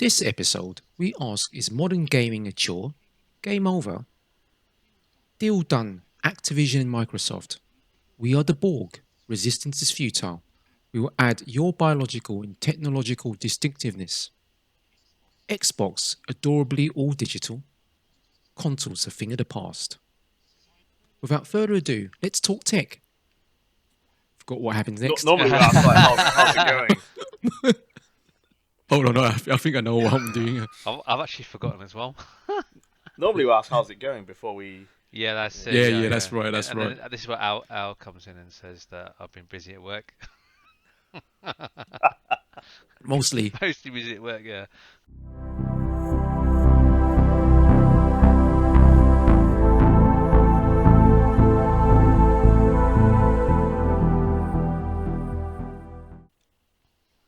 this episode, we ask, is modern gaming a chore? Game over? Deal done. Activision and Microsoft. We are the Borg. Resistance is futile. We will add your biological and technological distinctiveness. Xbox, adorably all digital. Consoles, a thing of the past. Without further ado, let's talk tech. Forgot what happens next. Normally we ask, like, how's it going? Hold on, I think I know what I'm doing. I've actually forgotten as well. Normally we ask, how's it going before we... Yeah, that's it. Yeah, that's right, that's and right. Then this is where Al comes in and says that I've been busy at work. Mostly. Mostly busy at work, yeah.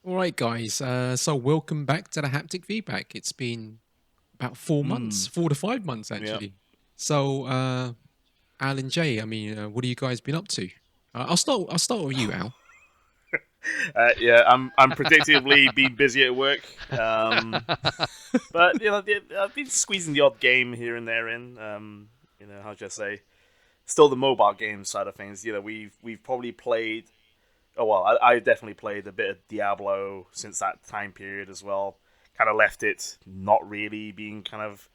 Alright guys, so welcome back to the Haptic Feedback. It's been about 4 months, 4 to 5 months actually. So, Al and Jay, I mean, what have you guys been up to? I'll start with you, Al. Yeah, I'm predictably been busy at work, but I've been squeezing the odd game here and there in. How should I say? Still the mobile game side of things. We've probably played. Oh well, I definitely played a bit of Diablo since that time period as well. Kind of left it not really being kind of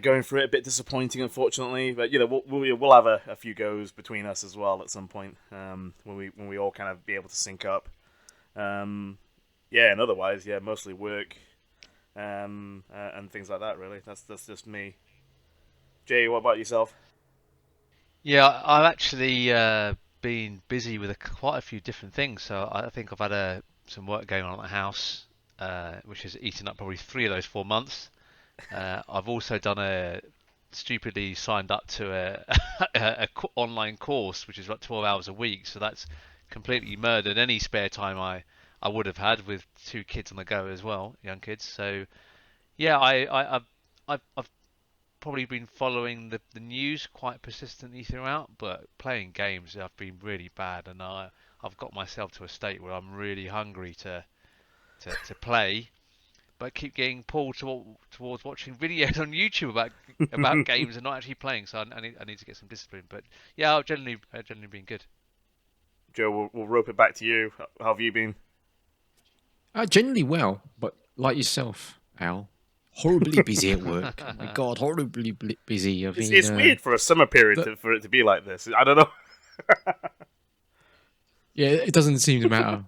going through it, a bit disappointing, unfortunately. But we'll have a few goes between us as well at some point when we all kind of be able to sync up. And otherwise, mostly work and things like that. Really, that's just me. Jay, what about yourself? Yeah, I've actually been busy with quite a few different things. So I think I've had some work going on at the house, which has eaten up probably 3 of those 4 months. I've also stupidly signed up to a online course, which is like 12 hours a week. So that's completely murdered any spare time I would have had with 2 kids on the go as well, young kids. So yeah, I've probably been following the news quite persistently throughout, but playing games I've been really bad, and I've got myself to a state where I'm really hungry to play, but keep getting pulled towards watching videos on YouTube about games and not actually playing. So I need to get some discipline. But yeah, I've generally been good. Joe, we'll rope it back to you. How have you been? Generally well, but like yourself, Al, horribly busy at work. Oh my God, horribly busy. It's weird for a summer period for it to be like this. I don't know. Yeah, it doesn't seem to matter.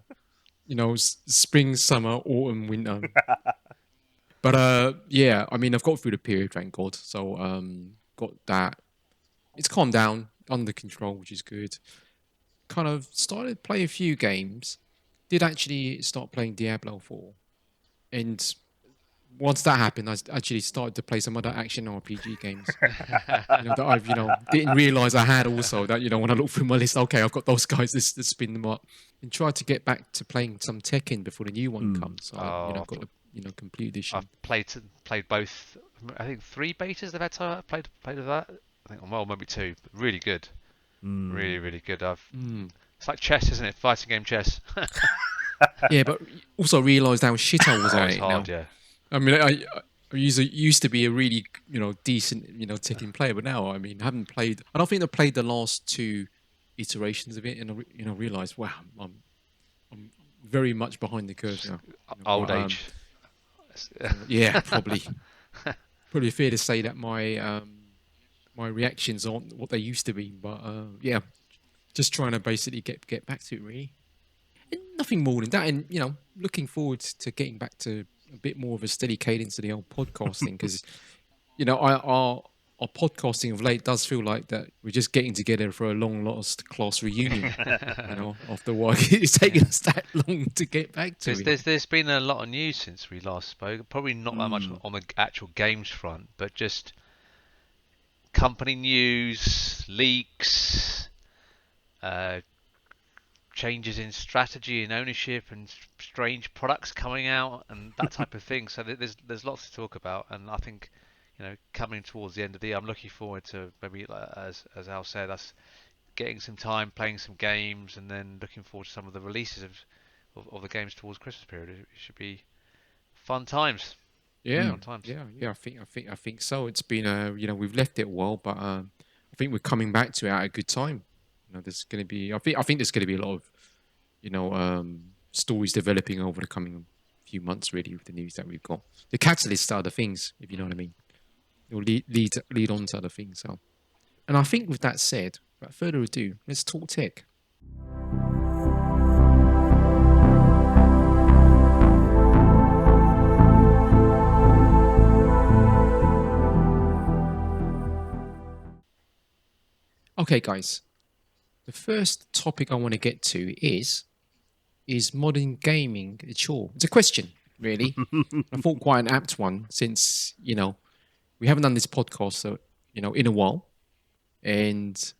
Spring, summer, autumn, winter. But I've got through the period, thank God. So got that. It's calmed down, under control, which is good. Kind of started playing a few games. Did actually start playing Diablo 4. And once that happened, I actually started to play some other action RPG games that I've didn't realize I had also. That when I look through my list, okay, I've got those guys. Let's spin them up and try to get back to playing some Tekken before the new one comes. So I've got the complete edition. I've played both. I think 3 betas they've had time. I played of that. I think maybe 2. Really good. Really, really good. It's like chess, isn't it? Fighting game chess. Yeah, but also realised how shit I was at it hard, now. yeah. I mean, I used to be a really decent Tekken player, but now I haven't played. I don't think I've played the last 2 iterations of it, and I realised, wow, I'm very much behind the curve now. Old age. Yeah, probably fair to say that my reactions aren't what they used to be, but just trying to basically get back to it really. And nothing more than that, and looking forward to getting back to a bit more of a steady cadence of the old podcasting, because our podcasting of late does feel like that we're just getting together for a long lost class reunion. After a while, it's taken us that long to get back to it. There's been a lot of news since we last spoke. Probably not that much on the actual games front, but just company news, leaks, changes in strategy and ownership, and strange products coming out and that type of thing. So there's lots to talk about, and I think coming towards the end of the year, I'm looking forward to maybe, as Al said, us getting some time playing some games, and then looking forward to some of the releases of the games towards Christmas period. It should be fun times. Yeah, Fun times. yeah. I think so. It's been we've left it a while, but I think we're coming back to it at a good time. There's going to be. I think there's going to be a lot of stories developing over the coming few months. Really, with the news that we've got, the catalyst are other things, if you know what I mean. It will lead on to other things. So, and I think with that said, without further ado, let's talk tech. Okay, guys. The first topic I want to get to is modern gaming a chore? It's a question, really. I thought quite an apt one since we haven't done this podcast in a while, and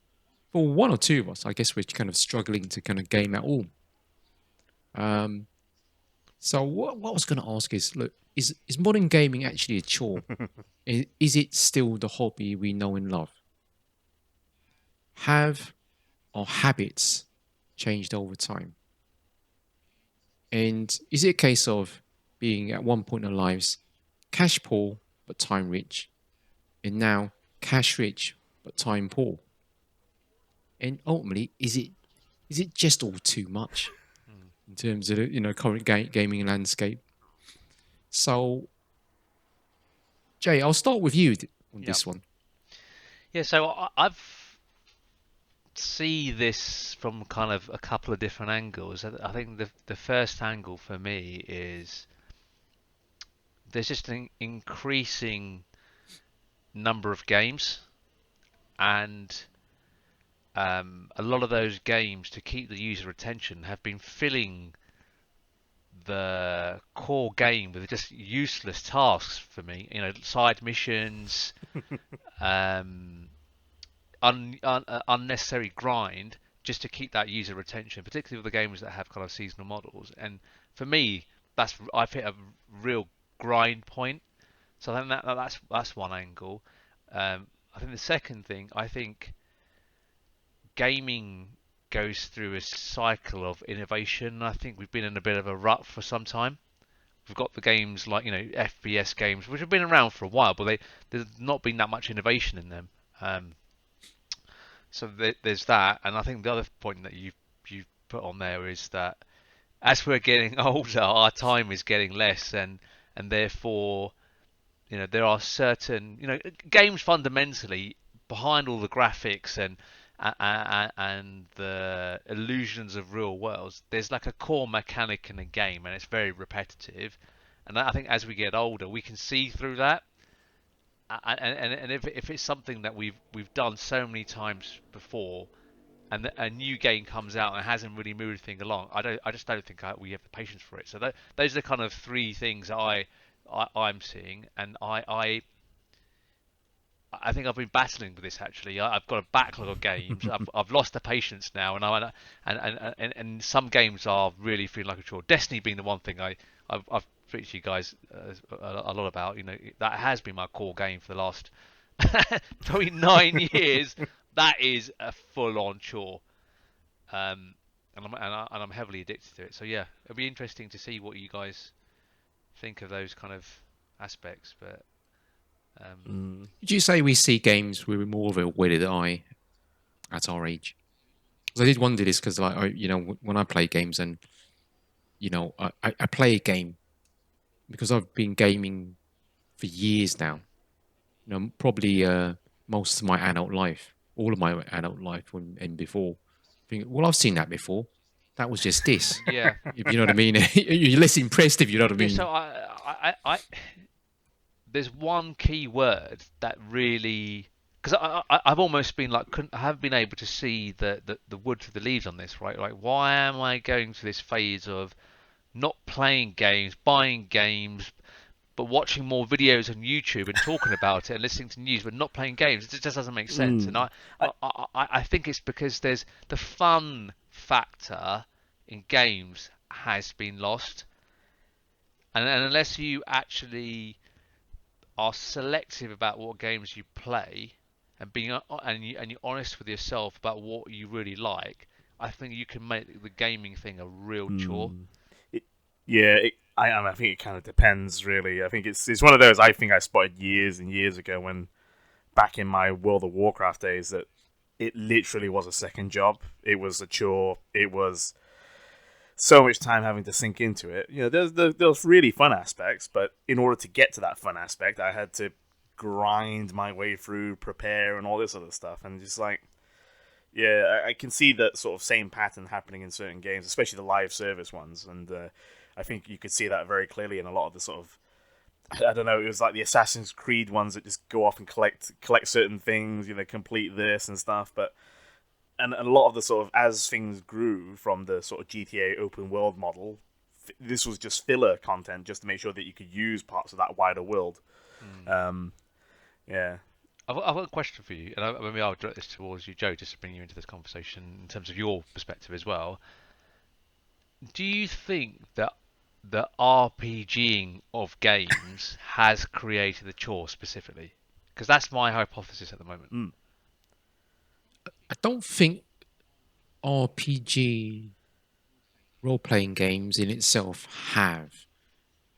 for one or two of us, I guess we're kind of struggling to kind of game at all. Um, so what I was going to ask is, look, is modern gaming actually a chore? Is it still the hobby we know and love? Have our habits changed over time? And is it a case of being at one point in our lives cash poor but time rich, and now cash rich but time poor? And ultimately, is it just all too much in terms of the current gaming landscape? So, Jay, I'll start with you on Yeah. this one. Yeah. So I've see this from kind of a couple of different angles. I think the first angle for me is there's just an increasing number of games, and a lot of those games, to keep the user attention, have been filling the core game with just useless tasks for me. Side missions, unnecessary grind, just to keep that user retention, particularly with the games that have kind of seasonal models. And for me, I've hit a real grind point. So I think that's one angle. I think the second thing, I think gaming goes through a cycle of innovation. I think we've been in a bit of a rut for some time. We've got the games like FPS games, which have been around for a while, but there's not been that much innovation in them. So there's that, and I think the other point that you put on there is that as we're getting older, our time is getting less, and therefore there are certain games fundamentally behind all the graphics and the illusions of real worlds. There's like a core mechanic in a game, and it's very repetitive. And I think as we get older, we can see through that. And if it's something that we've done so many times before, and a new game comes out and hasn't really moved anything along, I just don't think we have the patience for it. So those are the kind of three things that I'm seeing, and I think I've been battling with this actually. I've got a backlog of games. I've lost the patience now, and some games are really feeling like a chore. Destiny being the one thing I've preached to you guys a lot about. That has been my core game for the last probably 9 years. That is a full-on chore, and I'm heavily addicted to it. So yeah, it'll be interesting to see what you guys think of those kind of aspects. But Would you say we see games with more of a weighted eye at our age? Because I did wonder this because, like, when I play games and I play a game because I've been gaming for years now. Probably most of my adult life, all of my adult life, and before. Well, I've seen that before. That was just this. yeah. If you know what I mean. You're less impressed if you know what I Yeah, mean. so there's one key word that really, because I've almost been like, I haven't been able to see the wood through the leaves on this, right? Like, why am I going through this phase of not playing games, buying games, but watching more videos on YouTube and talking about it and listening to news, but not playing games? It just doesn't make sense. And I, I think it's because there's the fun factor in games has been lost, and unless you actually are selective about what games you play and you're honest with yourself about what you really like, I think you can make the gaming thing a real chore. it, yeah, I think it kind of depends, really. I think it's one of those I think I spotted years and years ago when back in my World of Warcraft days that it literally was a second job. It was a chore. It was so much time having to sink into it. There's really fun aspects, but in order to get to that fun aspect, I had to grind my way through, prepare, and all this other stuff. And just like, yeah, I can see that sort of same pattern happening in certain games, especially the live service ones. And I think you could see that very clearly in a lot of the sort of, I don't know, it was like the Assassin's Creed ones that just go off and collect certain things, complete this and stuff. But and a lot of the sort of, as things grew from the sort of GTA open world model, this was just filler content just to make sure that you could use parts of that wider world. Yeah. I've got a question for you, and maybe I'll direct this towards you, Joe, just to bring you into this conversation in terms of your perspective as well. Do you think that the RPGing of games has created the chore specifically? Because that's my hypothesis at the moment. I don't think RPG role-playing games in itself have,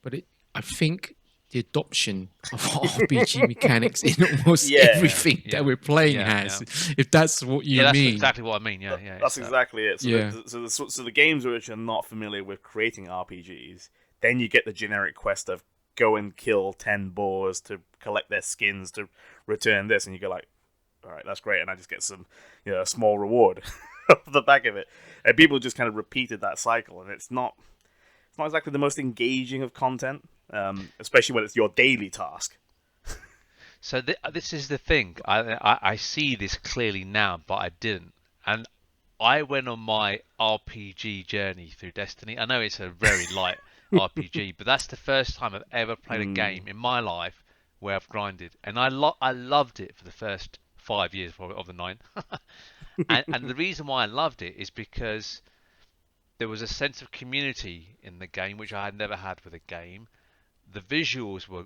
but I think the adoption of RPG mechanics in almost everything that we're playing has. If that's what you mean. That's exactly what I mean. Yeah, that's exactly it. So the games which are not familiar with creating RPGs, then you get the generic quest of go and kill 10 boars to collect their skins to return this, and you go like, all right, that's great, and I just get some, a small reward off the back of it. And people just kind of repeated that cycle, and it's not exactly the most engaging of content. Especially when it's your daily task. So this is the thing. I see this clearly now, but I didn't. And I went on my RPG journey through Destiny. I know it's a very light RPG, but that's the first time I've ever played a game in my life where I've grinded. And I loved it for the first 5 years of the 9. and the reason why I loved it is because there was a sense of community in the game, which I had never had with a game. The visuals were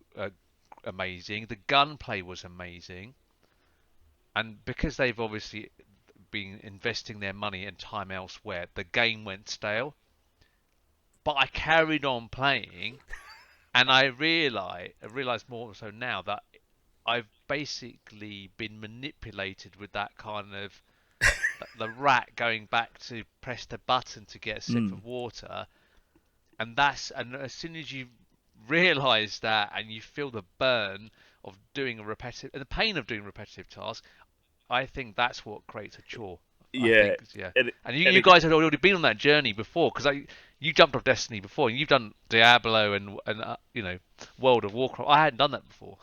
amazing. The gunplay was amazing. And because they've obviously been investing their money and time elsewhere, the game went stale. But I carried on playing, and I realised more so now that I've basically been manipulated with that kind of the rat going back to press the button to get a sip of water, and as soon as you realise that and you feel the burn of doing the pain of doing repetitive tasks, I think that's what creates a chore. Yeah. And you guys had already been on that journey before, because you jumped off Destiny before, and you've done Diablo and World of Warcraft. I hadn't done that before.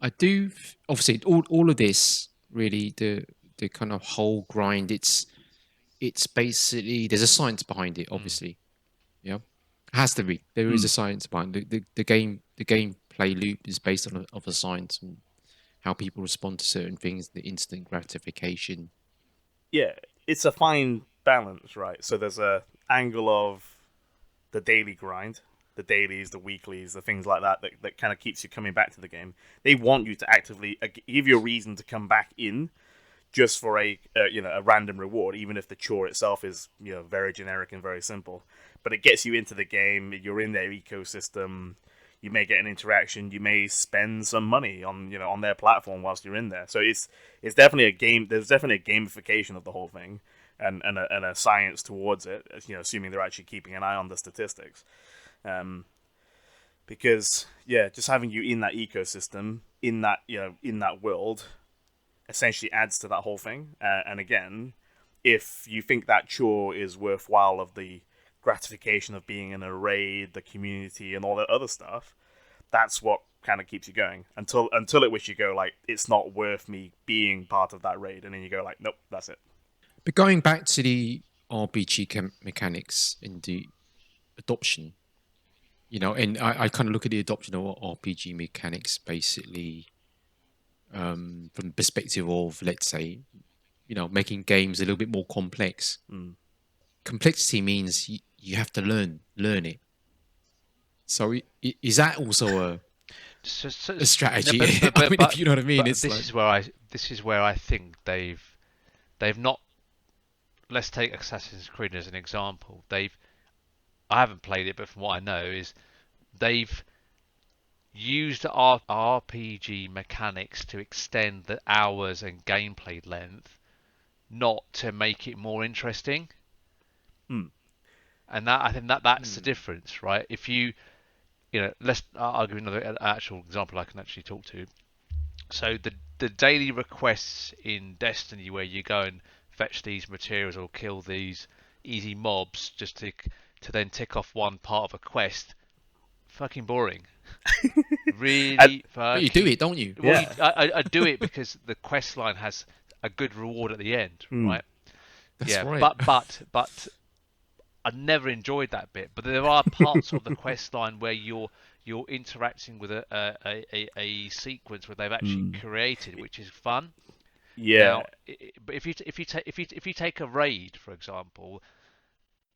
I do. Obviously, all of this really, the kind of whole grind. It's basically, there's a science behind it. Obviously, yeah. Has to be. There is a science behind it. The gameplay loop is based on a science and how people respond to certain things, the instant gratification. Yeah, it's a fine balance, right? So there's a angle of the daily grind, the dailies, the weeklies, the things like that kind of keeps you coming back to the game. They want you to actively give you a reason to come back in, just for a random reward, even if the chore itself is very generic and very simple. But it gets you into the game. You're in their ecosystem. You may get an interaction. You may spend some money on their platform whilst you're in there. So it's definitely a game. There's definitely a gamification of the whole thing, and a science towards it. Assuming they're actually keeping an eye on the statistics, because just having you in that ecosystem, in that world, essentially adds to that whole thing. And again, if you think that chore is worthwhile of the gratification of being in a raid, the community, and all that other stuff, that's what kind of keeps you going until it which you go like, it's not worth me being part of that raid, and then you go like, nope, that's it. But going back to the RPG mechanics and the adoption, and I kind of look at the adoption of RPG mechanics basically from the perspective of, let's say, making games a little bit more complex. Complexity means you have to learn it. So is that also a strategy? But if you know what I mean, this is where I think they've not. Let's take Assassin's Creed as an example. I haven't played it, but from what I know is they've used RPG mechanics to extend the hours and gameplay length, not to make it more interesting. Hmm. And that I think that's the difference, right? If I'll give you another actual example I can actually talk to. So the daily requests in Destiny, where you go and fetch these materials or kill these easy mobs just to then tick off one part of a quest, fucking boring. And, Really But you do fucking. it, don't you? Well, yeah. I do it because the quest line has a good reward at the end, Hmm. right? That's Yeah, right. but I never enjoyed that bit. But there are parts of the quest line where you're interacting with a sequence where they've actually Hmm. created, which is fun. Yeah. Now, but if you take a raid, for example,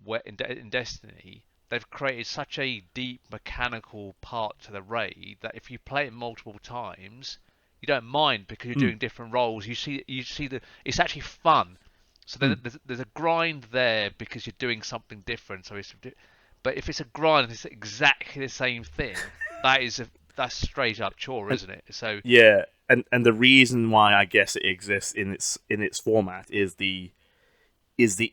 where in Destiny, they've created such a deep mechanical part to the raid that if you play it multiple times, you don't mind because you're Hmm. doing different roles. You see it's actually fun. So Hmm. there's a grind there because you're doing something different. But if it's a grind and it's exactly the same thing, that's straight up chore, And isn't it? So yeah, and the reason why I guess it exists in its format is the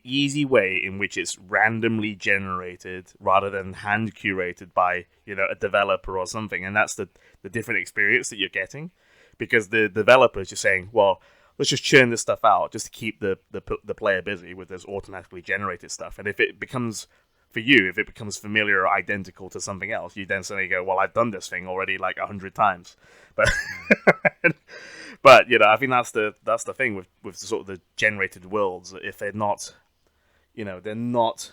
easy way in which it's randomly generated rather than hand curated by a developer or something, and that's the different experience that you're getting, because the developer is just saying, well, let's just churn this stuff out just to keep the player busy with this automatically generated stuff, and if it becomes familiar or identical to something else, you then suddenly go, well, I've done this thing already like 100 times, but but I think that's the thing with sort of the generated worlds. If they're not, they're not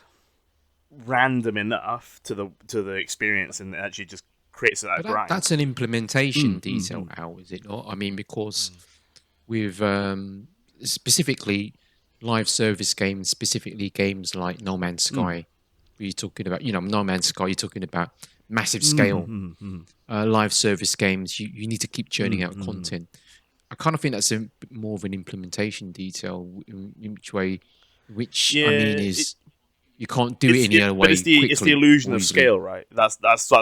random enough to the experience, and actually just creates that But grind. that's an implementation Mm, mm, detail, mm. Al, is it not? I mean, because with specifically live service games, specifically games like No Man's Mm. Sky, where you're talking about, No Man's Sky, you're talking about massive Mm, scale mm, mm, live service games. You need to keep churning mm, out mm. content. I kind of think that's a bit more of an implementation detail, in which way, which I mean Yeah, is you can't do it any other but way it's the quickly illusion or of easily. scale, right? That's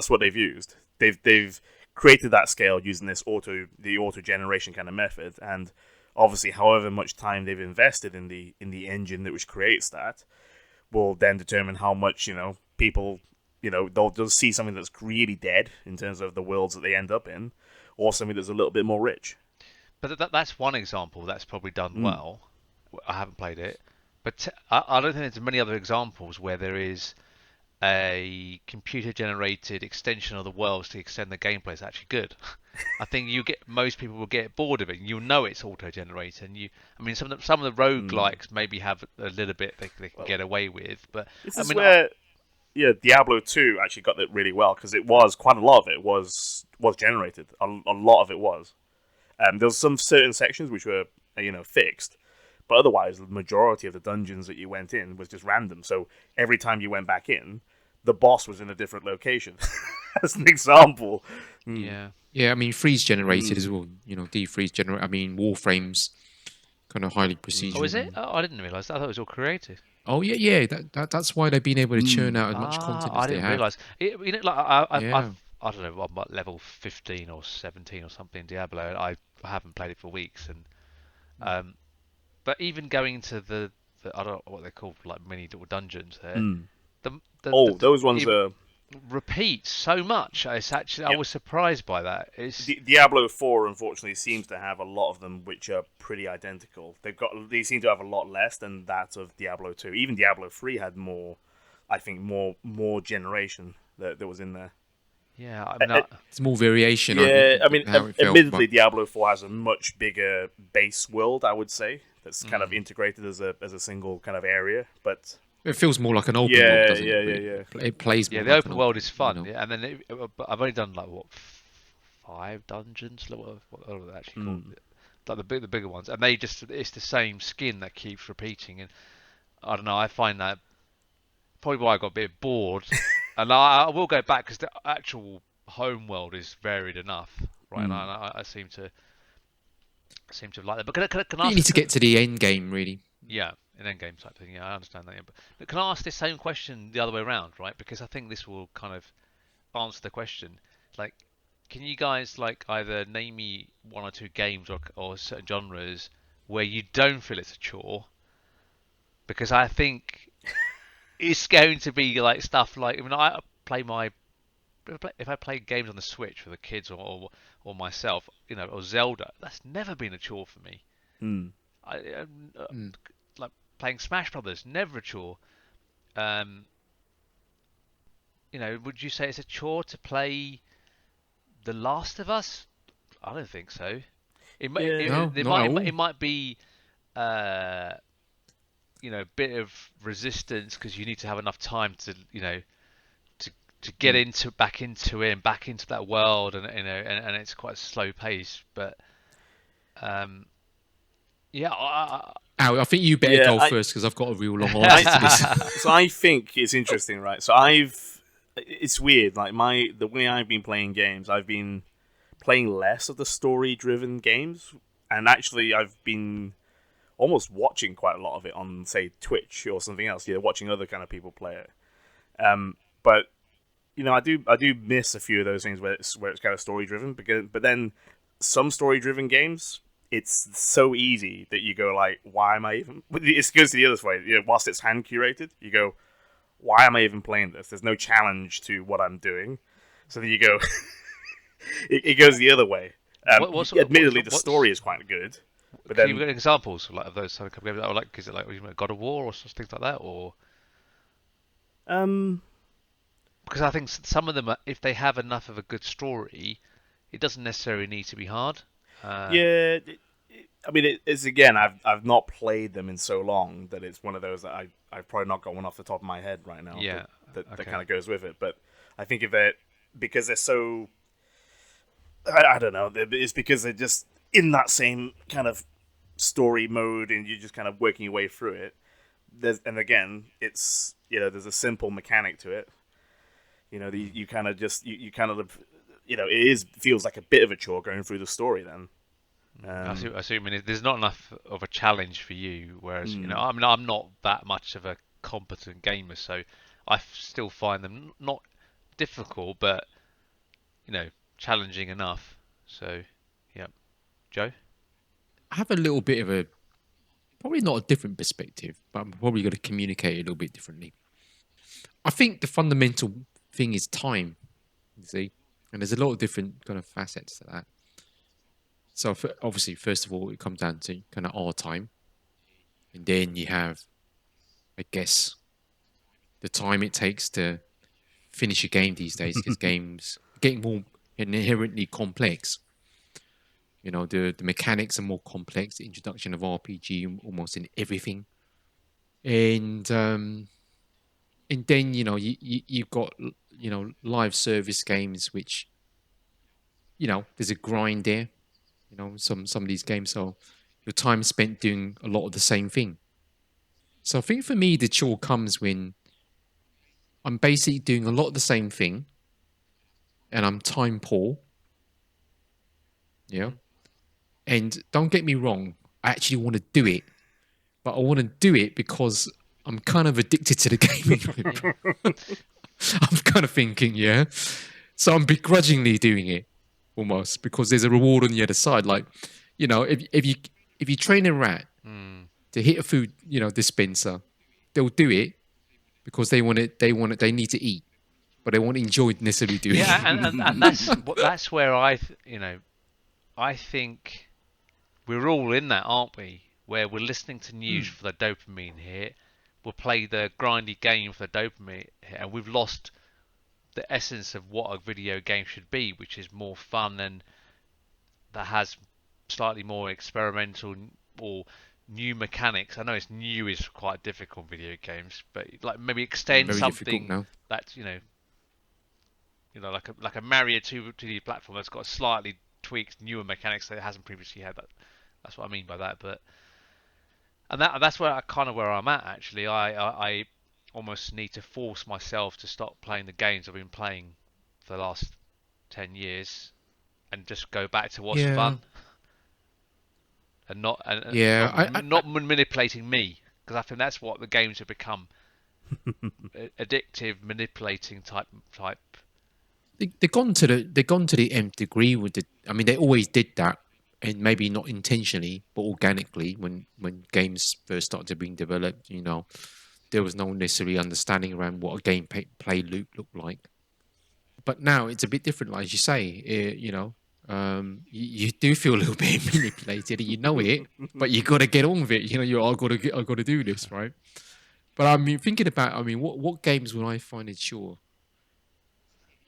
what they've used. They've created that scale using the auto generation kind of method, and obviously, however much time they've invested in the engine that which creates that will then determine how much people they'll see something that's really dead in terms of the worlds that they end up in, or something that's a little bit more rich. But that's one example that's probably done Mm. well. I haven't played it, but I don't think there's many other examples where there is a computer-generated extension of the worlds to extend the gameplay is actually good. I think most people will get bored of it. You know it's auto-generated, and I mean, some of the Mm. roguelikes maybe have a little bit they can Well, get away with, but this I is mean, where Diablo 2 actually got it really well, because it was quite a lot of it was generated. A lot of it was. There was some certain sections which were fixed, but otherwise the majority of the dungeons that you went in was just random. So every time you went back in, the boss was in a different location. As an example. Mm. yeah. Yeah, I mean, freeze generated as Mm. well. Defreeze generate. I mean, Warframe's kind of highly Oh, is procedural. it? Oh, I didn't realise. I thought it was all created. Oh yeah, yeah. That's why they've been able to churn Mm. out as much content I as they didn't have. realise. Like Yeah. I don't know, I'm at level 15 or 17 or something in Diablo. And I haven't played it for weeks, and um, but even going to the I don't know what they're called, like mini little dungeons there. Mm. The Oh, those ones it are. repeats so much. It's actually I Yep. was surprised by that. It's Diablo 4 unfortunately seems to have a lot of them which are pretty identical. They seem to have a lot less than that of Diablo 2. Even Diablo 3 had more, I think more generation that was in there. yeah. I Uh, mean, uh, It's more variation, yeah, I mean, how it felt, but admittedly, Diablo 4 has a much bigger base world, I would say, that's kind of mm, integrated as a single kind of area. But it feels more like an open world, yeah, doesn't it? yeah, yeah, Really, yeah. it plays yeah. more The like an open world open. is fun. Yeah, and then but I've only done like what 5 dungeons. What are they actually called? Mm. Like the bigger ones, and it's the same skin that keeps repeating, and I don't know. I find that probably why I got a bit bored, and I will go back because the actual home world is varied enough, right? And Mm. I seem to like that. But can I But you ask? need to get to the end game, really. Yeah, an end game type thing. Yeah, I understand that. Yeah. But can I ask this same question the other way around, right? Because I think this will kind of answer the question. Like, can you guys like either name me one or two games or certain genres where you don't feel it's a chore? Because I think it's going to be like stuff like, I mean, I play my if I play games on the Switch for the kids or myself, or Zelda, that's never been a chore for me. Hmm. Mm. Like playing Smash Brothers, never a chore. Um, would you say it's a chore to play The Last of Us? I don't think so. It might Yeah. it, No, it not at might all. it might be uh, a bit of resistance because you need to have enough time to to get Mm. into back into it and back into that world, and and it's quite a slow pace. But um, yeah, Al, I think you better Yeah. go first because I've got a real long answer I to this. so I think it's interesting, right? So it's weird. Like the way I've been playing games, I've been playing less of the story-driven games, and actually I've been almost watching quite a lot of it on, say, Twitch or something else. Watching other kind of people play it. But I do miss a few of those things where it's kind of story-driven. But then some story-driven games, it's so easy that you go like, why am I even? It goes to the other way. Whilst it's hand curated, you go, why am I even playing this? There's no challenge to what I'm doing. So then you go, it goes the other way. Admittedly, the story is quite good, but can you then get examples like of those kind of games? Or like, is it like God of War or things like that, or um, because I think some of them, if they have enough of a good story, it doesn't necessarily need to be hard. yeah. I mean, it's again. I've not played them in so long that it's one of those that I've probably not got one off the top of my head right now. Yeah. That Okay. kind of goes with it. But I think if it because they're so I don't know. It's because they're just in that same kind of story mode, and you're just kind of working your way through it. And again, it's there's a simple mechanic to it. You kind of just you kind of feels like a bit of a chore going through the story then. I see. I mean, there's not enough of a challenge for you, whereas Mm. I mean, I'm not that much of a competent gamer, so I still find them not difficult, but challenging enough. So, yeah, Joe. I have a little bit of a probably not a different perspective, but I'm probably going to communicate a little bit differently. I think the fundamental thing is time, you see, and there's a lot of different kind of facets to that. So obviously, first of all, it comes down to kind of our time, and then you have, I guess, the time it takes to finish a game these days because games are getting more inherently complex. The mechanics are more complex. The introduction of RPG almost in everything, and then you've got live service games which there's a grind there. Some of these games, so your time spent doing a lot of the same thing. So I think for me the chore comes when I'm basically doing a lot of the same thing and I'm time poor. Yeah. Hmm. And don't get me wrong, I actually want to do it, but I want to do it because I'm kind of addicted to the gaming. Yeah. I'm kind of thinking, yeah. So I'm begrudgingly doing it almost because there's a reward on the other side. Like, if you train a rat Hmm. to hit a food, dispenser, they'll do it because they need to eat, but they won't enjoy necessarily doing Yeah, it. and that's where I think we're all in that, aren't we? Where we're listening to news Mm, for the dopamine hit, we'll play the grindy game for the dopamine hit, and we've lost the essence of what a video game should be, which is more fun and that has slightly more experimental or new mechanics. I know it's new is quite difficult in video games, but like maybe extend very difficult something now. that's like a Mario 2D platform that's got slightly tweaked newer mechanics that it hasn't previously had. That's what I mean by that. But and that's where I'm at actually. I almost need to force myself to stop playing the games I've been playing for the last 10 years and just go back to what's Yeah, fun and not and yeah. not manipulating me. because I think that's what the games have become. Addictive, manipulating type. They've gone to the nth degree with the. I mean, they always did that, and maybe not intentionally, but organically. When games first started to being developed, there was no necessarily understanding around what a play loop looked like. But now it's a bit different, like you say. You do feel a little bit manipulated, and you know it, but you got to get on with it. I got to do this, right? But I mean, thinking about, what games would I find it sure?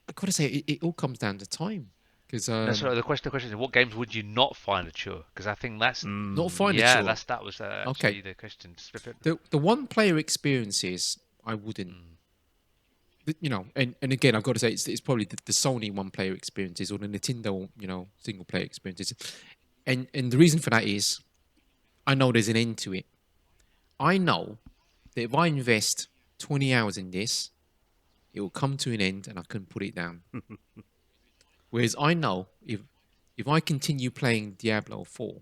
I got to say, it all comes down to time, because So the question is, what games would you not find a chore? Because I think that's not find it yeah, sure. that was Okay. actually the question. The one player experiences I wouldn't. And again, I've got to say it's probably the Sony one player experiences or the Nintendo single player experiences, and the reason for that is I know there's an end to it. I know that if I invest 20 hours in this, it will come to an end and I can put it down. Whereas I know if I continue playing Diablo 4,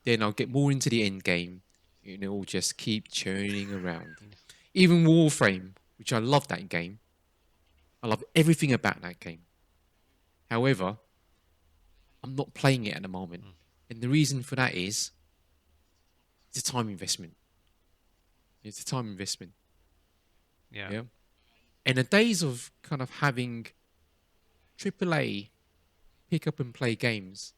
then I'll get more into the end game and it will just keep churning around. Even Warframe, which I love that game. I love everything about that game. However, I'm not playing it at the moment. And the reason for that is it's a time investment. It's a time investment. Yeah. And the days of kind of having AAA pick up and play games,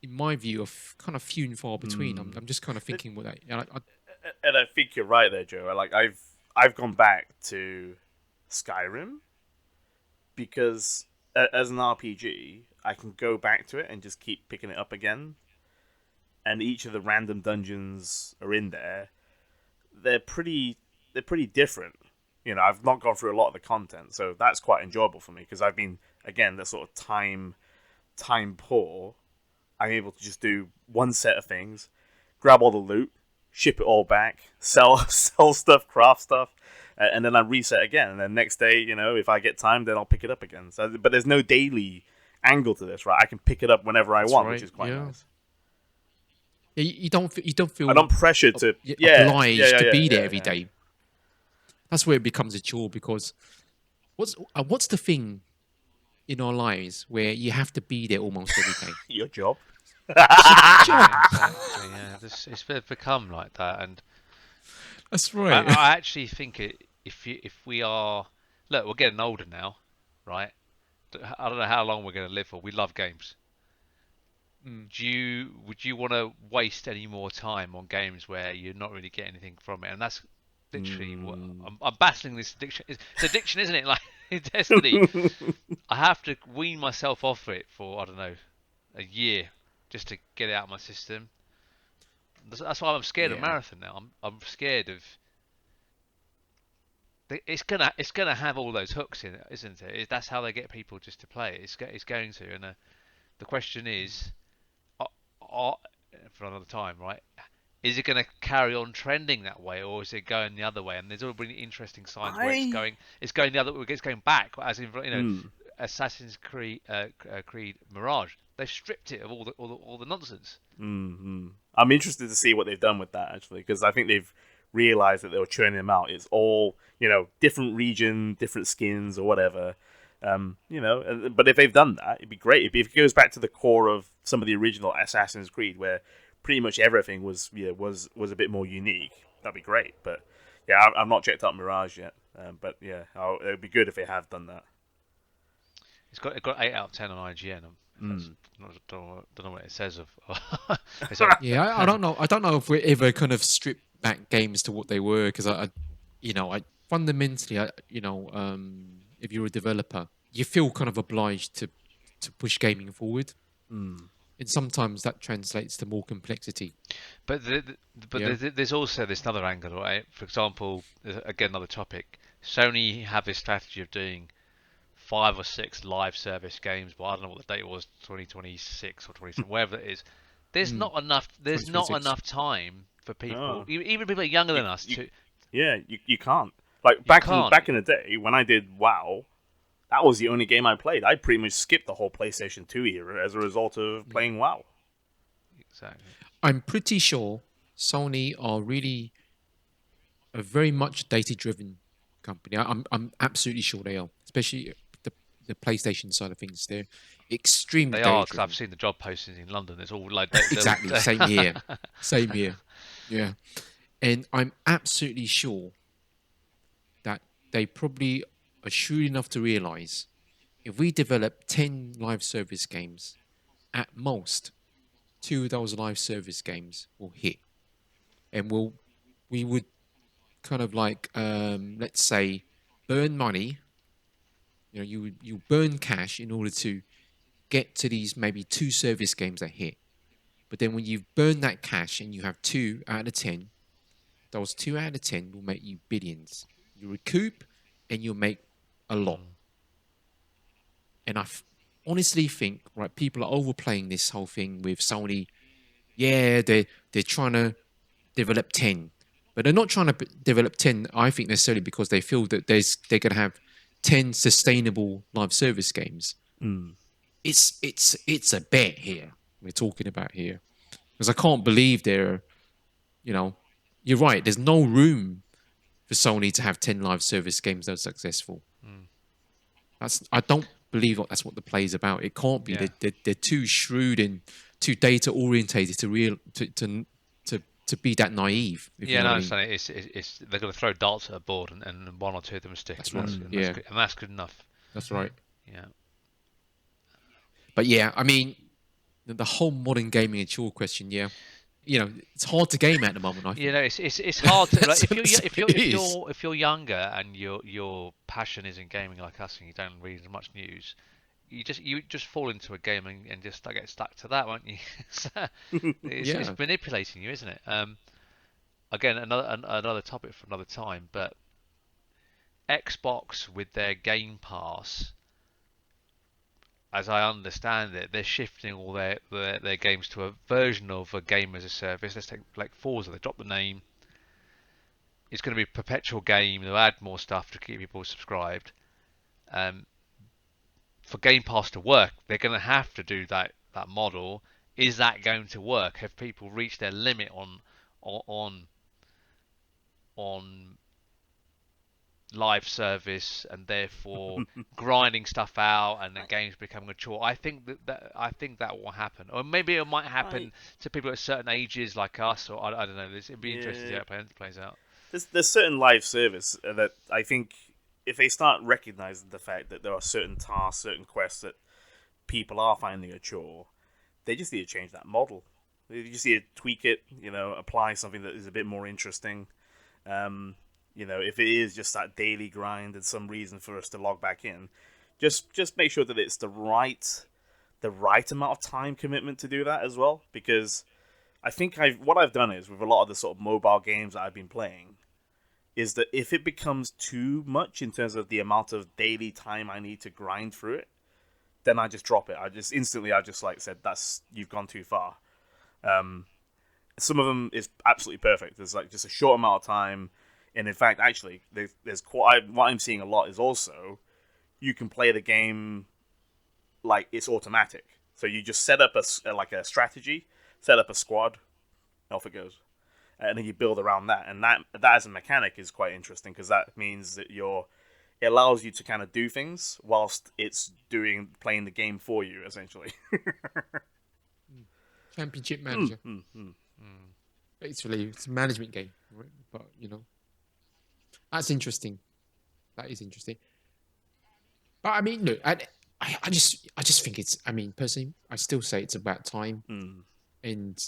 in my view, are kind of few and far between. I'm just kind of thinking what that. And I think you're right there, Joe. Like I've gone back to Skyrim because as an RPG, I can go back to it and just keep picking it up again. And each of the random dungeons are in there. They're pretty different. I've not gone through a lot of the content, so that's quite enjoyable for me because I've been, again, that sort of time poor. I'm able to just do one set of things, grab all the loot, ship it all back, sell stuff, craft stuff, and then I reset again. And then next day, if I get time, then I'll pick it up again. So, but there's no daily angle to this, right? I can pick it up whenever I want, which is quite nice. Yeah, you don't feel. I'm not pressured to obliged to be there every day. That's where it becomes a chore because what's the thing in our lives where you have to be there almost every day? Your job. Exactly, yeah. It's become like that, and that's right. I actually think if we are, look, we're getting older now, right? I don't know how long we're going to live for. We love games. Would you want to waste any more time on games where you're not really getting anything from it? And that's literally what I'm battling this addiction. It's addiction, isn't it? Like Destiny. I have to wean myself off it for, I don't know, a year just to get it out of my system. That's why I'm scared of marathon now. I'm scared of. It's gonna have all those hooks in it, isn't it? That's how they get people just to play it. It's going to, and the question is, for another time, right? Is it going to carry on trending that way, or is it going the other way? And there's all really interesting signs where it's going the other way. It's going back, as in Assassin's Creed Mirage. They've stripped it of all the nonsense. I'm interested to see what they've done with that actually, because I think they've realized that they were churning them out. It's all different region, different skins or whatever. But if they've done that, it'd be great. If it goes back to the core of some of the original Assassin's Creed, where pretty much everything was a bit more unique, that'd be great. But yeah, I've not checked out Mirage yet. But yeah, it'd be good if they have done that. It got 8 out of 10 on IGN. Don't know what it says of. Yeah, I don't know. I don't know if we ever kind of strip back games to what they were, because I fundamentally, if you're a developer, you feel kind of obliged to push gaming forward, and sometimes that translates to more complexity. But there's also this other angle, right? For example, again, another topic. Sony have this strategy of doing 5 or 6 live service games, but I don't know what the date was, 2026 or 27, wherever it is. There's not enough. There's not enough time for people, even people younger than us, to. Yeah, you can't. Like back in the day when I did WoW, that was the only game I played. I pretty much skipped the whole PlayStation 2 era as a result of playing WoW. Exactly. I'm pretty sure Sony are really a very much data-driven company. I'm absolutely sure they are, especially the PlayStation side of things. They're extremely They are, because I've data-driven. seen the job postings in London. It's all like they're all. Exactly. Same here. Same here. Yeah. And I'm absolutely sure that they probably are shrewd enough to realize if we develop 10 live service games, at most, two of those live service games will hit. And we would kind of like, let's say, burn money. You know, you burn cash in order to get to these maybe two service games that hit. But then when you've burned that cash and you have 2 out of 10, those 2 out of 10 will make you billions. You recoup and you'll make a lot. And honestly think, right, people are overplaying this whole thing with Sony. Yeah, they're trying to develop 10, but they're not trying to develop 10. I think necessarily because they feel that they're going to have 10 sustainable live service games. It's a bet here we're talking about here, because I can't believe they're, you know, you're right. There's no room for Sony to have 10 live service games that are successful. I don't believe that's what the play is about. It can't be. Yeah. They're too shrewd and too data orientated to be that naive. If Yeah, you know no, what I mean. it's they're going to throw darts at a board, and one or two of them stick. That's and right. and Yeah, and that's good enough. that's right. Yeah. But yeah, I mean, the whole modern gaming and chore question. Yeah, you know, it's hard to game at the moment. I think. You know, it's hard to like, That's what it is. if you're younger and your passion is in gaming like us, and you don't read as much news, you just fall into a game and just get stuck to that, won't you? It's Yeah. manipulating you, isn't it? Again, another topic for another time, but Xbox with their Game Pass, as I understand it, they're shifting all their games to a version of a game as a service. Let's take like Forza. They dropped the name. It's going to be a perpetual game. They'll add more stuff to keep people subscribed. For Game Pass to work, they're going to have to do that model. Is that going to work? Have people reached their limit on live service, and therefore grinding stuff out, and the games becoming a chore? I think that will happen, or maybe it might happen to people at certain ages like us, or I don't know. It'd be interesting to see how it plays out. There's certain live service that I think if they start recognizing the fact that there are certain tasks, certain quests that people are finding a chore, they just need to change that model. They just need to tweak it, apply something that is a bit more interesting. If it is just that daily grind and some reason for us to log back in, just make sure that it's the right amount of time commitment to do that as well. Because I think what I've done is with a lot of the sort of mobile games that I've been playing, is that if it becomes too much in terms of the amount of daily time I need to grind through it, then I just drop it. I just said, you've gone too far. Some of them is absolutely perfect. There's like just a short amount of time. And in fact, actually, there's what I'm seeing a lot is also you can play the game like it's automatic. So you just set up a strategy, set up a squad, off it goes, and then you build around that. And that as a mechanic is quite interesting, because that means that it allows you to kind of do things whilst it's playing the game for you, essentially. Championship manager. Basically, it's a management game, right? But that's interesting. That is interesting. But I mean, look, I just think it's. I mean, personally, I still say it's about time and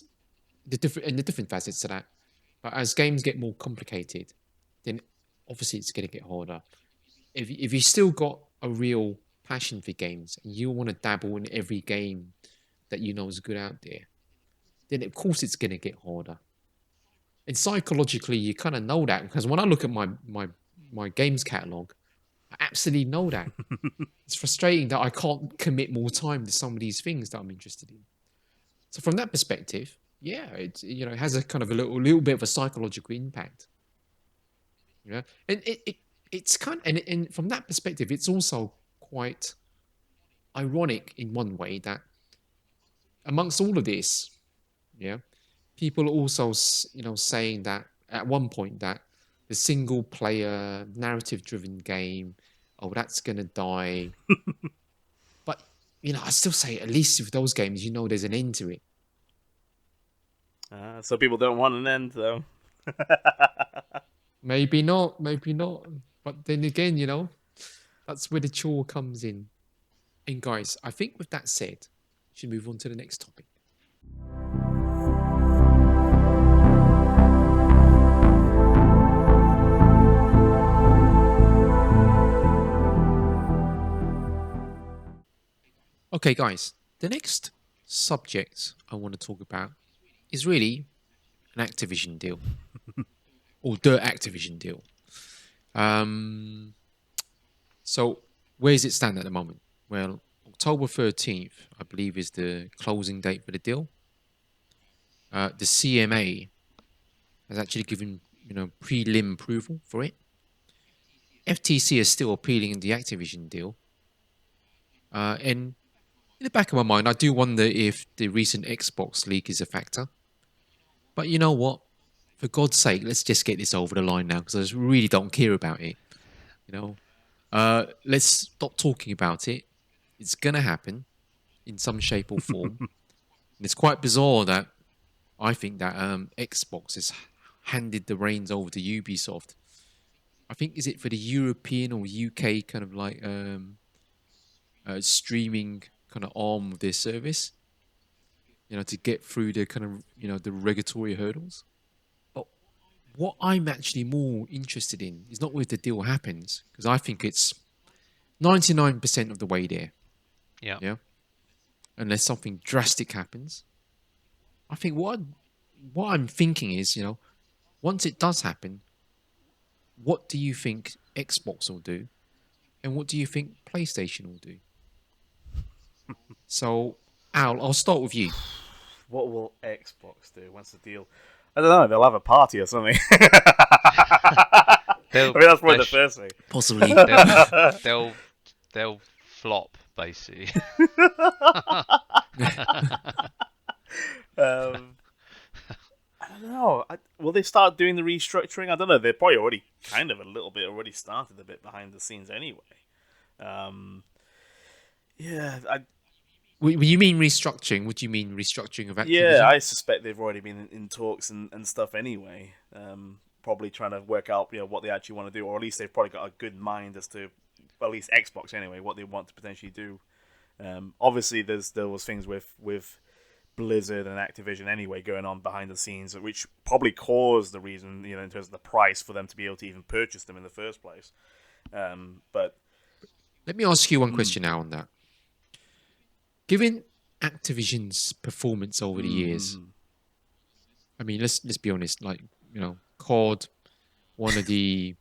the different facets to that. But as games get more complicated, then obviously it's going to get harder. If you still got a real passion for games and you want to dabble in every game that you know is good out there, then of course it's going to get harder. And psychologically, you kind of know that, because when I look at my games catalog, I absolutely know that. It's frustrating that I can't commit more time to some of these things that I'm interested in. So from that perspective, yeah, it has a kind of a little bit of a psychological impact. And it's kind of, and from that perspective, it's also quite ironic in one way that amongst all of this, people also, saying that at one point that the single player narrative driven game, oh, that's gonna die. But I still say at least with those games, there's an end to it. So people don't want an end, though. Maybe not, maybe not. But then again, that's where the chore comes in. And guys, I think with that said, we should move on to the next topic. Okay, guys, the next subject I want to talk about is really an Activision deal. Or the Activision deal. So where does it stand at the moment? Well, October 13th, I believe, is the closing date for the deal. The CMA has actually given, prelim approval for it. FTC is still appealing the Activision deal. And in the back of my mind, I do wonder if the recent Xbox leak is a factor. But you know what? For God's sake, let's just get this over the line now, because I just really don't care about it. Let's stop talking about it. It's gonna happen in some shape or form. And it's quite bizarre that I think that Xbox has handed the reins over to Ubisoft. I think, is it for the European or UK kind of like streaming kind of arm of their service? To get through the kind of the regulatory hurdles. But what I'm actually more interested in is not where the deal happens, because I think it's 99% of the way there. Yeah. Unless something drastic happens. I think what I'm thinking is, once it does happen, what do you think Xbox will do? And what do you think PlayStation will do? So, Al, I'll start with you. What will Xbox do once the deal? I don't know. They'll have a party or something. That's probably the first thing. Possibly. They'll flop, basically. I don't know. Will they start doing the restructuring? I don't know. They're probably already already started a bit behind the scenes anyway. When you mean restructuring, what do you mean restructuring of Activision? Yeah, I suspect they've already been in talks and stuff anyway. Probably trying to work out what they actually want to do, or at least they've probably got a good mind as to, well, at least Xbox anyway, what they want to potentially do. Obviously, there was things with Blizzard and Activision anyway going on behind the scenes, which probably caused the reason, in terms of the price for them to be able to even purchase them in the first place. But let me ask you one question now on that. Given Activision's performance over the years, I mean, let's be honest. Like, COD, one of the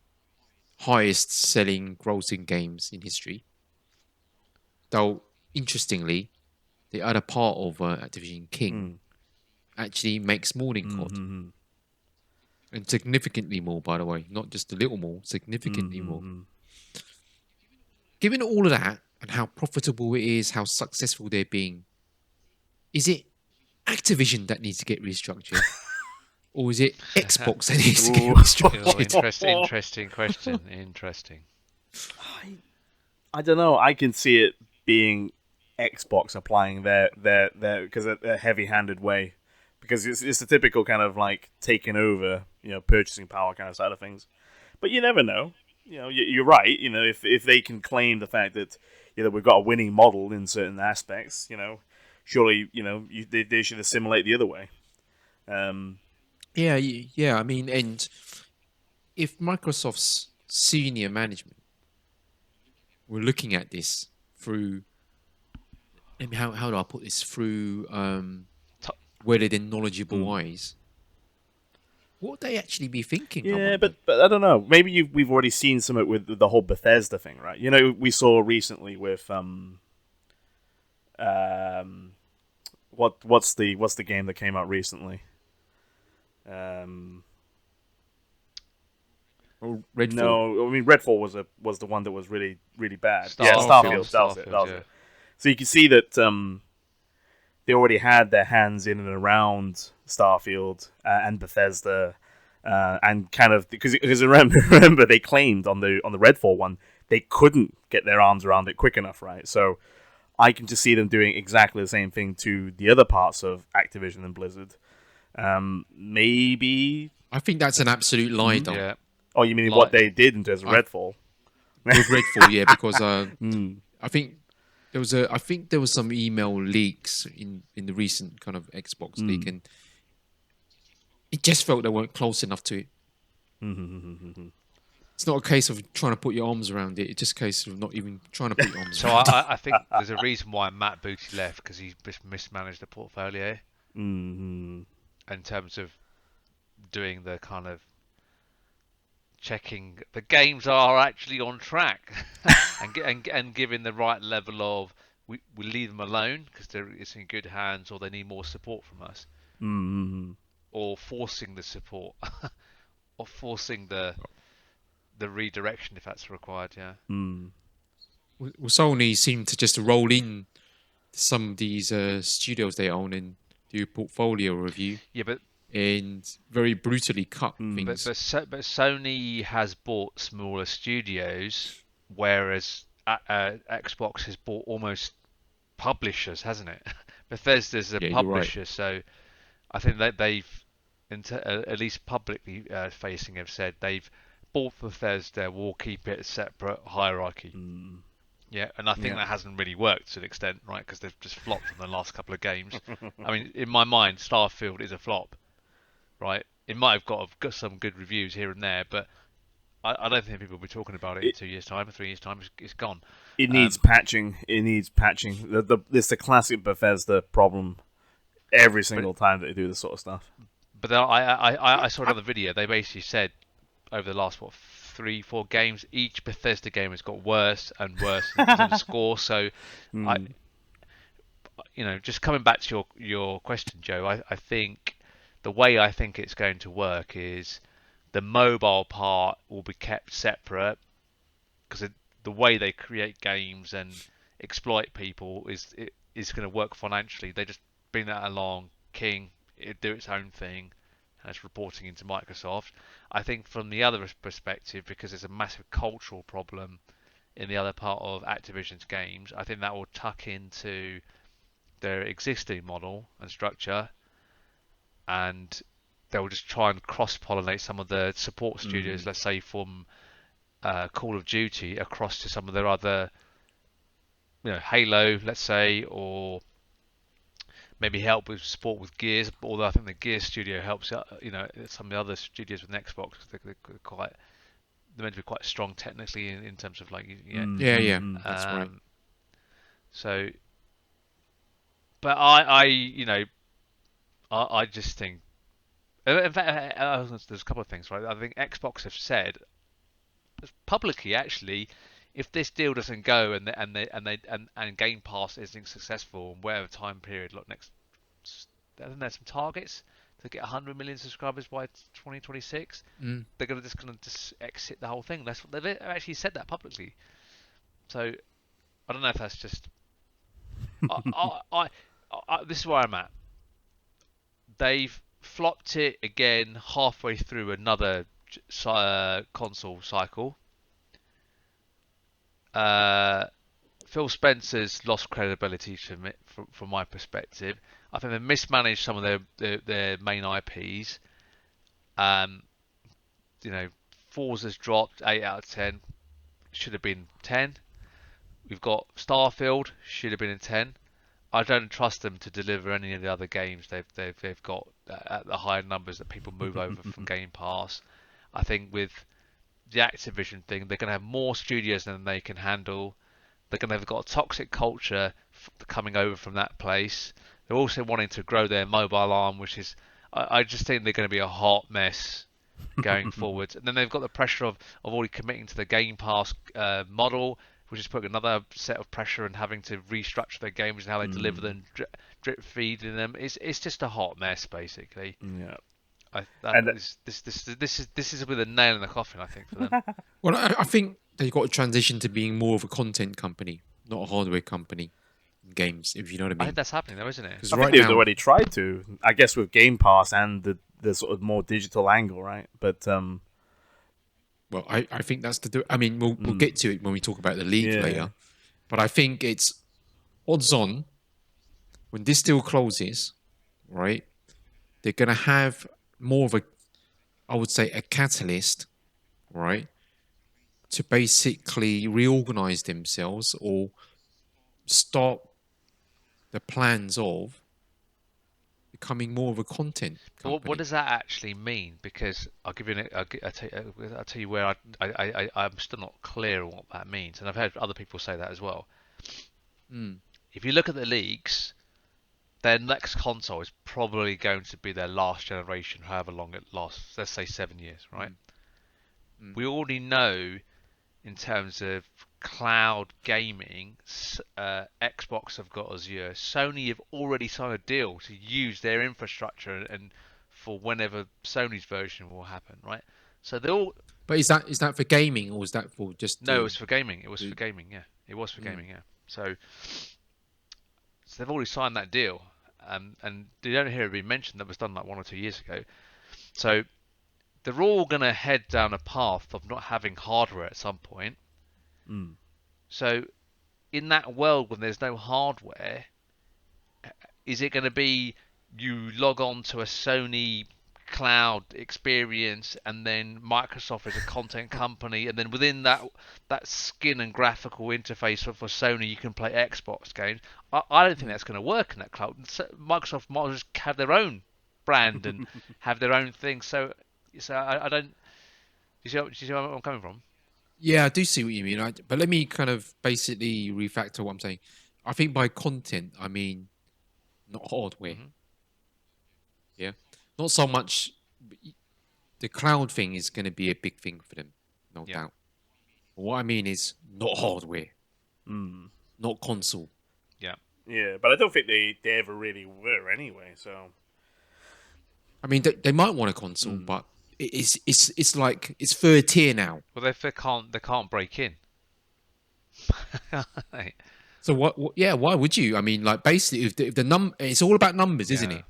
highest selling grossing games in history. Though, interestingly, the other part of Activision, King, actually makes more than COD. And significantly more, by the way. Not just a little more, significantly more. Given all of that, and how profitable it is, how successful they're being, is it Activision that needs to get restructured? Or is it Xbox that needs to get restructured? Interesting question. Interesting. I don't know. I can see it being Xbox applying their because a heavy-handed way, because it's the typical kind of like taking over, purchasing power kind of side of things. But you never know. You're right. If they can claim the fact that we've got a winning model in certain aspects, surely they should assimilate the other way. Yeah. I mean, and if Microsoft's senior management were looking at this through, how do I put this, through whether they're knowledgeable eyes, what would they actually be thinking? Yeah, but I don't know. Maybe we've already seen some of it with the whole Bethesda thing, right? We saw recently with what's the game that came out recently? Redfall. No, I mean Redfall was the one that was really really bad. Starfield. That was it. So you can see that they already had their hands in and around Starfield and Bethesda, and kind of because remember they claimed on the Redfall one they couldn't get their arms around it quick enough, right? So I can just see them doing exactly the same thing to the other parts of Activision and Blizzard. Maybe. I think that's an absolute lie, Dom. Yeah. Oh, you mean what they did in terms of Redfall? With Redfall, yeah, because I think there was some email leaks in the recent kind of Xbox leak, and it just felt they weren't close enough to it. It's not a case of trying to put your arms around it. It's just a case of not even trying to put your arms around it. So I think there's a reason why Matt Booty left, because he mismanaged the portfolio in terms of doing the kind of checking the games are actually on track and giving the right level of we leave them alone because it's in good hands, or they need more support from us, or forcing the support or forcing the redirection if that's required. Well, Sony seem to just roll in some of these studios they own and do a portfolio review. Yeah, but and very brutally cut things. But Sony has bought smaller studios, whereas Xbox has bought almost publishers, hasn't it? Bethesda's a publisher, so I think that they've, at least publicly facing, have said they've bought Bethesda, will keep it a separate hierarchy. Yeah, and I think that hasn't really worked to an extent, right? Because they've just flopped in the last couple of games. I mean, in my mind, Starfield is a flop, right? It might have got some good reviews here and there, but I don't think people will be talking about it in 2 years' time, 3 years' time. It's gone. It needs patching. It needs patching. It's the classic Bethesda problem every single time that they do this sort of stuff. But I saw another video. They basically said over the last 3-4 games, each Bethesda game has got worse and worse in terms of score. So, just coming back to your question, Joe, I think the way I think it's going to work is the mobile part will be kept separate, because the way they create games and exploit people is going to work financially. They just bring that along, it do its own thing, and it's reporting into Microsoft. I think from the other perspective, because there's a massive cultural problem in the other part of Activision's games, I think that will tuck into their existing model and structure, and they'll just try and cross-pollinate some of the support studios, let's say from Call of Duty, across to some of their other, Halo, let's say, or maybe help with support with Gears. Although I think the Gears studio helps out, some of the other studios with Xbox, because they're meant to be quite strong technically in terms of That's right. So, but I just think, in fact, there's a couple of things, right? I think Xbox have said publicly, actually, if this deal doesn't go and Game Pass isn't successful in whatever time period, I think there's some targets to get 100 million subscribers by 2026. They're going to exit the whole thing. They've actually said that publicly. So I don't know if that's just. This is where I'm at. They've flopped it again halfway through another console cycle. Phil Spencer's lost credibility from my perspective. I think they've mismanaged some of their main IPs. Forza's dropped 8 out of 10. Should have been 10. We've got Starfield, should have been a 10. I don't trust them to deliver any of the other games they've got at the higher numbers that people move over from Game Pass. I think with the Activision thing, they're going to have more studios than they can handle. They're going to have got a toxic culture coming over from that place. They're also wanting to grow their mobile arm, which is, I just think they're going to be a hot mess going forward. And then they've got the pressure of already committing to the Game Pass model, which is putting another set of pressure and having to restructure their games and how they deliver them, drip feeding them. It's just a hot mess, basically. Yeah. This is with a nail in the coffin, I think, for them. Well, I think they've got to transition to being more of a content company, not a hardware company. games, if you know what I I mean. think that's happening though, isn't it? Because I think right they've now, already tried to. I guess with Game Pass and the sort of more digital angle, right? But well, I think that's I mean, we'll get to it when we talk about the league Yeah. later. But I think it's odds on when this deal closes, right? They're gonna have more of a, I would say, a catalyst, right, to basically reorganize themselves or start the plans of becoming more of a content What company. does that actually mean? Because I'll give you I'll tell you where I'm still not clear on what that means, and I've heard other people say that as well. If you look at the leagues, their next console is probably going to be their last generation, however long it lasts. Let's say 7 years, right? We already know in terms of cloud gaming, Xbox have got Azure. Sony have already signed a deal to use their infrastructure and for whenever Sony's version will happen, right? So they all. But is that for gaming or is that for just No, it was for gaming. It was for the gaming. Yeah, it was for gaming. Yeah. So they've already signed that deal, and you don't hear it being mentioned. That was done like 1 or 2 years ago. So they're all going to head down a path of not having hardware at some point. So in that world when there's no hardware, is it going to be you log on to a Sony cloud experience and then Microsoft is a content company and then within that skin and graphical interface for Sony you can play Xbox games? I don't think that's going to work in that cloud. Microsoft might just have their own brand and have their own thing. So I don't. Do you see where I'm coming from? Yeah, I do see what you mean. But let me kind of basically refactor what I'm saying. I think by content, I mean not hardware. Yeah, not so much. The cloud thing is going to be a big thing for them, no Yeah. doubt. But what I mean is not hardware, not console. Yeah. Yeah, but I don't think they ever really were anyway. So I mean, they might want a console, but it's like it's third tier now. Well, they can't break in. So what? Yeah, why would you? I mean, like basically, if the it's all about numbers, isn't it?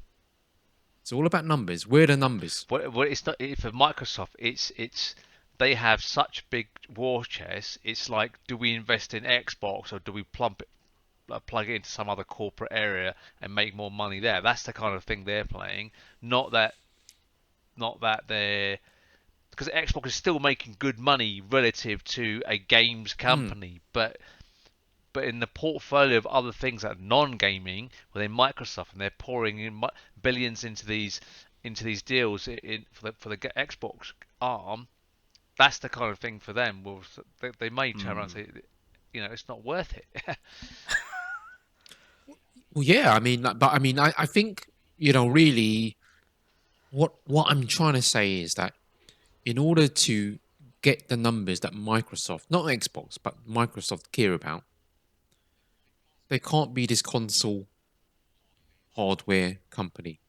It's all about numbers. Where are the numbers? Well, it's not for Microsoft. It's they have such big war chests. It's like, do we invest in Xbox or do we plug it into some other corporate area and make more money there? That's the kind of thing they're playing. Not that they're, because Xbox is still making good money relative to a games company, but in the portfolio of other things that are non-gaming within Microsoft, and they're pouring in billions into these deals for the Xbox arm. That's the kind of thing for them. Well, they may turn around and say, it's not worth it. Well, yeah. I mean, but I mean, I think really, what I'm trying to say is that in order to get the numbers that Microsoft, not Xbox, but Microsoft care about, they can't be this console hardware company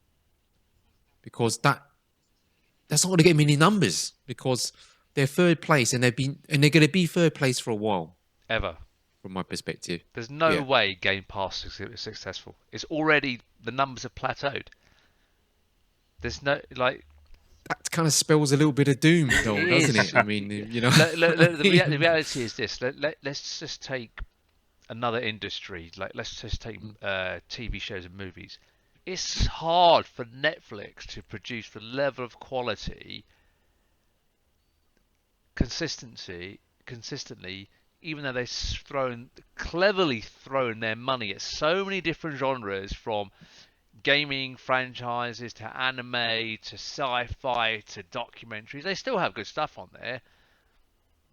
because that's not going to get many numbers because they're third place and they're going to be third place for a while. Ever. From my perspective, there's no way Game Pass is successful. It's already, the numbers have plateaued. There's no that kind of spells a little bit of doom, though, doesn't it? I mean, the reality is this. Let's just take another industry. Let's just take TV shows and movies. It's hard for Netflix to produce the level of quality, consistently, even though they've cleverly thrown their money at so many different genres, from gaming franchises to anime to sci-fi to documentaries. They still have good stuff on there,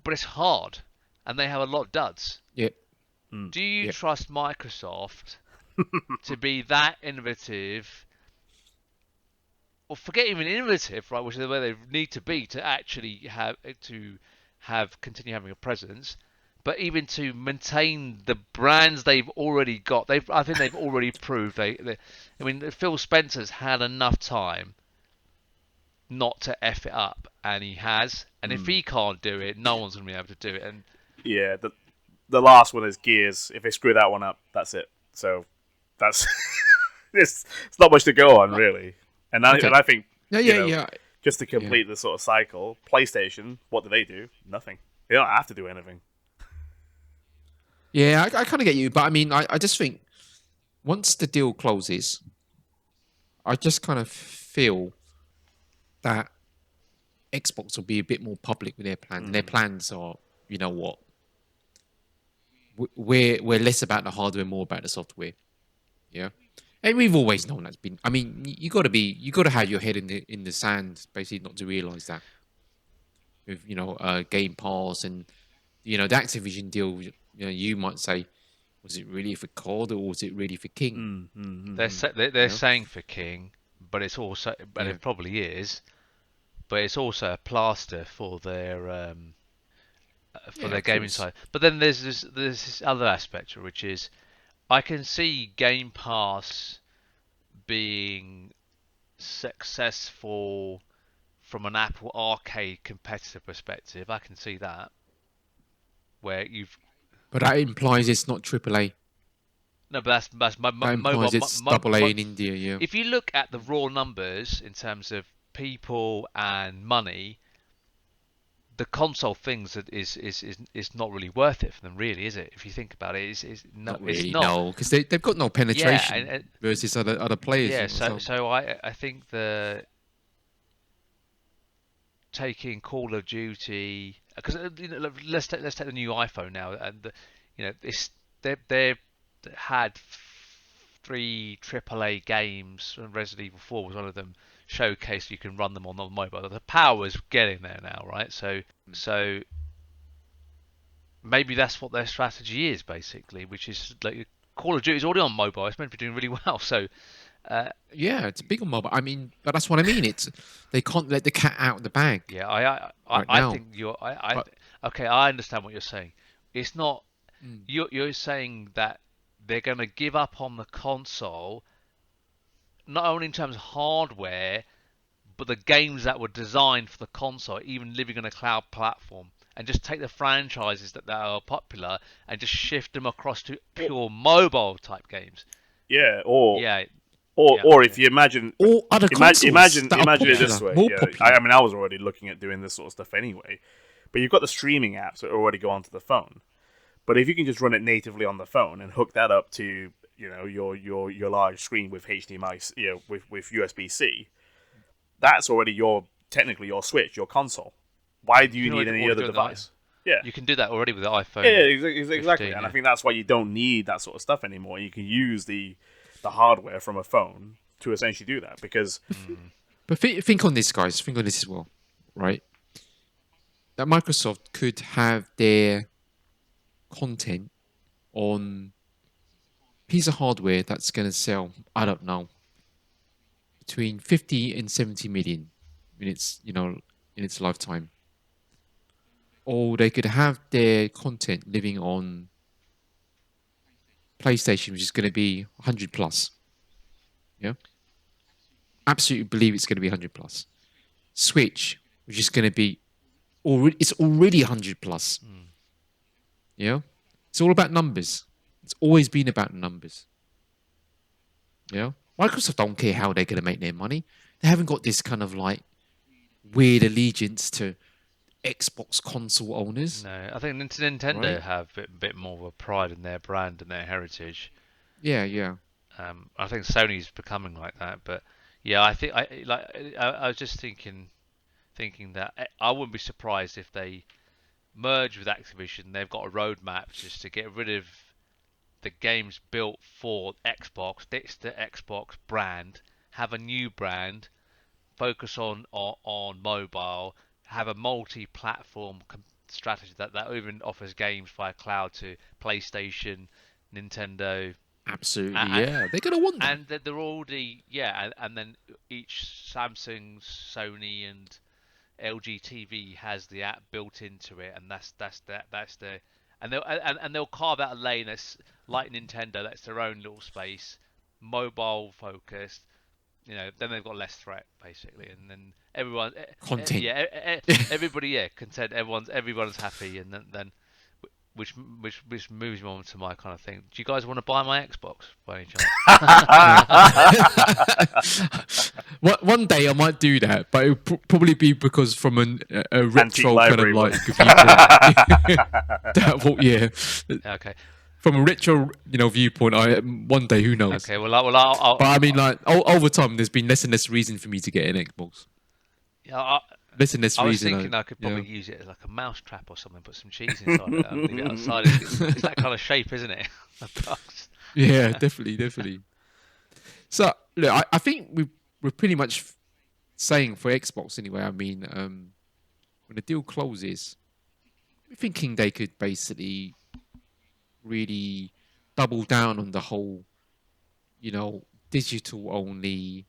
but it's hard, and they have a lot of duds. Yep. Do you trust Microsoft to be that innovative, or forget even innovative, right? Which is where they need to be to actually continue having a presence, but even to maintain the brands they've already got. I think they've already proved I mean, Phil Spencer's had enough time not to F it up, and he has. And if he can't do it, no one's going to be able to do it. And yeah, the last one is Gears. If they screw that one up, that's it. So that's it's not much to go on really. And I think just to complete the sort of cycle, PlayStation, what do? Nothing. They don't have to do anything. Yeah, I kind of get you, but I mean, I just think once the deal closes, I just kind of feel that Xbox will be a bit more public with their plans. And their plans are, you know what, we're less about the hardware, more about the software. Yeah, and we've always known that's been. I mean, you got to have your head in the sand, basically, not to realize that. With Game Pass and the Activision deal, you might say, was it really for COD or was it really for King? They're saying for King, but it's also, and it probably is, but it's also a plaster for their gaming side. But then there's this other aspect, which is I can see Game Pass being successful from an Apple Arcade competitor perspective. I can see that where you've. But that implies it's not AAA. No, but that's that implies it's AA in India. Yeah. If you look at the raw numbers in terms of people and money, the console things is not really worth it for them, really, is it? If you think about it, it's not really, it's not. No, because they've got no penetration versus other players. Yeah, so I think taking Call of Duty, because let's take the new iPhone now, and they've had 3 AAA games, and Resident Evil 4 was one of them. Showcase you can run them on the mobile. The power's getting there now, right? So maybe that's what their strategy is, basically, which is like Call of Duty is already on mobile. It's meant to be doing really well. So it's big on mobile. I mean, but that's what I mean. It's they can't let the cat out of the bag. Yeah, I think you're. Okay, I understand what you're saying. It's not. You're saying that they're going to give up on the console, not only in terms of hardware, but the games that were designed for the console, even living on a cloud platform, and just take the franchises that are popular and just shift them across to pure mobile type games. Yeah, or if you imagine, or other consoles imagine it this way. I mean, I was already looking at doing this sort of stuff anyway, but you've got the streaming apps that already go onto the phone. But if you can just run it natively on the phone and hook that up to your large screen with HDMI, with USB-C, that's already technically your Switch, your console. Why do you need any other device? Yeah, you can do that already with the iPhone. Yeah, exactly. And I think that's why you don't need that sort of stuff anymore. You can use the hardware from a phone to essentially do that because. But think on this, guys. Think on this as well, right? That Microsoft could have their content on a piece of hardware that's going to sell, I don't know, between 50 and 70 million in its lifetime. Or they could have their content living on PlayStation, which is going to be 100 plus. Yeah? Absolutely believe it's going to be 100 plus. Switch, which is going to be it's already 100 plus. Yeah? It's all about numbers. It's always been about numbers. Yeah? Microsoft don't care how they're going to make their money. They haven't got this kind of like weird allegiance to Xbox console owners. No, I think Nintendo have a bit more of a pride in their brand and their heritage. Yeah. I think Sony's becoming like that, but yeah, I think I was just thinking that I wouldn't be surprised if they merge with Activision. They've got a roadmap just to get rid of the games built for Xbox, ditch the Xbox brand, have a new brand, focus on mobile, have a multi-platform strategy that even offers games via cloud to PlayStation, Nintendo. Absolutely, yeah. They're going to want that. And they're already, and then each Samsung, Sony, and LG TV has the app built into it, and that's the and they'll carve out a lane that's like Nintendo, that's their own little space, mobile focused. Then they've got less threat basically, and then everyone content. Everybody content. Everyone's happy, and then which moves me on to my kind of thing. Do you guys want to buy my Xbox by any chance? One day I might do that, but it'll probably be because from a retro kind of library like one. viewpoint. Yeah. Okay. From a retro, viewpoint, one day, who knows? Okay. Well, I'll But I mean, like over time, there's been less and less reason for me to get an Xbox. yeah, Less and less I was reason. thinking I could probably use it as like a mouse trap or something. Put some cheese inside it and leave it outside. It's that kind of shape, isn't it? Yeah, definitely. So look, I think we're pretty much saying for Xbox anyway. I mean, when the deal closes, we're thinking they could basically really double down on the whole, digital only,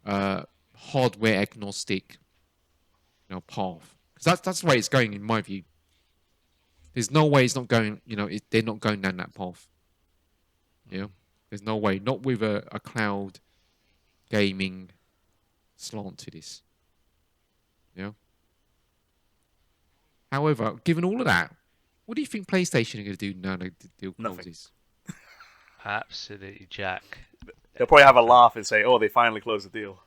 hardware agnostic, path. Because that's the way it's going in my view. There's no way it's not going. They're not going down that path. There's no way. Not with a cloud gaming slant to this. However, given all of that, what do you think PlayStation are going to do now that the deal closes? Absolutely, Jack. They'll probably have a laugh and say, "Oh, they finally closed the deal."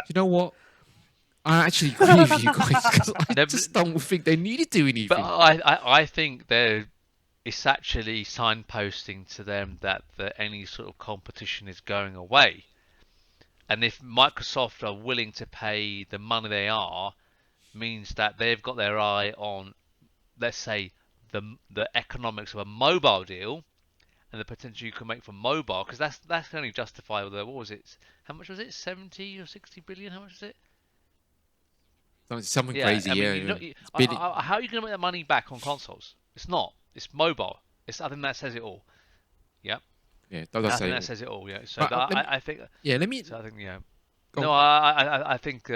You know what? I actually agree with you guys because I just don't think they need to do anything. But I think it's actually signposting to them that any sort of competition is going away. And if Microsoft are willing to pay the money they are, means that they've got their eye on, let's say, the economics of a mobile deal and the potential you can make for mobile, because that's only justify what was it? How much was it? 70 or 60 billion? How much was it? Something crazy, I mean, how are you going to make that money back on consoles? It's not. It's mobile. I think that says it all. Yeah. Yeah, I think that says it all. Yeah. So I think. Yeah, let me. So I think Go No, I think.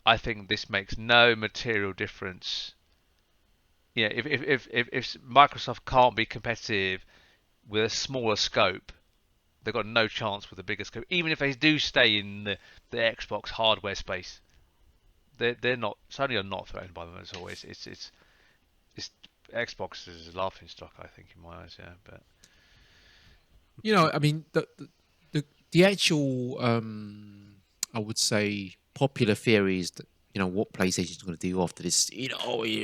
I think this makes no material difference. Yeah, if Microsoft can't be competitive with a smaller scope, they've got no chance with a bigger scope. Even if they do stay in the Xbox hardware space, they're not. Sony are not threatened by them as always. It's Xbox is a laughing stock, I think, in my eyes. Yeah, but I mean, the actual, I would say, popular theory is that what PlayStation's going to do after this. If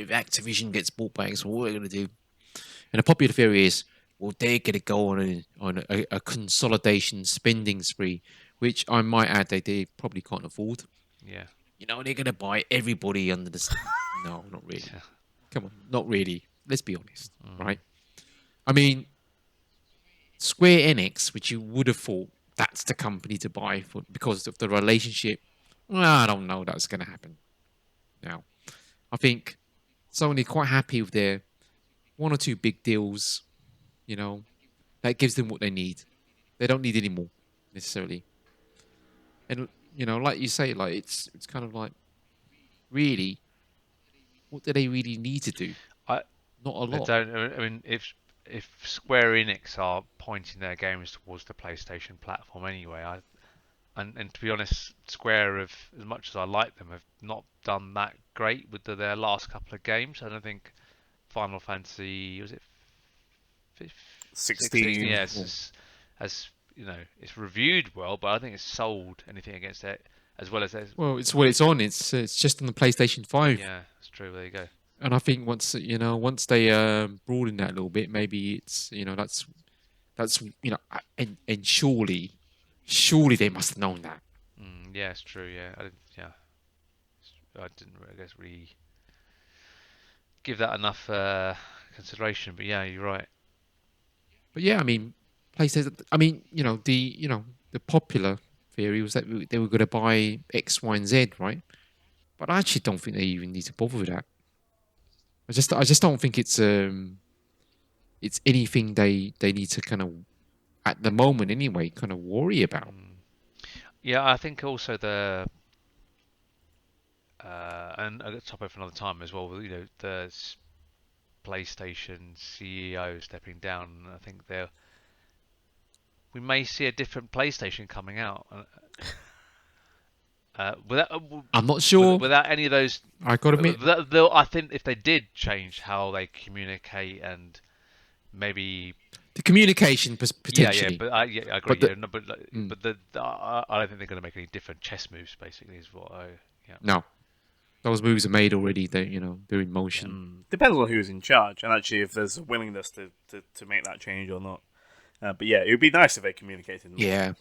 Activision gets bought by Xbox, what are they going to do? And the popular theory is, well, they're going to go on a consolidation spending spree, which I might add they probably can't afford. yeah. They're going to buy everybody under the sun. No, not really. Come on, not really. Let's be honest, right? I mean, Square Enix, which you would have thought that's the company to buy because of the relationship. Well, I don't know that's going to happen. Now, I think Sony quite happy with their one or two big deals. That gives them what they need. They don't need any more necessarily. And like you say, like it's kind of like, really, what do they really need to do? Not a lot. I mean, if Square Enix are pointing their games towards the PlayStation platform anyway, and to be honest, Square have, as much as I like them, have not done that great with their last couple of games. I don't think Final Fantasy, was it 16? Yes, as it's reviewed well, but I don't think it's sold anything against it as well as. Well, it's what it's on. It's just on the PlayStation 5. Yeah, that's true. There you go. And I think once they broaden that a little bit, maybe it's that's and surely they must have known that. Yeah, it's true. Yeah, I didn't, I guess, really give that enough consideration. But yeah, you're right. But yeah, I mean, PlayStation. I mean, the popular theory was that they were going to buy X, Y, and Z, right? But I actually don't think they even need to bother with that. I just don't think it's anything they need to kind of, at the moment anyway, kind of worry about. Yeah, I think also and a topic for another time as well. The PlayStation CEO stepping down. I think we may see a different PlayStation coming out. I'm not sure. Without any of those, I gotta admit. I think if they did change how they communicate and maybe The communication potentially. but I agree. But I don't think they're going to make any different chess moves. Basically, is what I no, those moves are made already. They're in motion. Depends on who's in charge, and actually if there's a willingness to make that change or not. But yeah, it would be nice if they communicated more. Yeah.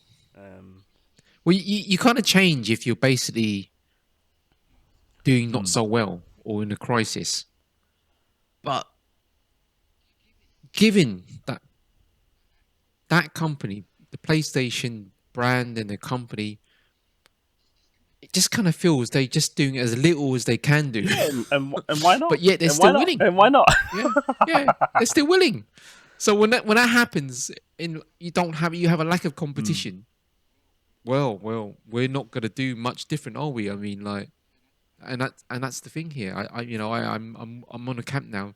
Well, you kind of change if you're basically doing not so well or in a crisis. But given that company, the PlayStation brand and the company, it just kind of feels they're just doing as little as they can do. Yeah, and why not? But yet they're still winning. And why not? yeah, they're still winning. So when that happens, you have a lack of competition. Well, we're not going to do much different, are we? I mean, like, and that's the thing here. I'm on a camp now.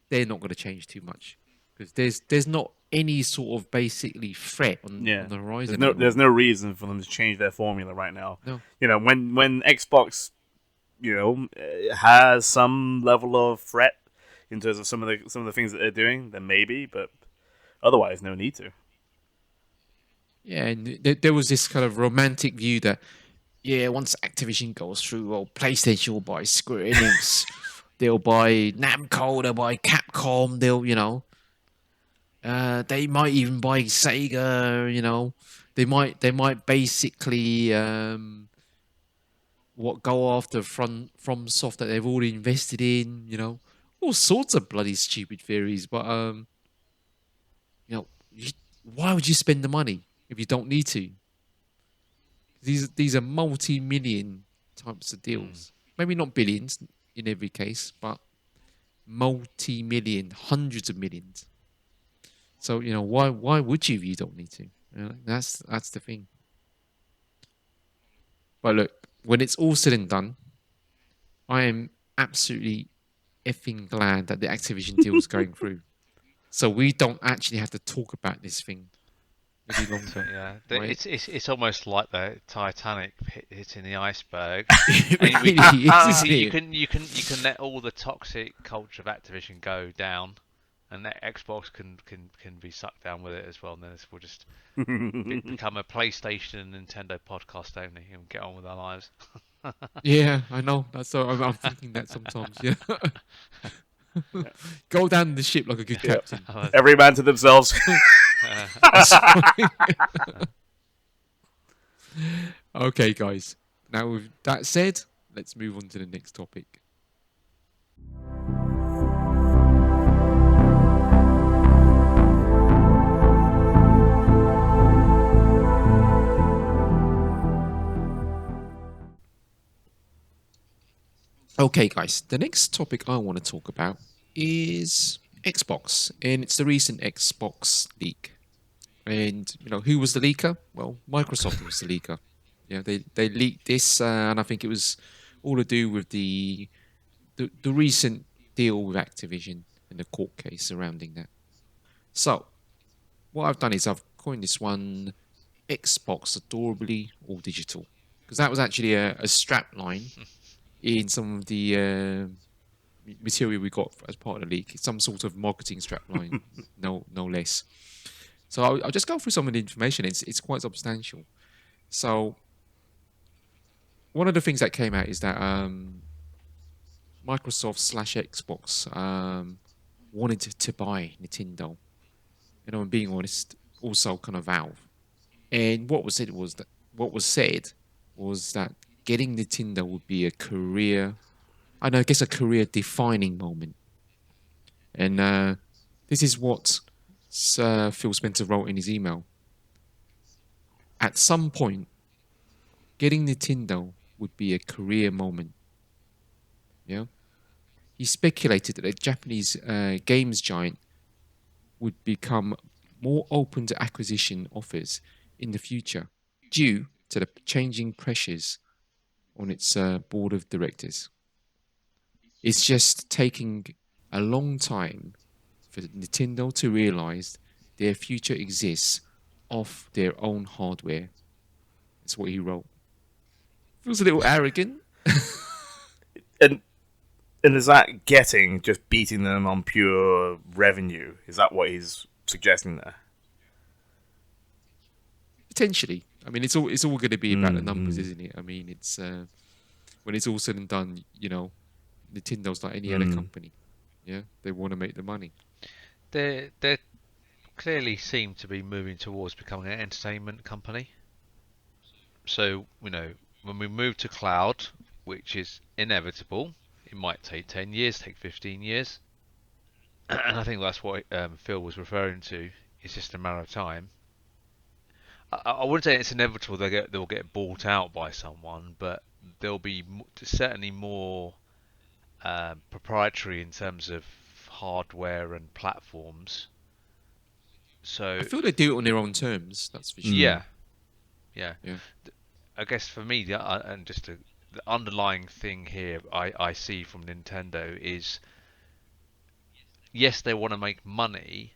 They're not going to change too much because there's not any sort of basically threat on the horizon. There's no reason for them to change their formula right now. No. When Xbox, has some level of threat in terms of some of the things that they're doing, then maybe, but otherwise, no need to. Yeah, and there was this kind of romantic view that, once Activision goes through, well, PlayStation will buy Square Enix, they'll buy Namco, they'll buy Capcom, they might even buy Sega, they might basically go after FromSoft that they've already invested in, all sorts of bloody stupid theories, but why would you spend the money if you don't need to? These are multi-million types of deals. Maybe not billions in every case, but multi-million, hundreds of millions. So why would you if you don't need to? That's the thing. But look, when it's all said and done, I am absolutely effing glad that the Activision deal is going through. So we don't actually have to talk about this thing any longer. Yeah, right? it's almost like the Titanic hitting the iceberg. It really is. You can let all the toxic culture of Activision go down, and that Xbox can be sucked down with it as well. And then we'll just become a PlayStation and Nintendo podcast only, and get on with our lives. Yeah, I know. That's so. I'm thinking that sometimes. Yeah. Go down the ship like a good captain. Every man to themselves. Okay, guys. Now with that said, let's move on to the next topic. Okay, guys, the next topic I want to talk about is Xbox, and it's the recent Xbox leak. And who was the leaker? Well, Microsoft was the leaker. Yeah, they leaked this, and I think it was all to do with the recent deal with Activision and the court case surrounding that. So, what I've done is I've coined this one Xbox Adorably All Digital, because that was actually a strap line in some of the material we got as part of the leak. It's some sort of marketing strapline, no less. So I'll just go through some of the information. It's quite substantial. So one of the things that came out is that Microsoft/Xbox wanted to buy Nintendo. And being honest, also kind of Valve. And what was said was that getting Nintendo would be a career defining moment. And this is what Phil Spencer wrote in his email. At some point, getting Nintendo would be a career moment. Yeah. He speculated that a Japanese games giant would become more open to acquisition offers in the future due to the changing pressures on its board of directors. It's just taking a long time for Nintendo to realize their future exists off their own hardware. That's what he wrote. Feels a little arrogant. And is that getting just beating them on pure revenue? Is that what he's suggesting there? Potentially. I mean, it's all going to be about the numbers, isn't it? I mean, it's when it's all said and done, Nintendo's like any other company. Yeah, they want to make the money. They clearly seem to be moving towards becoming an entertainment company. So, when we move to cloud, which is inevitable, it might take 10 years, take 15 years. And I think that's what Phil was referring to. It's just a matter of time. I wouldn't say it's inevitable they'll get bought out by someone, but they'll be certainly more proprietary in terms of hardware and platforms. So I feel they do it on their own terms. That's for sure. Yeah. Yeah. I guess for me, the underlying thing here I see from Nintendo is, yes, they want to make money,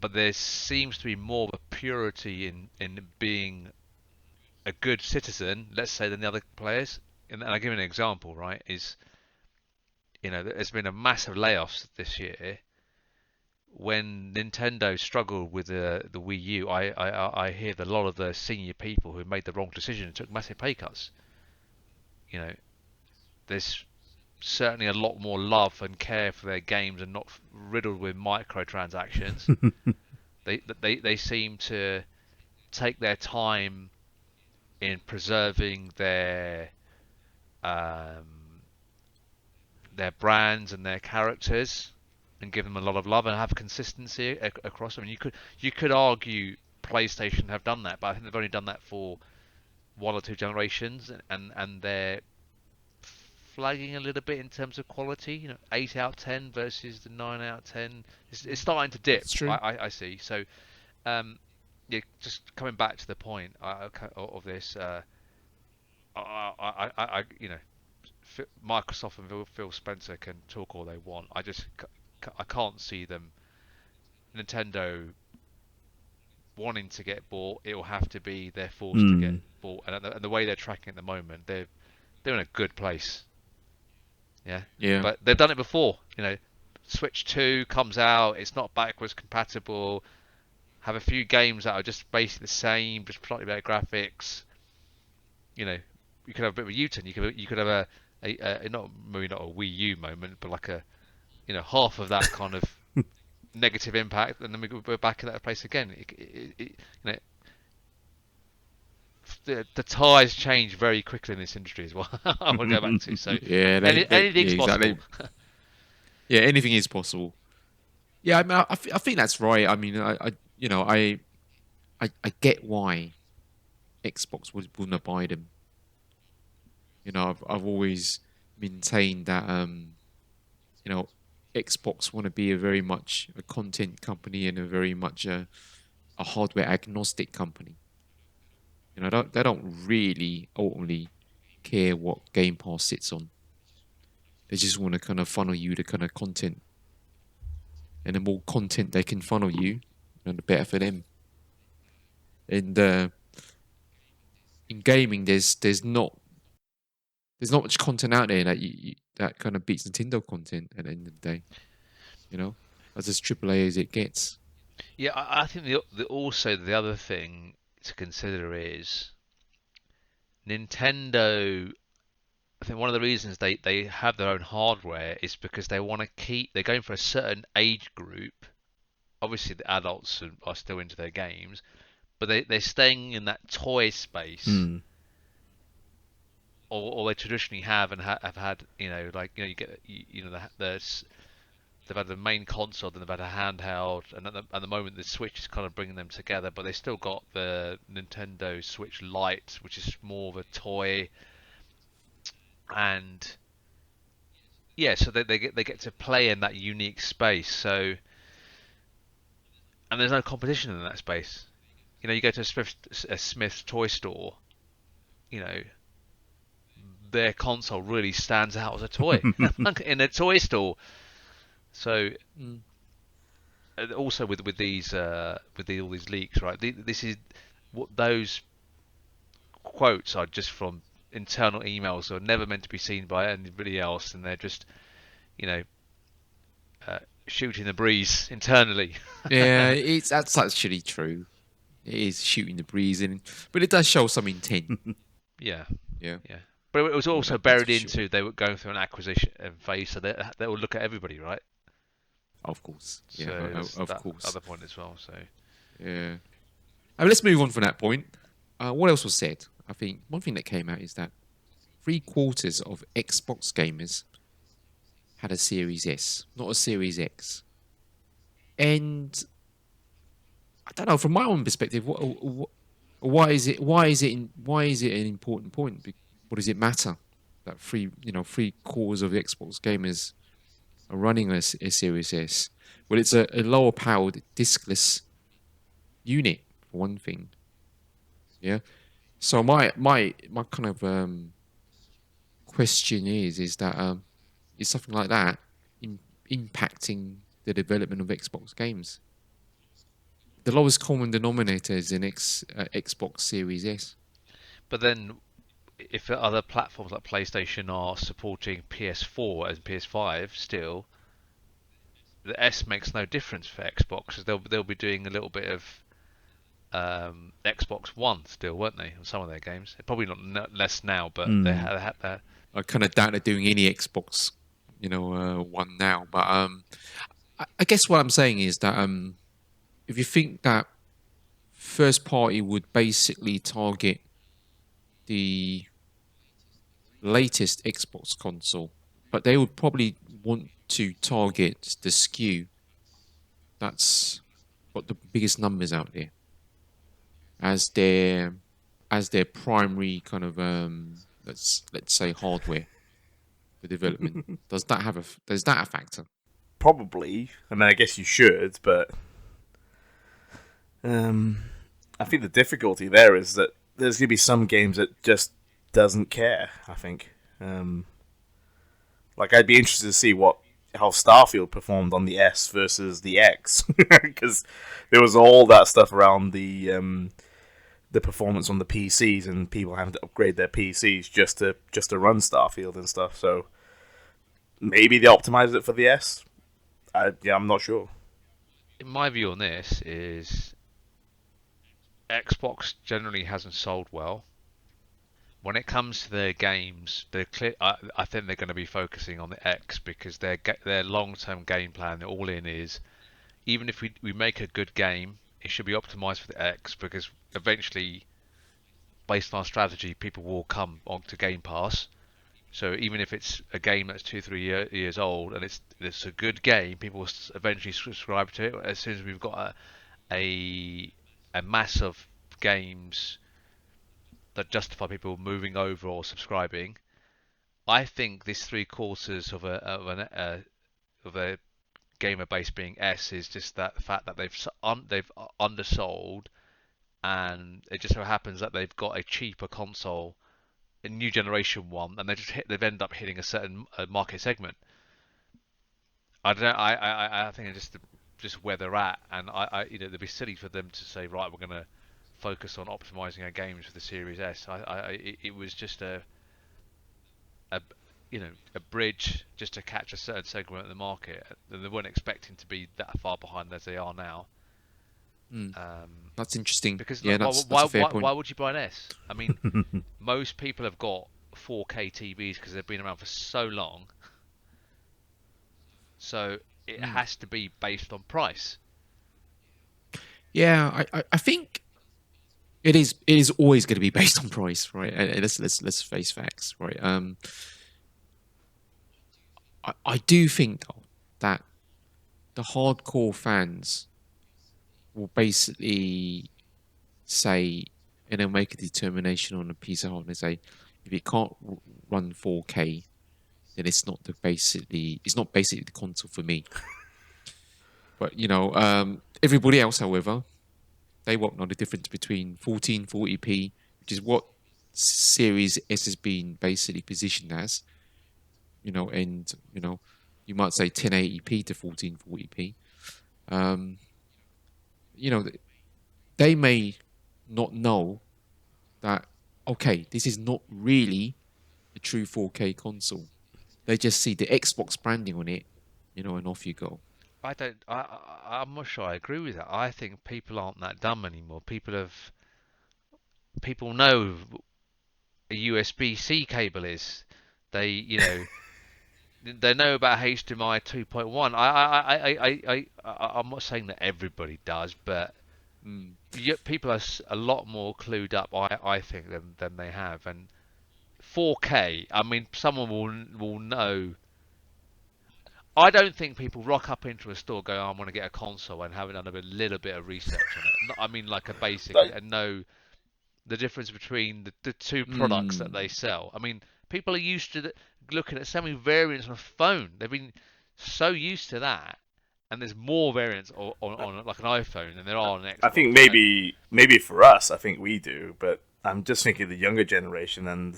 but there seems to be more of a purity in being a good citizen, let's say, than the other players. And I'll give you an example, right? There's been a massive layoffs this year. When Nintendo struggled with the Wii U, I hear that a lot of the senior people who made the wrong decision and took massive pay cuts. There's certainly a lot more love and care for their games and not riddled with microtransactions. They seem to take their time in preserving their brands and their characters, and give them a lot of love and have consistency across them. And you could argue PlayStation have done that, but I think they've only done that for one or two generations, and they're flagging a little bit in terms of quality. 8 out of 10 versus the 9 out of 10. It's starting to dip. That's true. I see. So, just coming back to the point of this, Microsoft and Phil Spencer can talk all they want. I can't see them, Nintendo, wanting to get bought. It will have to be they're forced to get bought, and the way they're tracking at the moment, they're in a good place. Yeah. But they've done it before. Switch 2 comes out, it's not backwards compatible. Have a few games that are just basically the same, just slightly better graphics. You could have a bit of a U-turn. You could have maybe not a Wii U moment, but like half of that kind of negative impact, and then we're back in that place again. The ties change very quickly in this industry as well. I want to go back to. So yeah, anything's possible. Yeah, anything is possible. Yeah, I mean, I think that's right. I mean, I get why Xbox wouldn't buy them. I've always maintained that Xbox want to be a very much a content company and a very much a hardware agnostic company. They don't really ultimately care what Game Pass sits on. They just want to kind of funnel you the kind of content, and the more content they can funnel you, the better for them. And in gaming, there's not much content out there that kind of beats Nintendo content at the end of the day. As AAA as it gets. Yeah, I think the other thing to consider is Nintendo. I think one of the reasons they have their own hardware is because they're going for a certain age group. Obviously, the adults are still into their games, but they're staying in that toy space. Or they traditionally have and have had, you get, they've had the main console, then they've had a handheld, and at the moment the Switch is kind of bringing them together. But they still got the Nintendo Switch Lite, which is more of a toy, and so they get to play in that unique space. So, and there's no competition in that space. You go to a Smith's toy store, their console really stands out as a toy in a toy store. So also with these all these leaks, right? This is what those quotes are just from internal emails that are never meant to be seen by anybody else, and they're just, you know, shooting the breeze internally. Yeah, that's actually true. It is shooting the breeze in, but it does show some intent. Yeah, Yeah, yeah. But it was yeah, also that's buried for sure. into they were going through an acquisition phase, so they will look at everybody, right? Of course, yeah, So there's of that course, other point as well. So yeah. I mean, let's move on from that point. What else was said? I think one thing that came out is that 3/4 of Xbox gamers had a Series S, not a Series X. And I don't know, from my own perspective, why is it an important point? What does it matter that 3/4 of Xbox gamers are running a Series S? Well, it's a lower powered diskless unit for one thing. Yeah. So my kind of question is that is something like that impacting the development of Xbox games? The lowest common denominator is an Xbox Series S. but then if other platforms like PlayStation are supporting PS4 and PS5 still, the S makes no difference for Xbox, because they'll be doing a little bit of Xbox One still, won't they, on some of their games? Probably not less now, but they had that. I kind of doubt they're doing any Xbox, one now. But I guess what I'm saying is that if you think that first party would basically target the latest Xbox console, but they would probably want to target the SKU that's got the biggest numbers out there as their primary kind of let's say hardware for development. Does that a factor? Probably. I mean, I guess you should, but I think the difficulty there is that there's going to be some games that just doesn't care. I think. Like, I'd be interested to see how Starfield performed on the S versus the X, because there was all that stuff around the performance on the PCs and people having to upgrade their PCs just to run Starfield and stuff. So maybe they optimized it for the S. I'm not sure. My view on this is Xbox generally hasn't sold well. When it comes to their games, I think they're going to be focusing on the X, because their long-term game plan, all in, is even if we make a good game, it should be optimized for the X, because eventually, based on our strategy, people will come onto Game Pass. So even if it's a game that's 2-3 years old and it's a good game, people will eventually subscribe to it. As soon as we've got a mass of games that justify people moving over or subscribing, I think this 3/4 of a gamer base being S is just that the fact that they've undersold, and it just so happens that they've got a cheaper console, a new generation one, and they've ended up hitting a certain market segment. I don't know. I think it's just where they're at, and it'd be silly for them to say, right, we're going to focus on optimizing our games for the Series S. It was just a a bridge just to catch a certain segment of the market, and they weren't expecting to be that far behind as they are now. That's interesting. Because Yeah, that's a fair why point. would you buy an S? I mean, most people have got 4K TVs because they've been around for so long. So it has to be based on price. Yeah, I think it is always going to be based on price, right? Let's face facts, right? I do think though that the hardcore fans will basically say, and they'll make a determination on a piece of hardware. Say, if it can't run 4K, then it's not basically the console for me. But everybody else, however, they won't know the difference between 1440p, which is what Series S has been basically positioned as, and you might say 1080p to 1440p. Um, you know, they may not know that okay, this is not really a true 4K console. They just see the Xbox branding on it, and off you go. I don't. I'm not sure I agree with that. I think people aren't that dumb anymore. People know a USB-C cable is. They know about HDMI 2.1. I'm not saying that everybody does, but Mm. people are a lot more clued up, I think, than they have. And 4K, I mean, someone will know. I don't think people rock up into a store, go, "Oh, I want to get a console," and haven't done a little bit of research on it. I mean, like a basic, Like, and know the difference between the two products that they Mm. sell. I mean, people are used to looking at so many variants on a phone. They've been so used to that, and there's more variants on like an iPhone than there are on an I think Xbox. And maybe for us, I think we do, but I'm just thinking of the younger generation, and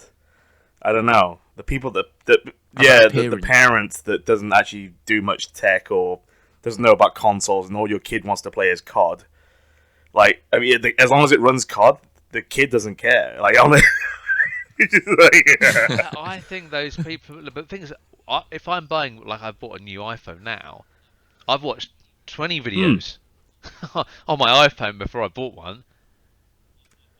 I don't know the people that How about the parents? parents that doesn't actually do much tech or doesn't know about consoles, and all your kid wants to play is COD. Like, I mean, as long as it runs COD, the kid doesn't care. Like, only I think those people, but things, if I'm buying, like I've bought a new iPhone now, I've watched 20 Hmm. videos on my iPhone before I bought one.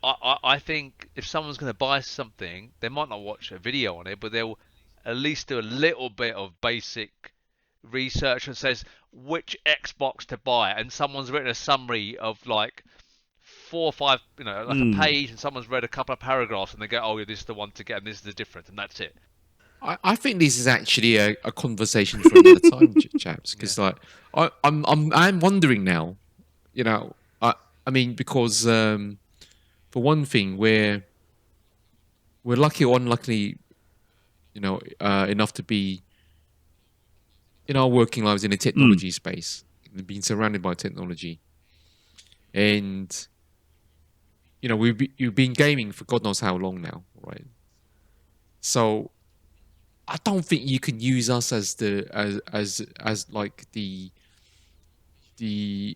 I think if someone's going to buy something, they might not watch a video on it, but they'll at least do a little bit of basic research and says which Xbox to buy, and someone's written a summary of like 4 or 5, like a Hmm. page, and someone's read a couple of paragraphs, and they go, "Oh, yeah, this is the one to get, and this is the difference," and that's it. I think this is actually a conversation for another time, chaps. Yeah. Because like I'm wondering now. I mean, because for one thing, we're lucky or unlucky, enough to be in our working lives in a Hmm. technology space, being surrounded by technology, and we've been gaming for God knows how long now, right? So I don't think you can use us as the as like the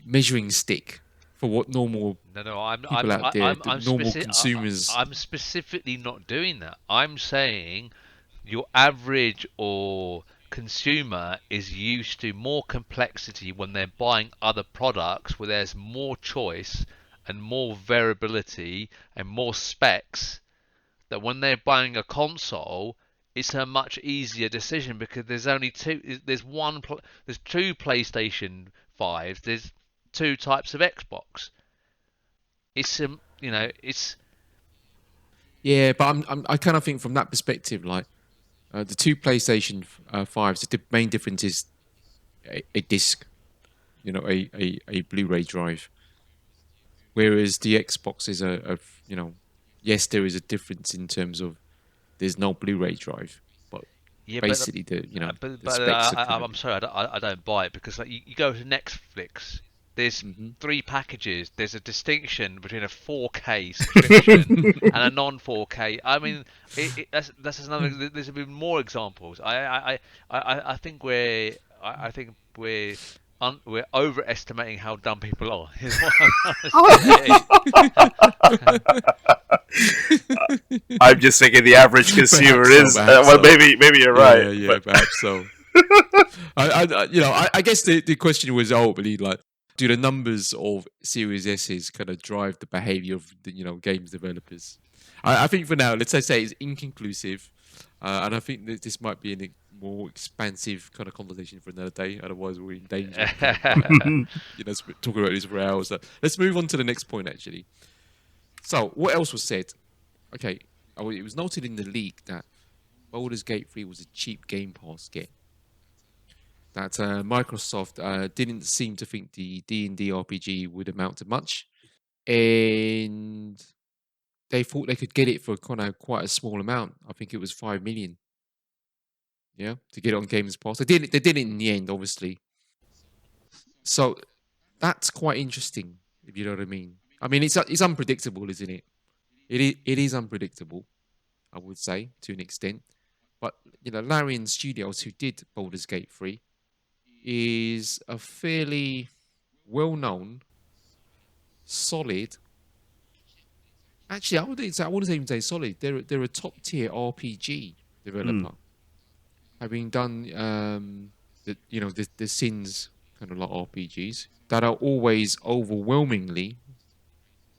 measuring stick for what normal No, people out there, the normal consumers. I'm specifically not doing that. I'm saying your average or consumer is used to more complexity when they're buying other products where there's more choice and more variability and more specs, that when they're buying a console it's a much easier decision because there's only two, there's two PlayStation 5s, there's two types of Xbox. It's Yeah, but I kind of think from that perspective, like the two PlayStation fives, the main difference is a disc, a Blu-ray drive, whereas the Xbox is yes, there is a difference in terms of there's no Blu-ray drive, but yeah, basically the but specs are kind of. I'm sorry, I don't buy it because like you go to Netflix, there's Mhm. three packages. There's a distinction between a 4K subscription and a non-4K. I mean, that's another. There's been more examples. I think we're overestimating how dumb people are. Is what I'm trying to I'm just thinking the average consumer Perhaps so, is. perhaps Well, so. maybe you're right, Yeah, yeah, but perhaps so. I guess the question was ultimately like, do the numbers of Series S's kind of drive the behavior of the games developers? I think for now, let's just say it's inconclusive, and I think that this might be a more expansive kind of conversation for another day. Otherwise, we're in danger of kind of like talking about this for hours. So let's move on to the next point actually. So what else was said? Okay, it was noted in the leak that Baldur's Gate 3 was a cheap Game Pass get. That Microsoft didn't seem to think the D&D RPG would amount to much, and they thought they could get it for kind of quite a small amount. I think it was 5 million, yeah, to get it on Games Pass. They did it. They did it in the end, obviously. So that's quite interesting, if you know what I mean. I mean, it's unpredictable, isn't it? It is unpredictable, I would say, to an extent. But Larian Studios, who did Baldur's Gate 3, is a fairly well-known, solid Actually, I wouldn't even say solid. They're a top tier RPG developer, having done the Sins kind of like RPGs that are always overwhelmingly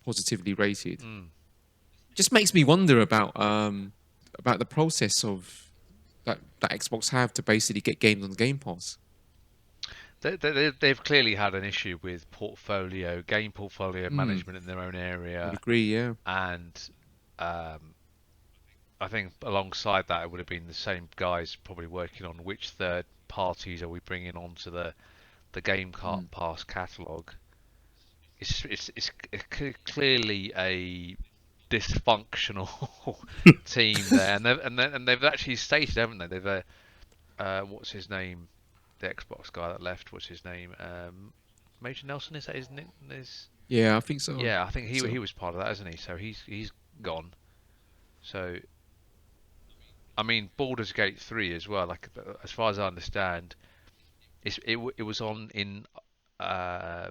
positively rated. Just makes me wonder about the process of that Xbox have to basically get games on Game Pass. They've clearly had an issue with game portfolio Hmm. management in their own Would area, agree, yeah. and um, I think alongside that, it would have been the same guys probably working on which third parties are we bringing onto the Game Hmm. Pass catalog. It's clearly a dysfunctional team there, and they've actually stated, haven't they? They've what's his name? The Xbox guy that left. What's his name? Major Nelson, is that his name? Yeah, I think so. Yeah, I think he So, was part of that, isn't he? So he's gone. So I mean, Baldur's Gate 3 as well. Like as far as I understand, it was on in uh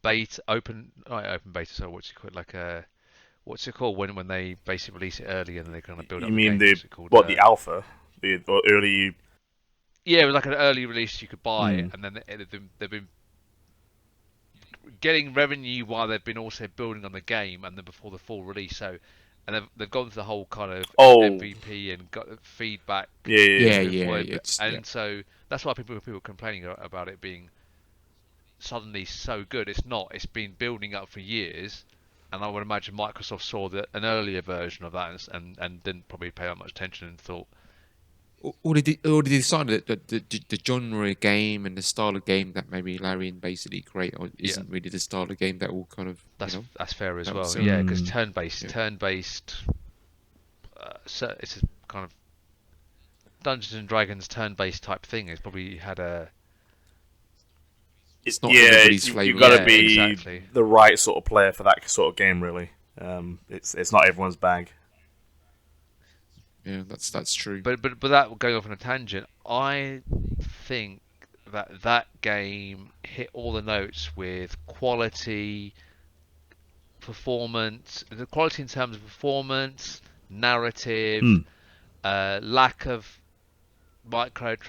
beta open not open beta. So what's it called? Like what's it called when they basically release it early and they're going to build up You the mean game? What's it called? the alpha, the or early? Yeah, it was like an early release you could buy, Mm. and then they've been getting revenue while they've been also building on the game, and then before the full release. So, and they've gone through the whole kind of Oh, MVP and got feedback yeah, yeah, yeah, yeah. yeah, before, it's yeah. and so that's why people are complaining about it being suddenly so good. It's not. It's been building up for years, and I would imagine Microsoft saw an earlier version of that and didn't probably pay that much attention and thought, Or they decided that the genre of game and the style of game that maybe Larian basically create yeah, isn't really the style of game that will kind of that's fair as that will well. sell. Yeah, because Mm. Yeah. turn-based, so it's a kind of Dungeons and Dragons turn-based type thing. It's probably had a It's not Yeah, everybody's you've flavor got of to yeah, the game. be exactly. the right sort of player for that sort of game, really. It's not everyone's bag. Yeah, that's true. But that going off on a tangent, I think that game hit all the notes with quality, performance, the quality in terms of performance, narrative, Mm. lack of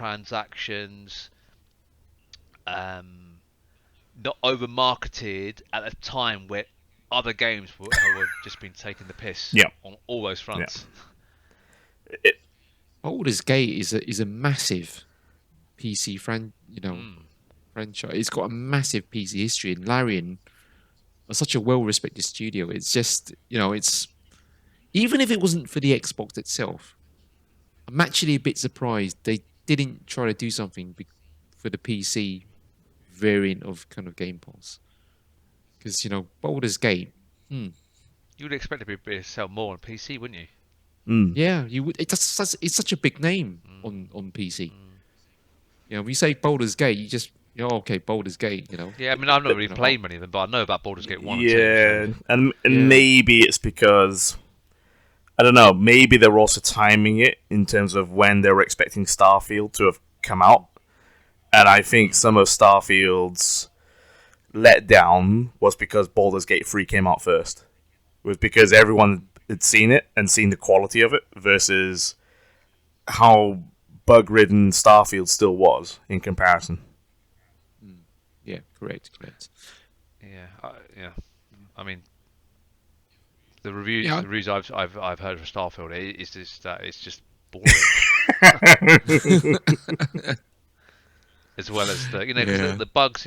microtransactions, um, not over marketed at a time where other games were just been taking the piss Yeah, on all those yeah. fronts. It, Baldur's Gate is a massive PC Mm. franchise. It's got a massive PC history, and Larian are such a well-respected studio. It's just it's even if it wasn't for the Xbox itself, I'm actually a bit surprised they didn't try to do something for the PC variant of kind of Game Pass. Because Baldur's Gate, hmm, You would expect it to sell more on PC, wouldn't you? mm. yeah, you would. It's such a big name Mm. on PC. Mm. When you say Baldur's Gate, you just okay, Baldur's Gate. Yeah, I mean, I've not really You know, played many of them, but I know about Baldur's Gate 1 and 2, so... Yeah, and yeah, maybe it's because I don't know. Maybe they're also timing it in terms of when they were expecting Starfield to have come out, and I think Mm. some of Starfield's letdown was because Baldur's Gate 3 came out first. It was because everyone had seen it and seen the quality of it versus how bug-ridden Starfield still was in comparison. yeah, correct. Yeah. I mean, the reviews Yeah, the reviews I've heard for Starfield is just that it's just boring, as well as because yeah. the bugs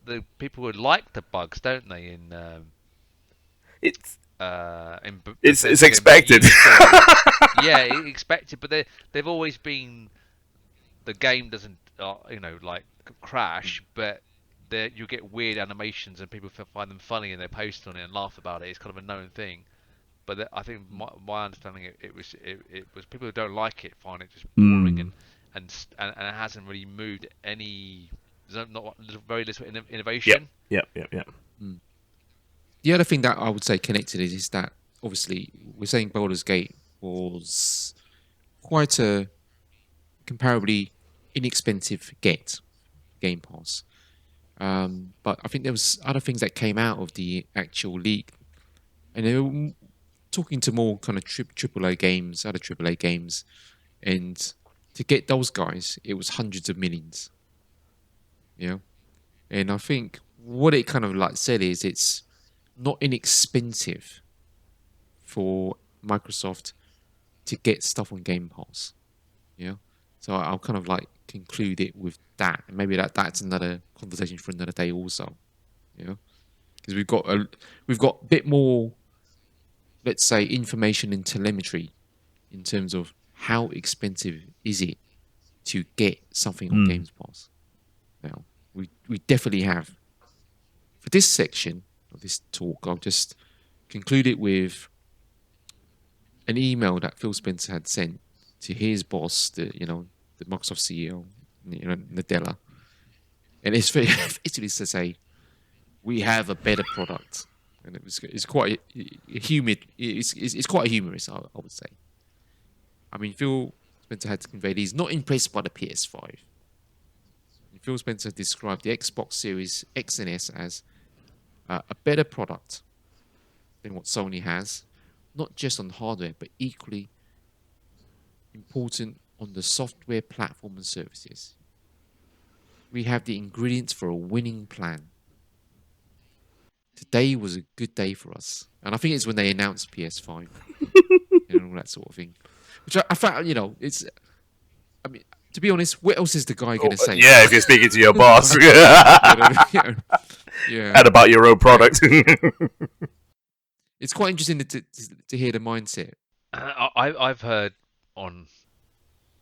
the people would like the bugs, don't they? It's In it's Bethesda games like expected. you do, yeah, expected, but they've always been the game doesn't like crash, but you get weird animations and people find them funny and they post on it and laugh about it. It's kind of a known thing. But I think my understanding it was people who don't like it find it just boring Mm. and it hasn't really moved any. There's not very little Yep, innovation. yep. Mm. The other thing that I would say connected is that obviously we're saying Baldur's Gate was quite a comparably inexpensive Game Pass. But I think there was other things that came out of the actual leak, and talking to more kind of AAA games, other AAA games, and to get those guys, it was hundreds of millions. You know, and I think what it kind of like said is it's not inexpensive for Microsoft to get stuff on Game Pass. You know, so I'll kind of like conclude it with that, and maybe that's another conversation for another day also. You know, because we've got a bit more, let's say, information and telemetry in terms of how expensive is it to get something on Games Pass. Now, we definitely have. For this section of this talk, I'll just conclude it with an email that Phil Spencer had sent to his boss, the Microsoft CEO, Nadella, and it's basically to say we have a better product, and it's quite humid. It's quite humorous, I would say. I mean, Phil Spencer had to convey he's not impressed by the PS5. And Phil Spencer described the Xbox Series X and S as a better product than what Sony has, not just on hardware, but equally important on the software platform and services. We have the ingredients for a winning plan. Today was a good day for us. And I think it's when they announced PS5 and all that sort of thing. Which I found, it's, I mean, to be honest, what else is the guy going to say? Yeah, if you're speaking to your boss. Yeah. And about your own product. It's quite interesting to hear the mindset. I've heard on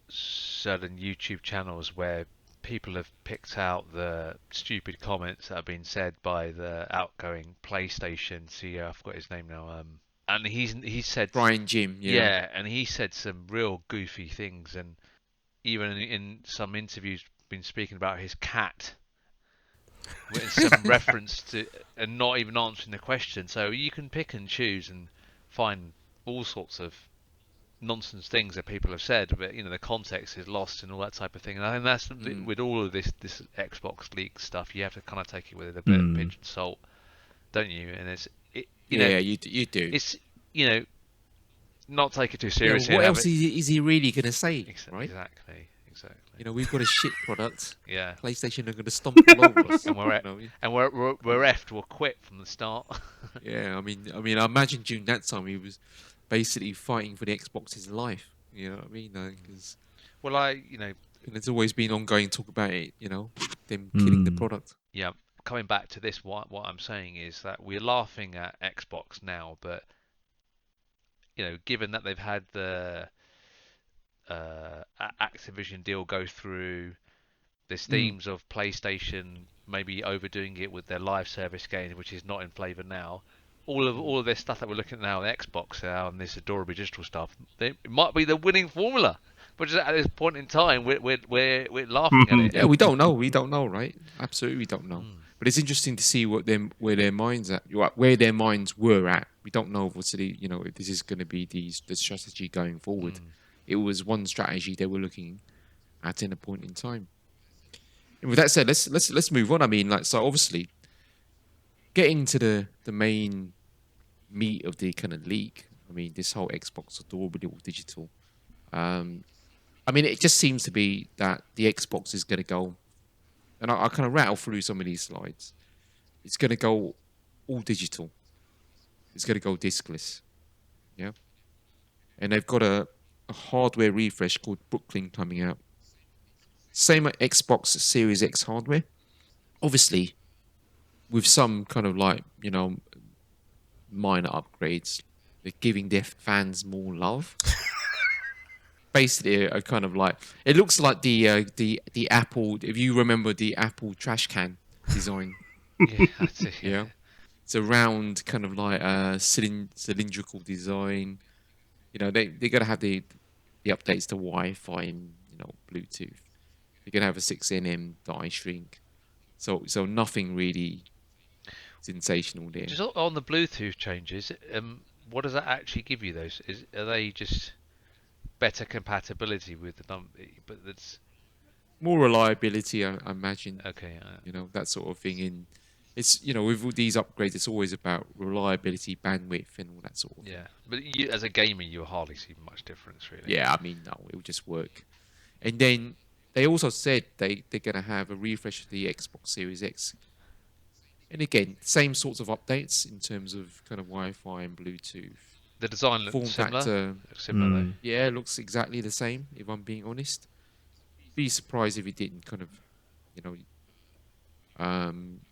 certain YouTube channels where people have picked out the stupid comments that have been said by the outgoing PlayStation CEO. I forgot his name now. And he said Brian Jim, yeah, and he said some real goofy things, and even in some interviews been speaking about his cat with some reference to, and not even answering the question. So you can pick and choose and find all sorts of nonsense things that people have said, but the context is lost and all that type of thing. And I think that's with all of this Xbox leak stuff, you have to kind of take it with a bit of pinch of salt, don't you? And you do. It's not take it too seriously. What else is he really going to say, right? Exactly. We've got a shit product. Yeah. PlayStation are going to stomp all over us, and we're effed. We'll quit from the start. Yeah, I mean, I imagine during that time he was basically fighting for the Xbox's life. You know what I mean? Because there's always been ongoing talk about it. Them killing the product. Yeah. Coming back to this, what I'm saying is that we're laughing at Xbox now, but given that they've had the Activision deal go through, there's themes of PlayStation maybe overdoing it with their live service game, which is not in flavour now. All of this stuff that we're looking at now, the Xbox now, and this Adorably digital stuff, it might be the winning formula. But just at this point in time, we're laughing at it. Yeah, we don't know, right? Absolutely, we don't know. But it's interesting to see where their minds were at. We don't know obviously, if this is going to be the strategy going forward. It was one strategy they were looking at in a point in time. And with that said, let's move on. I mean, so obviously, getting to the main meat of the kind of leak. I mean, this whole Xbox Adorably all digital. I mean, it just seems to be that the Xbox is going to go, and I kind of rattle through some of these slides. It's going to go all digital. It's going to go diskless. Yeah. And they've got a hardware refresh called Brooklyn coming out. Same at Xbox Series X hardware. Obviously, with some kind of minor upgrades, they're giving their fans more love. Basically, a kind of it looks like the Apple. If you remember the Apple trash can design, yeah, that's it. Yeah, it's a round kind of cylindrical design. They're gonna have the updates to Wi-Fi and Bluetooth. They're gonna have a 6nm die shrink. So nothing really sensational there. Just on the Bluetooth changes, what does that actually give you? Are they just better compatibility with the but that's more reliability, I imagine. Okay. That sort of thing. It's with all these upgrades, it's always about reliability, bandwidth, and all that sort of thing. Yeah, but you, as a gamer, you hardly see much difference, really. Yeah, I mean, no, it will just work. And then they also said they're gonna have a refresh of the Xbox Series X. And again, same sorts of updates in terms of kind of Wi-Fi and Bluetooth. The design looked Form similar. factor, Similar, yeah, looks exactly the same. If I'm being honest, be surprised if it didn't kind of, you know,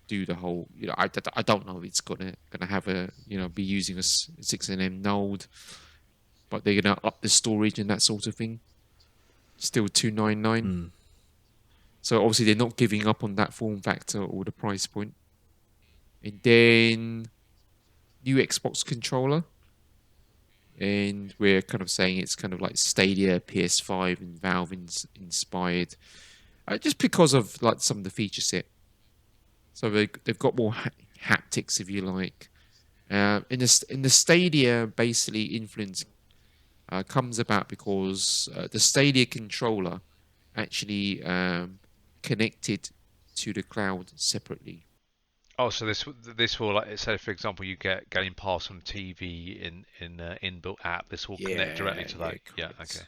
do the whole. I don't know if it's gonna have a be using a 6nm node, but they're gonna up the storage and that sort of thing. Still 299. So obviously they're not giving up on that form factor or the price point. And then new Xbox controller, and we're kind of saying it's kind of like Stadia, PS5, and Valve inspired, just because of like some of the feature set. So they've got more haptics, if you like. In the Stadia, basically influence comes about because the Stadia controller actually connected to the cloud separately. Oh, so this will, like, say for example you get Game Pass on TV in inbuilt app. This will connect directly to that. Yeah. Okay.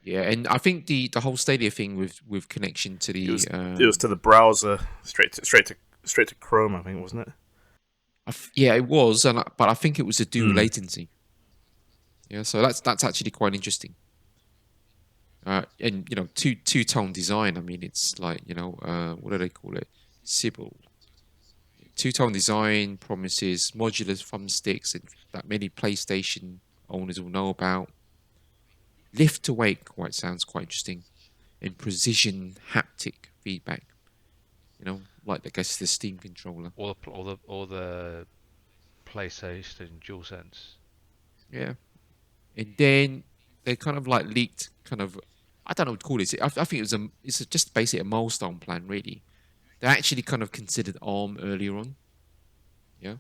Yeah, and I think the whole Stadia thing with connection to the it was to the browser, straight to Chrome, I think, wasn't it? Yeah, it was, but I think it was a dual Mm. latency. Yeah, so that's actually quite interesting. And two-tone design. I mean, it's like what do they call it? Sybil. Two-tone design promises modular thumbsticks that many PlayStation owners will know about. Lift to wake sounds quite interesting, and precision haptic feedback. Like I guess the Steam controller. Or the PlayStation DualSense. Yeah, and then they kind of like leaked kind of, I don't know what to call it. I think it's just basically a milestone plan, really. They actually kind of considered ARM earlier on. Yeah,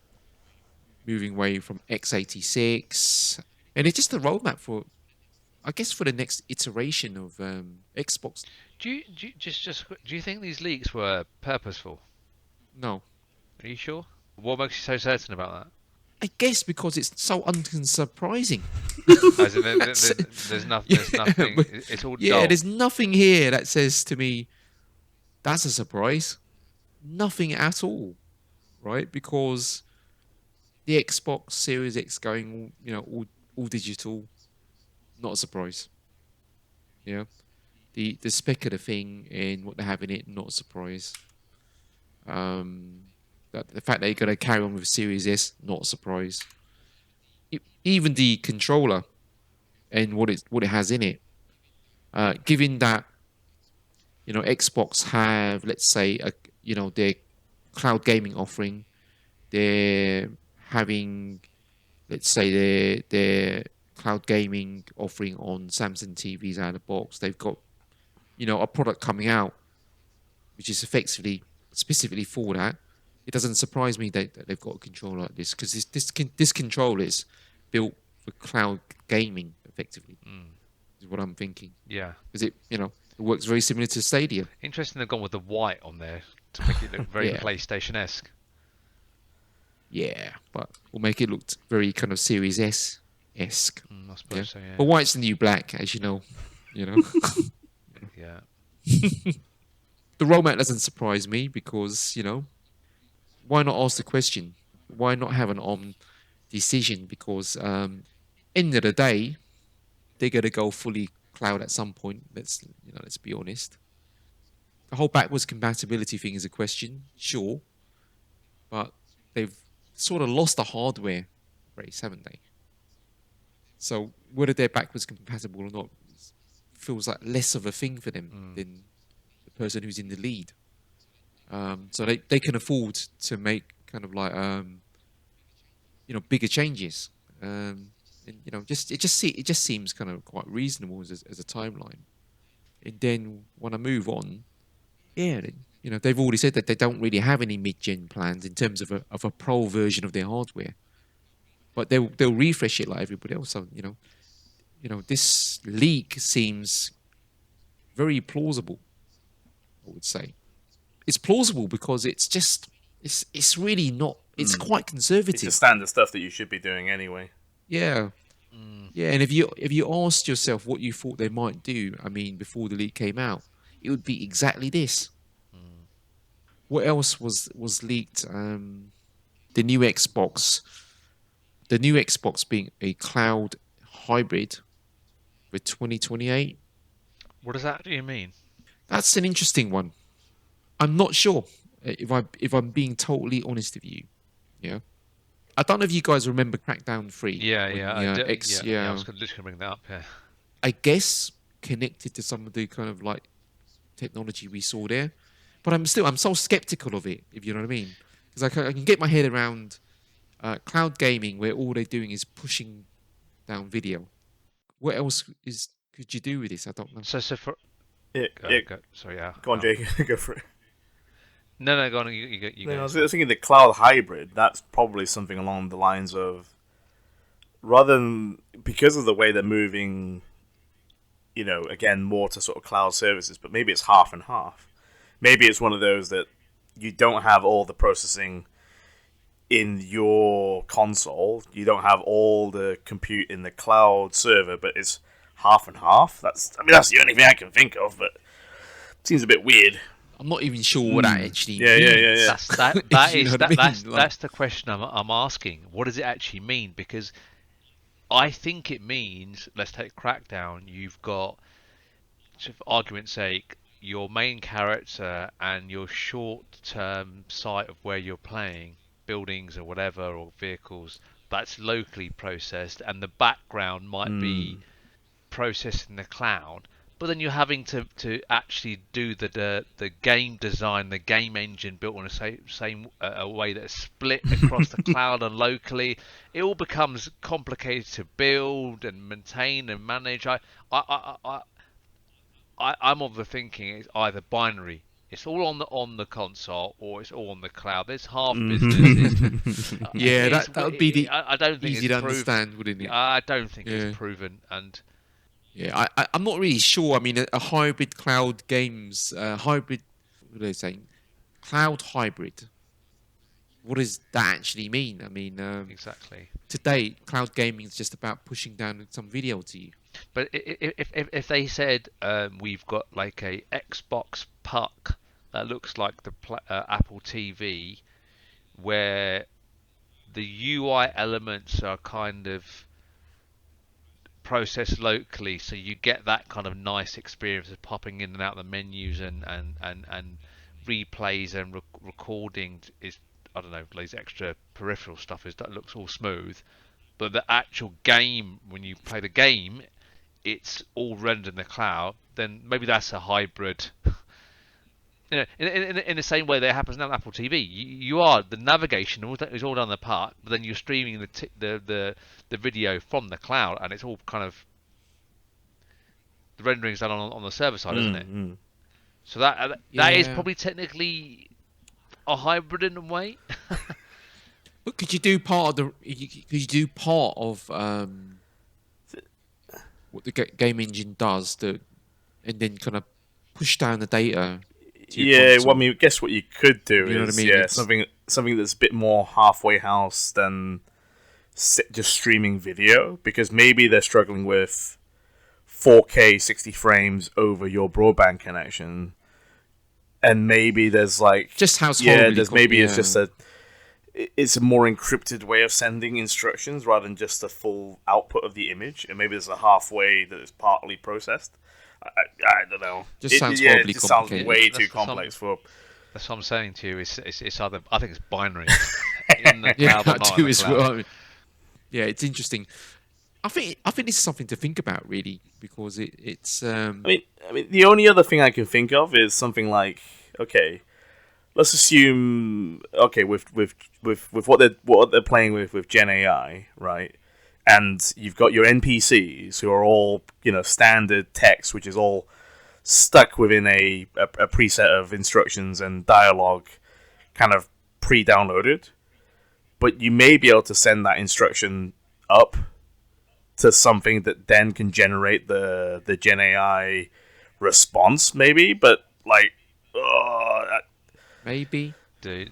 moving away from x86, and it's just a roadmap for, I guess, for the next iteration of Xbox. Do you think these leaks were purposeful? No, Are you sure? What makes you so certain about I guess because it's so unsurprising. that? As in, there's nothing. There's Yeah, nothing. It's all yeah, dull. there's nothing here that says to me that's a surprise. Nothing at all, right? Because the Xbox Series X going, all digital, not a surprise. Yeah, the spec of the thing and what they have in it, not a surprise. The fact they're going to carry on with Series S, not a surprise. Even the controller and what it has in it, given that Xbox have, let's say, their cloud gaming offering, they're having, let's say, their cloud gaming offering on Samsung TVs out of the box. They've got a product coming out which is effectively specifically for that. It doesn't surprise me that they've got a controller like this, because this controller is built for cloud gaming effectively. Is what I'm thinking. Yeah. Because it works very similar to Stadia. Interesting they've gone with the white on there to make it look very Yeah. PlayStation-esque. Yeah, but we'll make it look very kind of Series S esque. I suppose so. Yeah. But white's the new black, as you know. Yeah. The roadmap doesn't surprise me because why not ask the question? Why not have an on decision? Because end of the day, they're gonna go fully cloud at some point. Let's be honest. The whole backwards compatibility thing is a question, sure, but they've sort of lost the hardware race, haven't they? So whether they're backwards compatible or not feels like less of a thing for them than the person who's in the lead. So they can afford to make kind of like bigger changes. And it just seems kind of quite reasonable as a timeline. And then when I move on, yeah, they've already said that they don't really have any mid-gen plans in terms of a pro version of their hardware, but they'll refresh it like everybody else. So this leak seems very plausible. I would say it's plausible because it's It's really not. It's quite It's conservative. the standard stuff that you should be doing anyway. Yeah. Yeah, and if you asked yourself what you thought they might do, I mean, before the leak came out, it would be exactly this. What else was leaked? The new Xbox, the new Xbox being a cloud hybrid for 2028. What does that do you mean? That's an interesting one. I'm not sure if I'm being totally honest with you. Yeah, I don't know if you guys remember Crackdown 3. Yeah, when yeah, the, I do, X, yeah. I was literally gonna bring that up. Yeah. I guess connected to some of the kind of like technology we saw there. But I'm so skeptical of it, if you know what I mean. Because I can get my head around cloud gaming where all they're doing is pushing down video. What else could you do with this? I don't know. So for go. Sorry, yeah. Go on, Jake. Go for it. No, go on. You No, I go. was thinking the cloud hybrid. That's probably something along the lines of, rather than, because of the way they're moving, again, more to sort of cloud services, but maybe it's half and half. Maybe it's one of those that you don't have all the processing in your console, you don't have all the compute in the cloud server, but it's half and half. That's the only thing I can think of, but it seems a bit weird. I'm not even sure what that actually Yeah, means. yeah. That's the question I'm asking. What does it actually mean? Because I think it means, let's take Crackdown. You've got, for argument's sake, your main character and your short-term site of where you're playing, buildings or whatever, or vehicles, that's locally processed, and the background might be processed in the cloud. But then you're having to actually do the game design, the game engine built on the same way that's split across the cloud and locally. It all becomes complicated to build and maintain and manage. I'm of the thinking it's either binary. It's all on the console, or it's all on the cloud. There's half businesses. Yeah, that would be the I don't think easy it's to proven. understand, wouldn't it? I don't think it's proven, and yeah, I'm not really sure. I mean, a hybrid cloud games, hybrid. What are they saying? Cloud hybrid. What does that actually mean? I mean, exactly. Today, cloud gaming is just about pushing down some video to you. But if they said we've got like a Xbox puck that looks like the Apple TV, where the UI elements are kind of processed locally, so you get that kind of nice experience of popping in and out the menus and replays and recording is, I don't know, these extra peripheral stuff that looks all smooth, but the actual game, when you play the game, it's all rendered in the cloud. Then maybe that's a hybrid. In the same way that happens now on Apple TV, you are the navigation is all done in the park, but then you're streaming the video from the cloud, and it's all kind of the rendering's done on the server side, isn't it? So that is probably technically a hybrid in a way. But could you do part of what the game engine does, and then kind of push down the data? Yeah, well, I mean, guess what you could do know is what I mean? something that's a bit more halfway house than just streaming video, because maybe they're struggling with 4K 60 frames over your broadband connection, and maybe there's like just how it's a more encrypted way of sending instructions rather than just the full output of the image, and maybe there's a halfway that is partly processed. I don't know. Sounds way too complex for. That's what I'm saying to you. It's either, I think it's binary in the cloud or not in the cloud. Well. Yeah, it's interesting. I think this is something to think about, really, because it's. I mean, the only other thing I can think of is something like, okay, let's assume, okay, with what they're playing with Gen AI, right? And you've got your NPCs who are all, standard text, which is all stuck within a preset of instructions and dialogue, kind of pre-downloaded. But you may be able to send that instruction up to something that then can generate the Gen AI response, maybe. But like, maybe. do.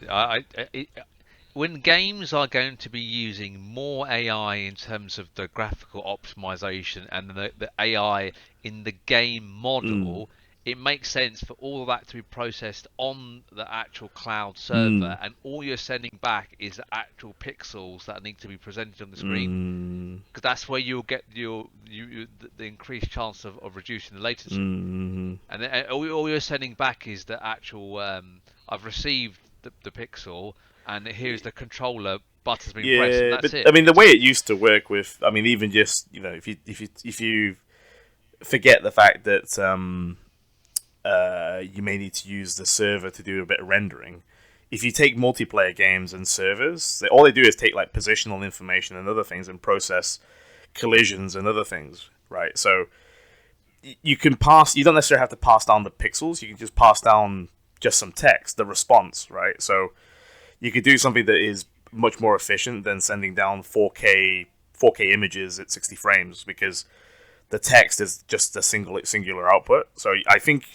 When games are going to be using more AI in terms of the graphical optimization and the AI in the game model, it makes sense for all of that to be processed on the actual cloud server, and all you're sending back is the actual pixels that need to be presented on the screen, because that's where you'll get the increased chance of reducing the latency. And then, all you're sending back is the actual I've received the pixel, and here's the controller button's been pressed, and that's it. I mean, the way it used to work with, I mean, even just, you know, if you forget the fact that you may need to use the server to do a bit of rendering. If you take multiplayer games and servers, all they do is take like positional information and other things and process collisions and other things, right? So you can pass. You don't necessarily have to pass down the pixels. You can just pass down just some text, the response, right? So you could do something that is much more efficient than sending down 4K images at 60 frames, because the text is just a singular output. So I think,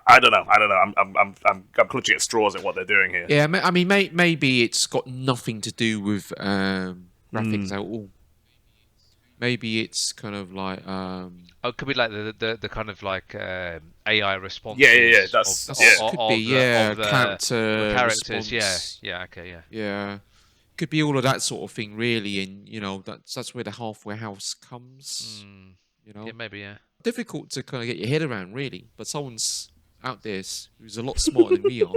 I don't know. I'm clutching at straws at what they're doing here. Yeah, I mean, maybe it's got nothing to do with graphics at all. Maybe it's kind of like it could be like the kind of like AI responses. Yeah. Could be characters. response. Yeah. Okay. Yeah. Yeah, could be all of that sort of thing, really, and you know that's where the halfway house comes. You know, Yeah, maybe. Yeah. difficult to kind of get your head around, really. But someone's out there who's a lot smarter than we are,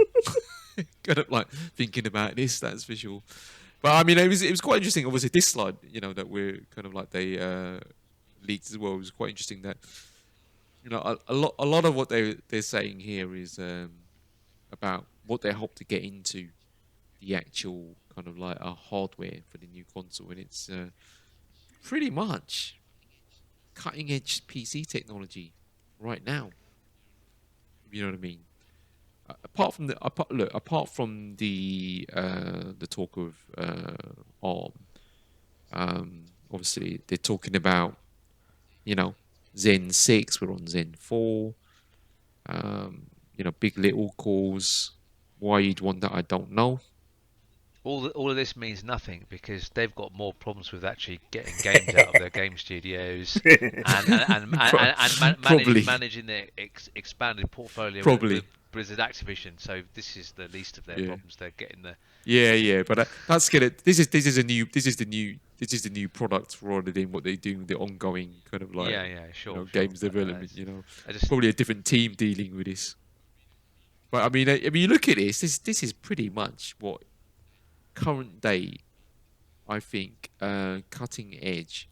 kind of like thinking about this. That's for sure. But I mean, it was quite interesting. Obviously, this slide, you know, that we're kind of like they leaked as well. It was quite interesting that, you know, a lot of what they're saying here is about what they hope to get into the actual kind of like hardware for the new console, and it's pretty much cutting edge PC technology right now. You know what I mean? Apart from the talk of ARM, obviously they're talking about, you know, Zen 6. We're on Zen 4. You know, big little cores. Why you'd want that, I don't know. All of this means nothing, because they've got more problems with actually getting games out of their game studios and managing their expanded portfolio with Blizzard Activision. So this is the least of their problems. They're getting the but that's gonna. This is the new product rather than what they do with the ongoing kind of like games development. You know, probably a different team dealing with this. But I mean, you look at this. This is pretty much what current day, I think, cutting edge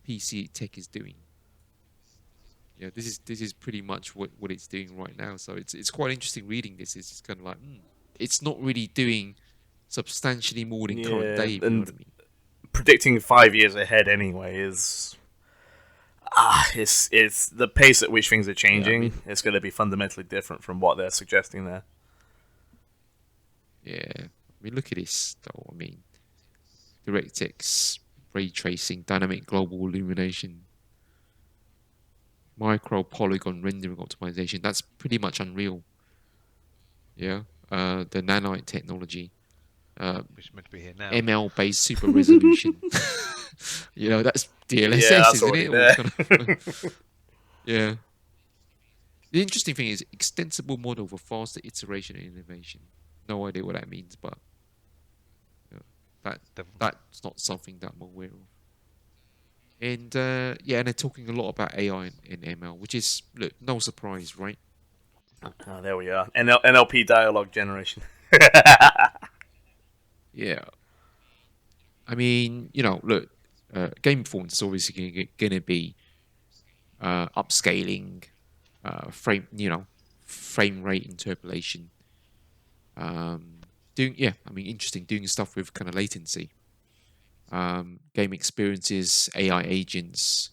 PC tech is doing. Yeah, this is pretty much what it's doing right now. So it's quite interesting reading this. It's just kind of like it's not really doing substantially more than current day. You know what I mean? Predicting 5 years ahead anyway is it's the pace at which things are changing. Yeah, it's going to be fundamentally different from what they're suggesting there. Yeah. I mean, look at this, though. I mean, DirectX, ray tracing, dynamic global illumination, micro polygon rendering optimization. That's pretty much Unreal. Yeah. The nanite technology. Which is meant to be here now. ML-based super resolution. You know, that's DLSS, isn't it? Yeah. The interesting thing is extensible model for faster iteration and innovation. No idea what that means, but that's not something that I'm aware of. And and they're talking a lot about AI and ML, which is, look, no surprise, right? Oh, there we are. NLP dialogue generation. Yeah. I mean, you know, look, game performance is obviously going to be upscaling, frame rate interpolation. Interesting, doing stuff with kind of latency. Game experiences, AI agents,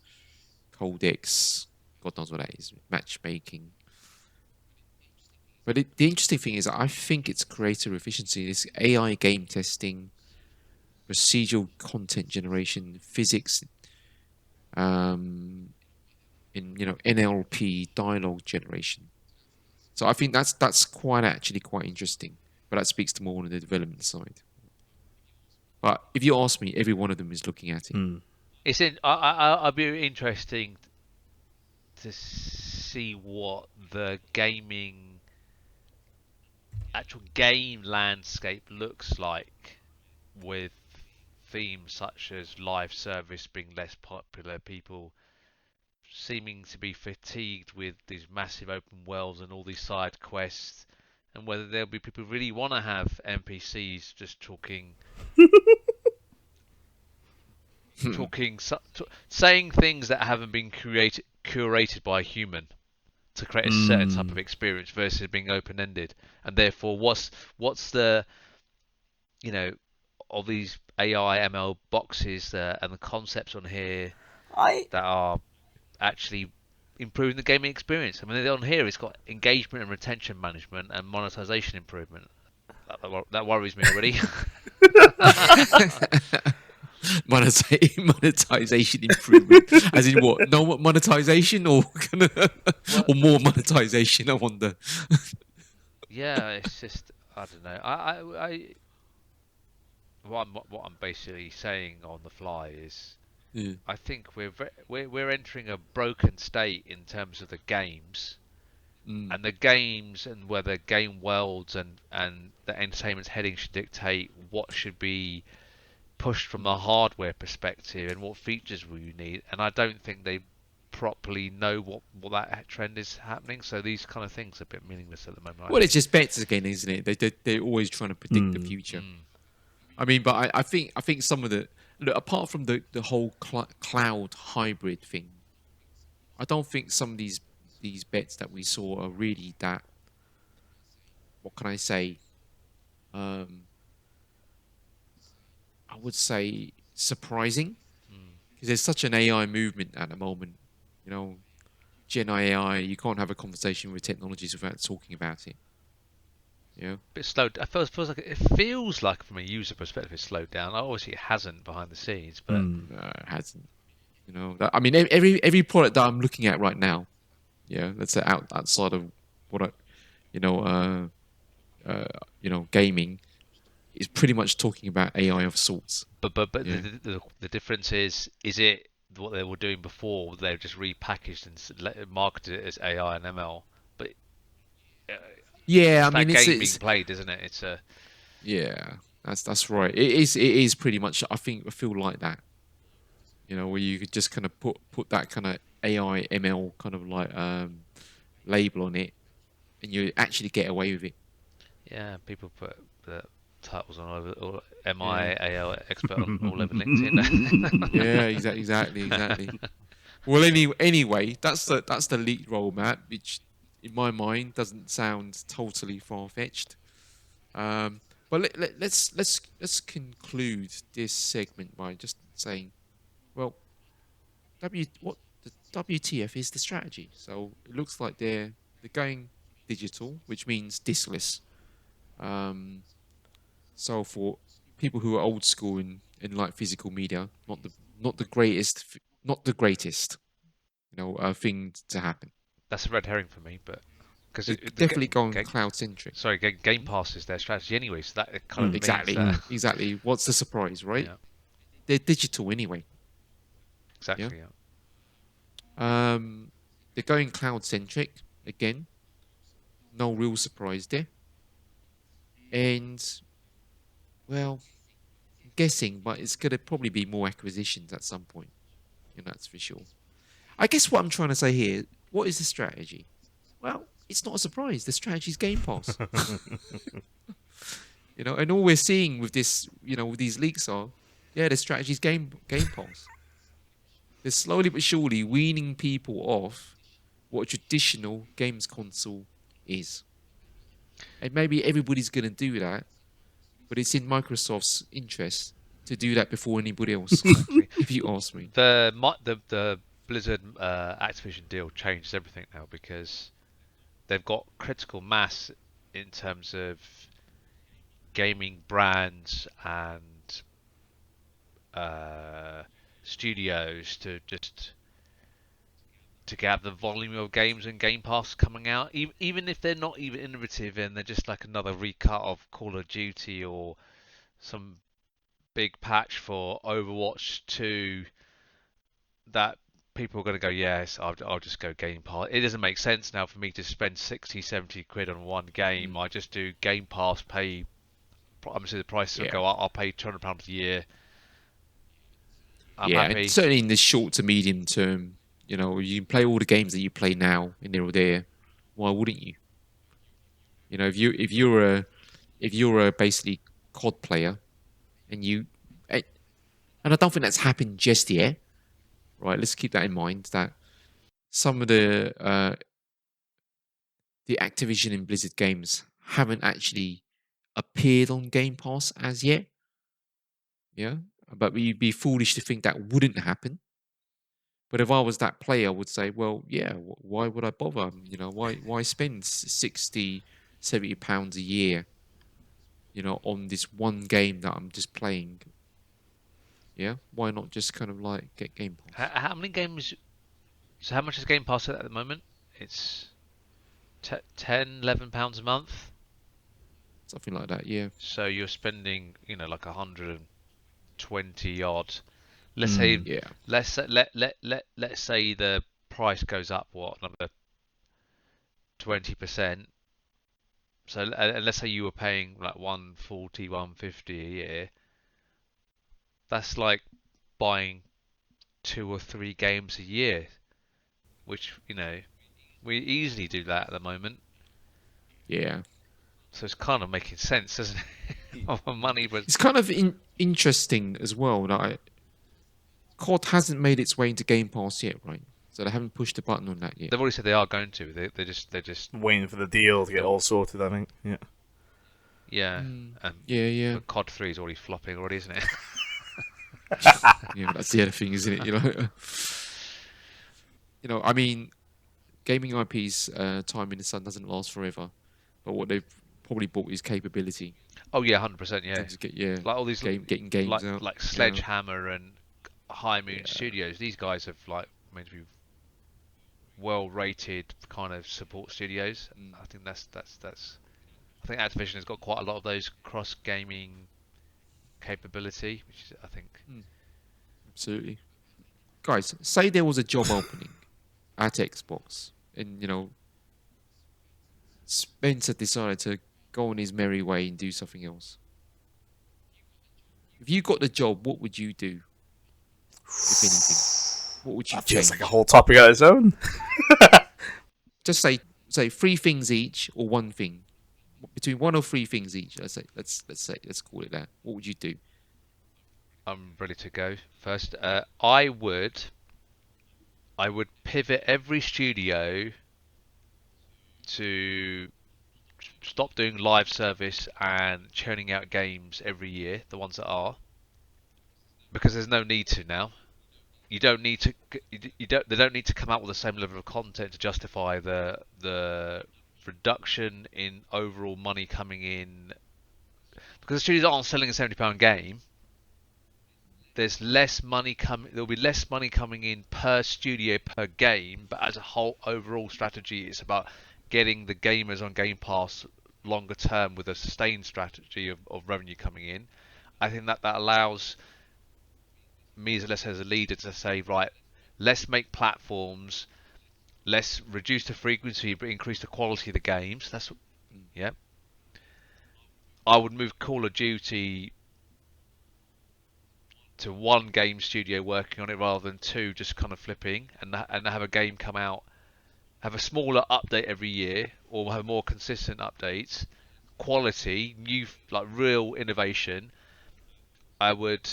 codecs, God knows what that is, matchmaking. But the interesting thing is, I think it's creator efficiency. This AI game testing, procedural content generation, physics, in NLP dialogue generation. So I think that's quite interesting. but that speaks to more on the development side. But if you ask me, every one of them is looking at it. It's in. I'd be interesting to see what the actual game landscape looks like with themes such as live service being less popular, people seeming to be fatigued with these massive open worlds and all these side quests, and whether there'll be people who really want to have NPCs just saying things that haven't been curated by a human to create a certain type of experience versus being open-ended. And therefore, what's the, of these AI ML boxes and the concepts on here that are actually improving the gaming experience? I mean, on here it's got engagement and retention management and monetization improvement. That worries me already. Monetization improvement, as in what? No monetization, or or more monetization? I wonder. Yeah, it's just I don't know. What I'm basically saying on the fly is Yeah. I think we're entering a broken state in terms of the games. And the games and whether game worlds and the entertainment's heading should dictate what should be pushed from the hardware perspective and what features will you need. And I don't think they properly know what that trend is happening. So these kind of things are a bit meaningless at the moment. Well, it's just bets again, isn't it? They're always trying to predict the future. I mean, but I think some of the look, apart from the whole cloud hybrid thing, I don't think some of these bets that we saw are really that. What can I say? I would say surprising, because there's such an AI movement at the moment. You know, Gen AI. You can't have a conversation with technologies without talking about it. Yeah. Bit slowed. It feels like from a user perspective it's slowed down. Obviously it hasn't behind the scenes, but It hasn't. You know, I mean, every product that I'm looking at right now, yeah, let's say outside of what I, you know, gaming, is pretty much talking about AI of sorts. but Yeah. the difference is it what they were doing before? They've just repackaged and marketed it as AI and ML, but Yeah, I that mean, game being played, isn't it? It's a yeah, that's right. It is pretty much. I feel like that. You know, where you could just kind of put that kind of AI ML kind of like label on it, and you actually get away with it. yeah. People put the titles on all Yeah. MI AL expert on all over LinkedIn. Yeah, exactly. Well, anyway, that's the leaked roadmap, which in my mind doesn't sound totally far fetched. But let's conclude this segment by just saying, well, what the WTF is the strategy. So it looks like they're going digital, which means diskless. Um, so for people who are old school in like physical media, not the greatest, thing to happen. That's a red herring for me, but because They're definitely going cloud centric. Game Pass is their strategy anyway, so that kind of means Exactly, that exactly. What's the surprise, right? yeah, They're digital anyway. Yeah. exactly. Yeah. They're going cloud centric again. No real surprise there. And well, I'm guessing, but it's gonna probably be more acquisitions at some point. That's for sure. I guess what I'm trying to say here, what is the strategy? Well, it's not a surprise. The strategy is Game Pass. And all we're seeing with this, with these leaks are, yeah, the strategy is Game Pass. They're slowly but surely weaning people off what a traditional games console is. And maybe everybody's going to do that, but it's in Microsoft's interest to do that before anybody else, Exactly. if you ask me. The Blizzard Activision deal changes everything now because they've got critical mass in terms of gaming brands and studios to just to get the volume of games and Game Pass coming out, even if they're not even innovative and they're just like another recut of Call of Duty or some big patch for Overwatch 2, that people are going to go, yes, I'll just go Game Pass. It doesn't make sense now for me to spend 60, 70 quid on one game. I just do Game Pass, pay, obviously the prices will Yeah. go up, I'll pay £200 a year. I'm And happy. certainly in the short to medium term, you know, you can play all the games that you play now and they're all there. Why wouldn't you? You know, if you're a basically COD player and and I don't think that's happened just yet, right? Let's keep that in mind that some of the Activision and Blizzard games haven't actually appeared on Game Pass as yet. Yeah, but you'd be foolish to think that wouldn't happen. But if I was that player, I would say, well, yeah, why would I bother? You know, why spend 60, 70 pounds a year, you know, on this one game that I'm just playing? Yeah, why not just kind of like get Game Pass? How many games? So how much is Game Pass at the moment? It's 10, £11 a month. Something like that, yeah. So you're spending, like 120 odd. Let's say, Yeah. let's say the price goes up, what, another 20%. So and let's say you were paying like 140, 150 a year. That's like buying 2 or 3 games a year, which, we easily do that at the moment. Yeah. So it's kind of making sense, isn't it? Of money, but It's kind of interesting as well that COD hasn't made its way into Game Pass yet, right? So they haven't pushed the button on that yet. they've already said they are going to. They're just Waiting for the deal to get all sorted, I think. Yeah. yeah. Yeah. But COD 3 is already flopping already, isn't it? Yeah, that's the other thing, isn't it? I mean, gaming IPs, time in the sun doesn't last forever, but what they've probably bought is capability. Oh yeah, 100%. Yeah. To get, Like all these getting games out. like Sledgehammer and High Moon Studios. These guys have meant to be well-rated kind of support studios. I think that's. I think Activision has got quite a lot of those cross-gaming capability, which is, I think. Absolutely. Guys, say there was a job opening at Xbox, and Spencer decided to go on his merry way and do something else. If you got the job, what would you do? If anything, what would you That change? feels like a whole topic on its own. Just say 3 things each or one thing. Between 1 or 3 things each. Let's call it that. What would you do? I'm ready to go first. I would pivot every studio to stop doing live service and churning out games every year, the ones that are, because there's no need to now. You don't need to. They don't need to come out with the same level of content to justify the reduction in overall money coming in, because the studios aren't selling a £70 game. There's less money coming. There'll be less money coming in per studio per game, but as a whole overall strategy, it's about getting the gamers on Game Pass longer term with a sustained strategy of revenue coming in. I think that allows me as a leader to say, right, let's make platforms, let's reduce the frequency but increase the quality of the games. Yeah. I would move Call of Duty to 1 game studio working on it rather than 2 just kind of flipping, and have a game come out, have a smaller update every year, or have more consistent updates, quality, new, like real innovation. I would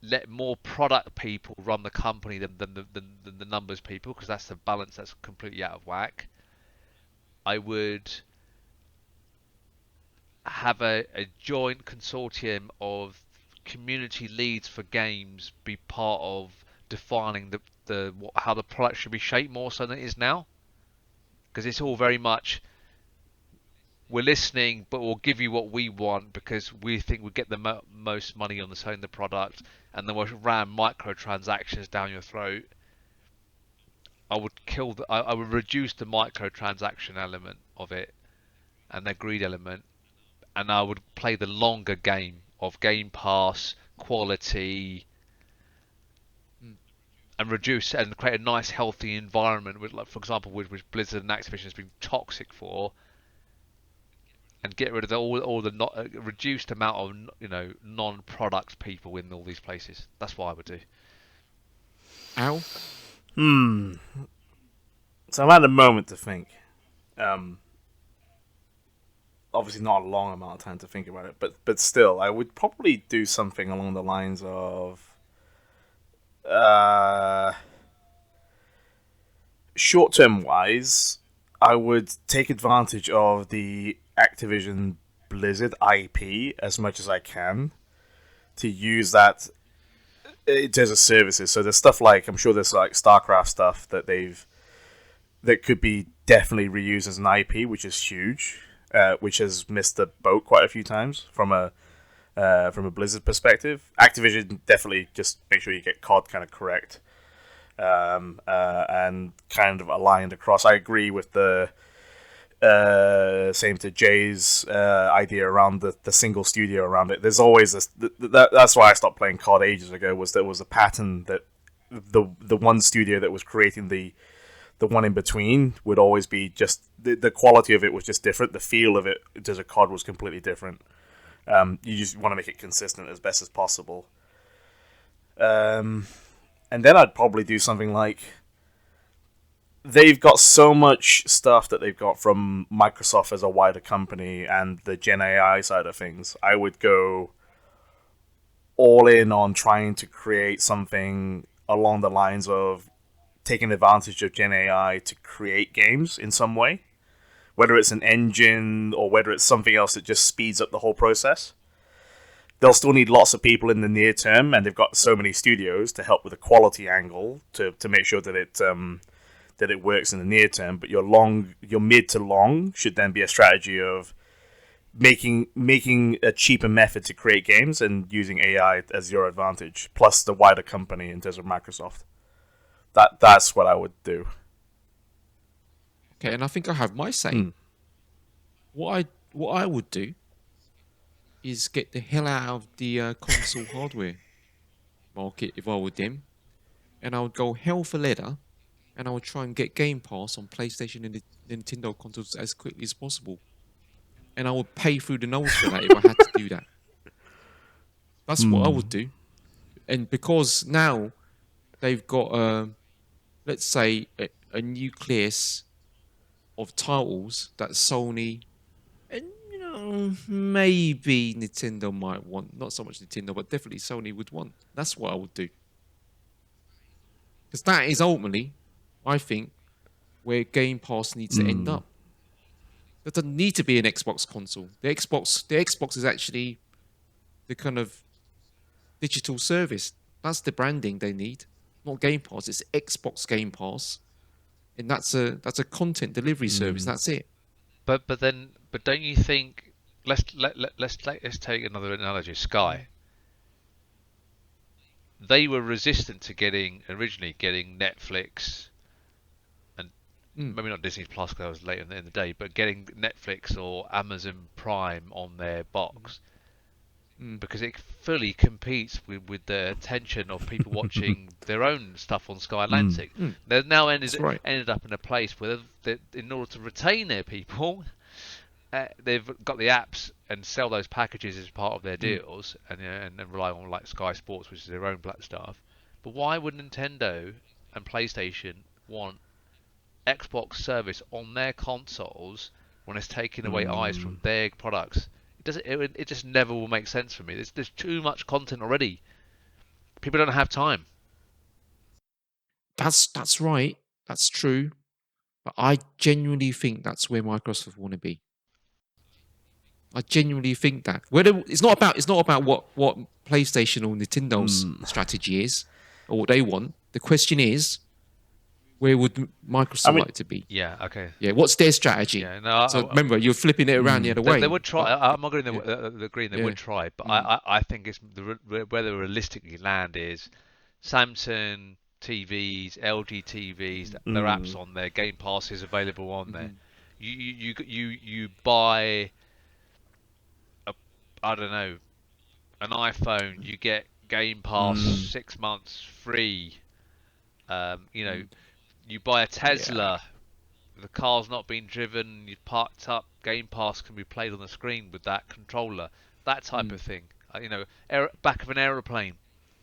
let more product people run the company than the numbers people, because that's the balance that's completely out of whack. I would have a joint consortium of community leads for games be part of defining how the product should be shaped more so than it is now, because it's all very much we're listening, but we'll give you what we want because we think we get the most money on selling the product, and then we'll ram microtransactions down your throat. I would kill I would reduce the microtransaction element of it and the greed element, and I would play the longer game of Game Pass quality Mm. and reduce and create a nice healthy environment with, like, for example, which Blizzard and Activision has been toxic for, and get rid of all the not reduced amount of non-product people in all these places. That's what I would do. Al? So I've had a moment to think. Obviously not a long amount of time to think about it, but still, I would probably do something along the lines of short-term wise, I would take advantage of the Activision Blizzard IP as much as I can to use that in terms of services. So there's stuff like, I'm sure there's like StarCraft stuff that could be definitely reused as an IP, which is huge, which has missed the boat quite a few times from a Blizzard perspective. Activision, definitely just make sure you get COD kind of correct, and kind of aligned across. I agree with the same to Jay's idea around the single studio around it. There's always this. That's why I stopped playing COD ages ago. There was a pattern that the one studio that was creating the one in between would always be just the quality of it was just different. The feel of it as a COD was completely different. You just want to make it consistent as best as possible. And then I'd probably do something like, they've got so much stuff that they've got from Microsoft as a wider company and the Gen AI side of things. I would go all in on trying to create something along the lines of taking advantage of Gen AI to create games in some way, whether it's an engine or whether it's something else that just speeds up the whole process. They'll still need lots of people in the near term, and they've got so many studios to help with the quality angle to make sure that it works in the near term. But your mid to long should then be a strategy of making a cheaper method to create games and using AI as your advantage, plus the wider company in terms of Microsoft. That's what I would do. Okay, and I think I have my say. What I would do is get the hell out of the console hardware market if I were them, and I would go hell for leather, and I would try and get Game Pass on PlayStation and Nintendo consoles as quickly as possible, and I would pay through the nose for that if I had to do that. That's what I would do, and because now they've got let's say a nucleus of titles that Sony and maybe Nintendo might want, not so much Nintendo, but definitely Sony would want. That's what I would do, because that is ultimately, I think, where Game Pass needs to end up. There doesn't need to be an Xbox console. The Xbox is actually the kind of digital service. That's the branding they need. Not Game Pass. It's Xbox Game Pass, and that's a content delivery service. That's it. But don't you think? Let's take another analogy. Sky. They were resistant to originally getting Netflix, and maybe not Disney Plus because that was later in the day, but getting Netflix or Amazon Prime on their box. Because it fully competes with the attention of people watching their own stuff on Sky Atlantic. They've now ended up in a place where in order to retain their people, they've got the apps and sell those packages as part of their deals, and rely on like Sky Sports, which is their own black stuff. But why would Nintendo and PlayStation want Xbox service on their consoles when it's taking away eyes from their products? It just never will make sense for me. There's too much content already. People don't have time. That's right. That's true. But I genuinely think that's where Microsoft want to be. I genuinely think that. Whether it's not about what PlayStation or Nintendo's strategy is or what they want. The question is, where would Microsoft like to be? Yeah. Okay. Yeah. What's their strategy? Yeah. No. So remember, you're flipping it around the other way. They would try. I'm agreeing. They would try, but I think it's where they realistically land is Samsung, TVs, LG TVs, their apps on there. Game Pass is available on there. You buy I don't know, an iPhone, you get Game Pass 6 months free. You buy a Tesla, the car's not being driven, you've parked up, Game Pass can be played on the screen with that controller, that type of thing. Back of an aeroplane,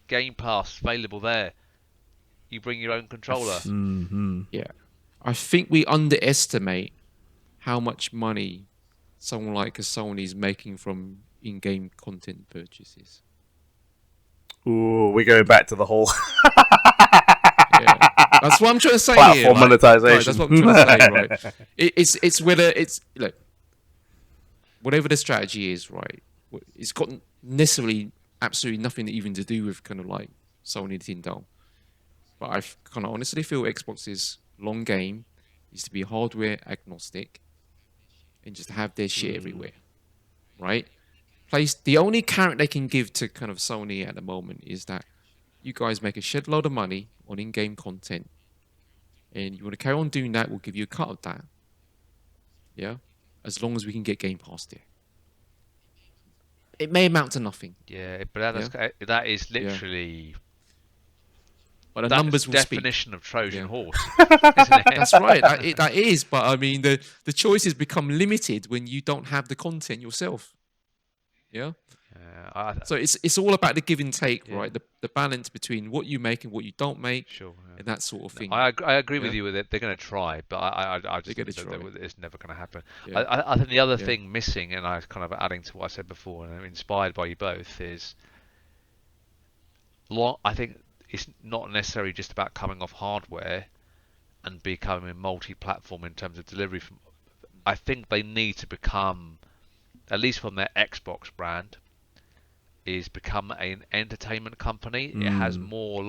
Game Pass available there. You bring your own controller. Yeah. I think we underestimate how much money someone like a Sony is making from in-game content purchases. Ooh, we're going back to the whole Yeah. That's what I'm trying to say platform here. Right? monetization. Right, that's what I'm trying to say, right? It's whether it's look, whatever the strategy is, right? It's got necessarily absolutely nothing even to do with kind of like Sony Nintendo. But I kind of honestly feel Xbox's long game is to be hardware agnostic and just have their shit everywhere, right? The only carrot they can give to kind of Sony at the moment is that you guys make a shed load of money on in-game content, and you want to carry on doing that, we'll give you a cut of that. Yeah, as long as we can get Game Pass there. It may amount to nothing. Yeah, but that is literally. But the That's numbers will definition speak. of Trojan Yeah. horse, isn't it? That's right. That is. But I mean, the choices become limited when you don't have the content yourself. Yeah. So it's all about the give and take, right? The balance between what you make and what you don't make, and that sort of thing. I agree with you with it. They're going to try, but I just think that it's never going to happen. Yeah. I think the other thing missing, and I was kind of adding to what I said before, and I'm inspired by you both, is I think it's not necessarily just about coming off hardware and becoming multi-platform in terms of delivery. I think they need to become, at least from their Xbox brand, is become an entertainment company. It has more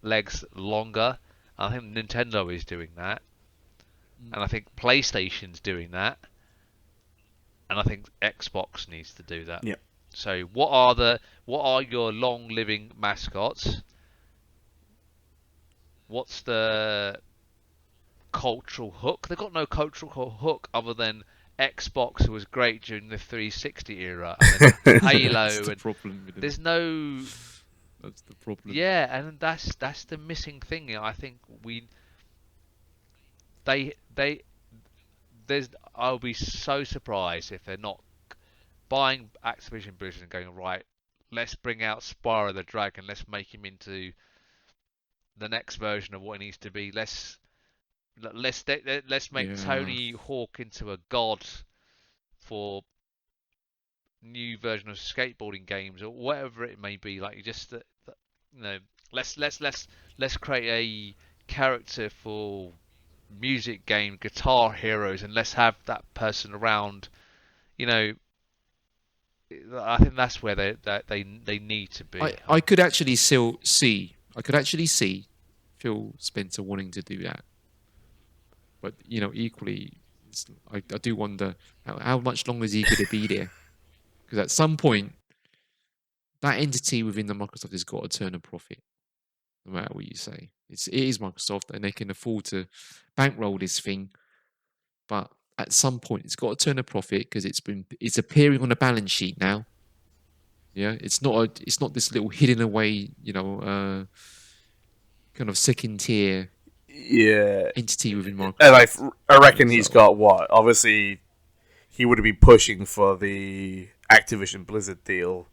legs longer. I think Nintendo is doing that, and I think PlayStation's doing that, and I think Xbox needs to do that. Yeah. So what are your long living mascots? What's the cultural hook? They've got no cultural hook other than Xbox, who was great during the 360 era, and then Halo. That's the problem with there's no. That's the problem. Yeah, and that's the missing thing. I think I'll be so surprised if they're not buying Activision Blizzard and going, right, let's bring out Spyro the Dragon, let's make him into the next version of what he needs to be. Let's make Tony Hawk into a god for new version of skateboarding games or whatever it may be. Like, let's create a character for music game Guitar Heroes, and let's have that person around. I think that's where they need to be. I could actually see Phil Spencer wanting to do that, but equally, I do wonder how much longer is he going to be there, because at some point, that entity within the Microsoft has got to turn a profit, no matter what you say. It is Microsoft, and they can afford to bankroll this thing, but at some point, it's got to turn a profit because it's appearing on a balance sheet now. Yeah, it's not this little hidden away, kind of second tier entity within Microsoft. And I reckon he's got what? Obviously, he would have been pushing for the Activision Blizzard deal.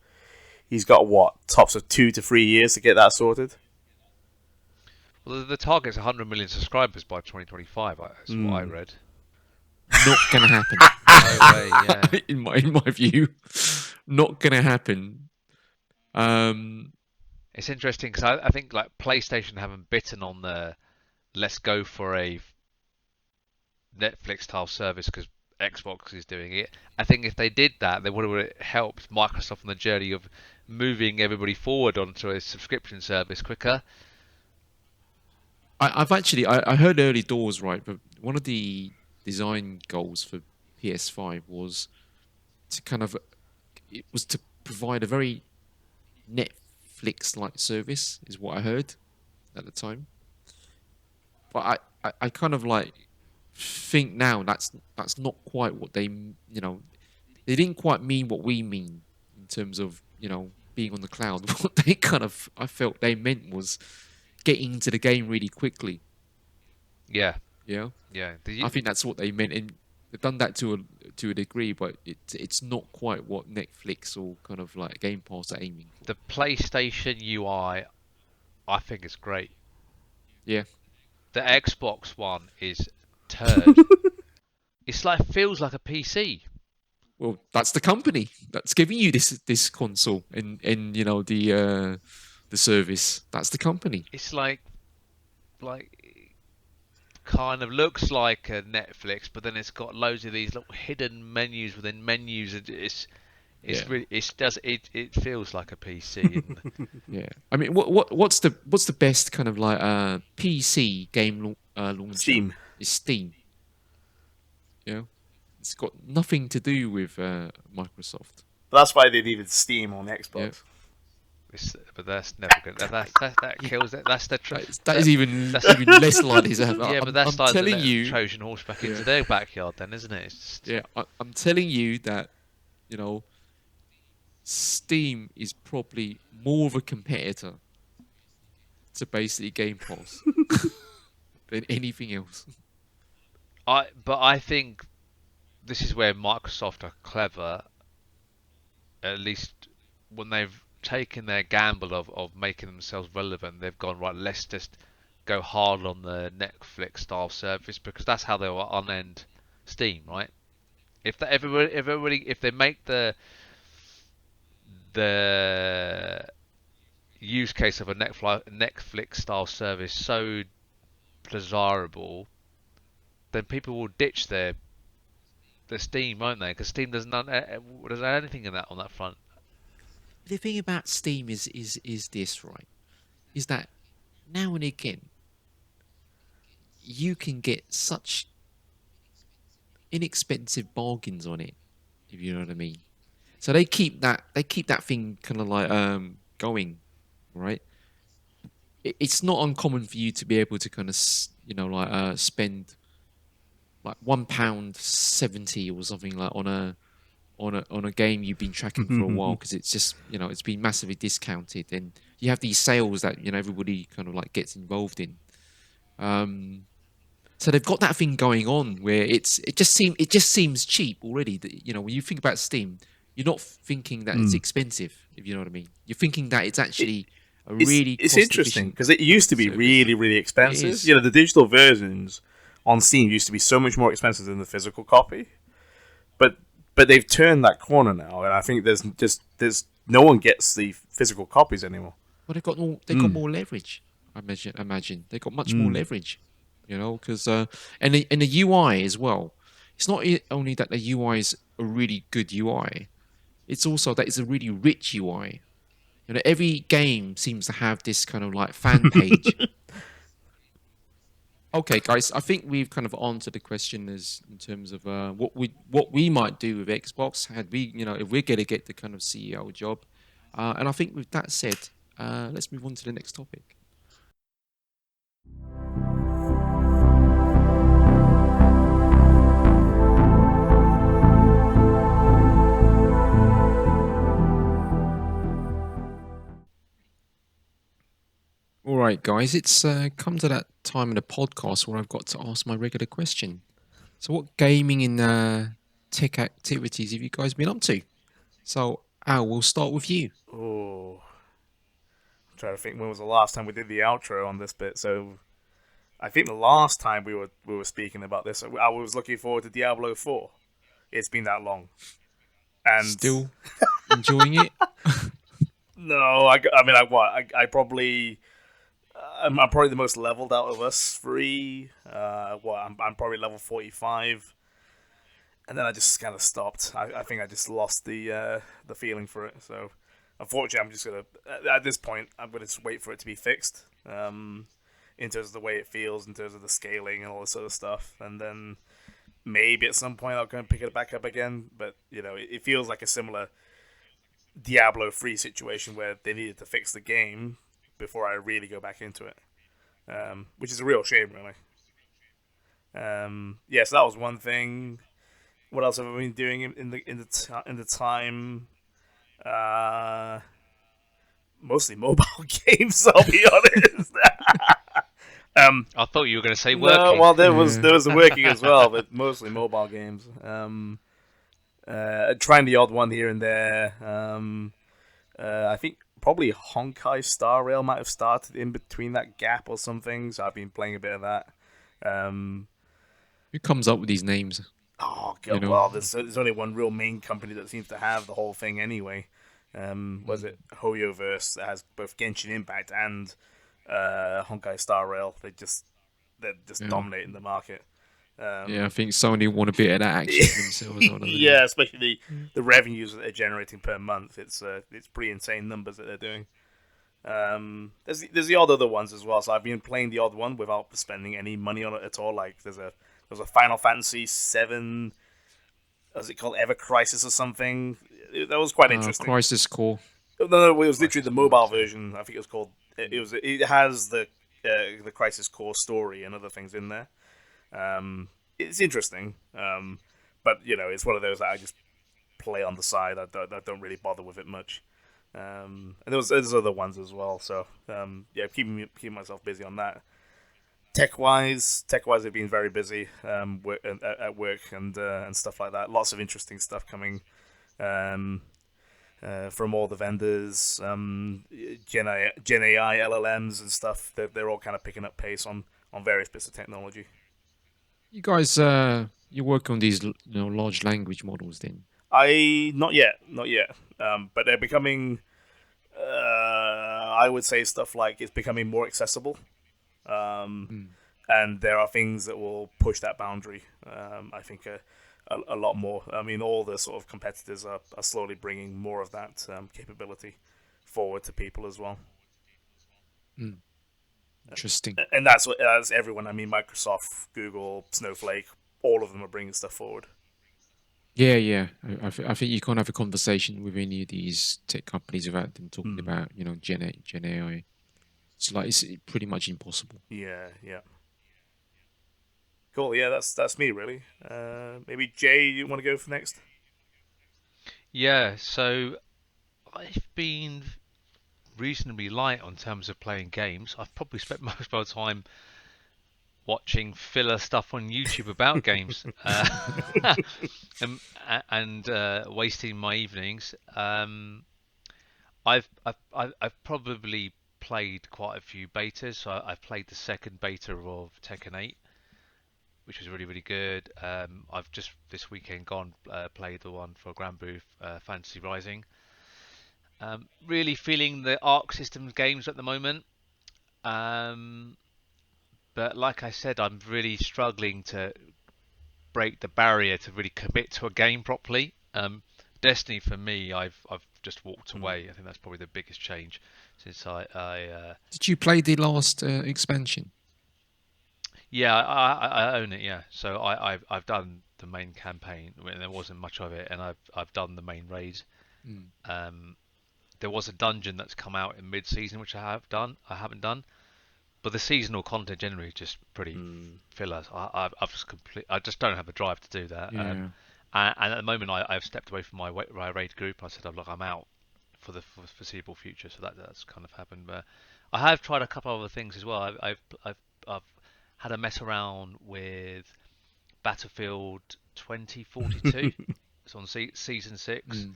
He's got what? Tops of 2 to 3 years to get that sorted. Well, the target's 100 million subscribers by 2025. That's what I read. Not gonna happen. No way, yeah. in my view, not gonna happen. It's interesting because I think like PlayStation haven't bitten on the let's go for a Netflix style service because Xbox is doing it. I think if they did that, they would have helped Microsoft on the journey of moving everybody forward onto a subscription service quicker. I've actually I heard early doors, right, but one of the design goals for PS5 was to provide a very Netflix-like service, is what I heard. at the time. But I kind of like think now that's not quite what they they didn't quite mean what we mean in terms of being on the cloud. What they kind of I felt they meant was getting into the game really quickly. Yeah, Yeah, yeah. I think that's what they meant, and they've done that to a degree, but it's not quite what Netflix or kind of like Game Pass are aiming for. The PlayStation UI, I think is great. Yeah, The Xbox One is turd. It's like feels like a PC. well, that's the company that's giving you this console and the service. That's the company. It's like kind of looks like a Netflix, but then it's got loads of these little hidden menus within menus, and it's Yeah, really it feels like a PC. And yeah. I mean, what's the best kind of like PC game launcher? Steam. Is Steam. You know, it's got nothing to do with Microsoft. But that's why they needed Steam on Yeah, Xbox. but that's never good. That kills it. That's the that is even that's- even less likely to happen. yeah, but that's I'm like telling the you, Trojan horse back into Yeah. their backyard, then, isn't it? It's just, yeah, I'm telling you that you know Steam is probably more of a competitor to basically Game Pass than anything else. but I think this is where Microsoft are clever. At least when they've taken their gamble of making themselves relevant, they've gone right. Let's just go hard on the Netflix style service because that's how they will unend Steam, right? If they make the use case of a Netflix style service so desirable, then people will ditch their Steam, won't they? Because Steam doesn't have anything in that on that front. The thing about Steam is this, right? Is that now and again you can get such inexpensive bargains on it, if you know what I mean. So they keep that thing kind of like going, right? It's not uncommon for you to be able to kind of like spend like £1.70 or something like on a game you've been tracking for a while because it's just it's been massively discounted and you have these sales that everybody kind of like gets involved in. So they've got that thing going on where it just seems cheap already. That when you think about Steam, you're not thinking that it's expensive. If you know what I mean, you're thinking that it's actually a really It's cost interesting efficient because it used to be service. really, really expensive. is. The digital versions on Steam used to be so much more expensive than the physical copy. But they've turned that corner now, and I think there's no one gets the physical copies anymore. Well, they've got more leverage. I imagine they got much more leverage. Because and the UI as well. It's not only that the UI is a really good UI. It's also that it's a really rich UI. Every game seems to have this kind of like fan page. Okay, guys, I think we've kind of answered the question as in terms of what we might do with Xbox had we if we're going to get the kind of CEO job, and I think with that said, let's move on to the next topic. All right, guys, it's come to that time in the podcast where I've got to ask my regular question. So, what gaming and tech activities have you guys been up to? So, Al, we'll start with you. Oh, I'm trying to think when was the last time we did the outro on this bit. So I think the last time we were speaking about this, I was looking forward to Diablo 4. It's been that long, and Still enjoying it? no, I probably. I'm probably the most leveled out of us three. I'm probably level 45, and then I just kind of stopped. I think I just lost the feeling for it. So, unfortunately, I'm just gonna at this point I'm gonna just wait for it to be fixed. In terms of the way it feels, in terms of the scaling and all this sort of stuff, and then maybe at some point I'll go and pick it back up again. But it feels like a similar Diablo 3 situation where they needed to fix the game before I really go back into it. which is a real shame, really. Yeah, so that was one thing. What else have I been doing in the time? Uh, Mostly mobile games. I'll be honest. I thought you were going to say No, working. well, there was Yeah. there was the working as well, but mostly mobile games. Trying the odd one here and there. I think probably Honkai Star Rail might have started in between that gap or something. So I've been playing a bit of that. Um, Who comes up with these names? oh You god, know. well, there's only one real main company that seems to have the whole thing anyway. Was it Hoyoverse that has both Genshin Impact and Honkai Star Rail? They're just Yeah. dominating the market. Yeah, I think Sony want a bit of that action for themselves. Don't they? Yeah, especially the revenues that they're generating per month. It's pretty insane numbers that they're doing. There's the odd other ones as well. So I've been playing the odd one without spending any money on it at all. Like there's a Final Fantasy VII. Was it called Ever Crisis or something? That was quite interesting. Crisis Core. No, it was literally Crisis the Core, mobile sorry. version. I think it was called. It has the Crisis Core story and other things in there. It's interesting, but it's one of those that I just play on the side. I don't really bother with it much. And there's other ones as well. So yeah, keeping myself busy on that. Tech-wise, I've been very busy at work and stuff like that. Lots of interesting stuff coming um, from all the vendors, Gen AI, LLMs and stuff. They're all kind of picking up pace on various bits of technology. You guys, you work on these, large language models. Then Not yet, not yet. But they're becoming. I would say stuff like it's becoming more accessible, Mm. and there are things that will push that boundary. I think a lot more. I mean, all the sort of competitors are slowly bringing more of that capability forward to people as well. Mm. Interesting. And that's everyone. I mean, Microsoft, Google, Snowflake, all of them are bringing stuff forward. Yeah, yeah. I think you can't have a conversation with any of these tech companies without them talking Hmm. about, Gen AI. It's pretty much impossible. Yeah, yeah. Cool. Yeah, that's me really. Maybe Jay, you want to go for next? Yeah, so I've been reasonably light on terms of playing games. I've probably spent most of my time watching filler stuff on YouTube about games, and, and wasting my evenings. I've probably played quite a few betas. So I've played the second beta of Tekken 8, which was really good. I've just this weekend gone played the one for Grand Blue Fantasy Rising. Really feeling the Arc Systems games at the moment. Um, but like I said, I'm really struggling to break the barrier to really commit to a game properly. Destiny for me, I've just walked Hmm. away. I think that's probably the biggest change since I Did you play the last expansion? yeah, I own it. Yeah, so I've done the main campaign when there wasn't much of it, and I've done the main raid. Mm. Um, there was a dungeon that's come out in mid-season, which I haven't done, but the seasonal content generally is just pretty Hmm. filler. I just don't have the drive to do that. Yeah. And at the moment, I've stepped away from my raid group. I said, look, I'm out for the foreseeable future. So that's kind of happened. But I have tried a couple of other things as well. I've had a mess around with Battlefield 2042. It's on season 6, Mm.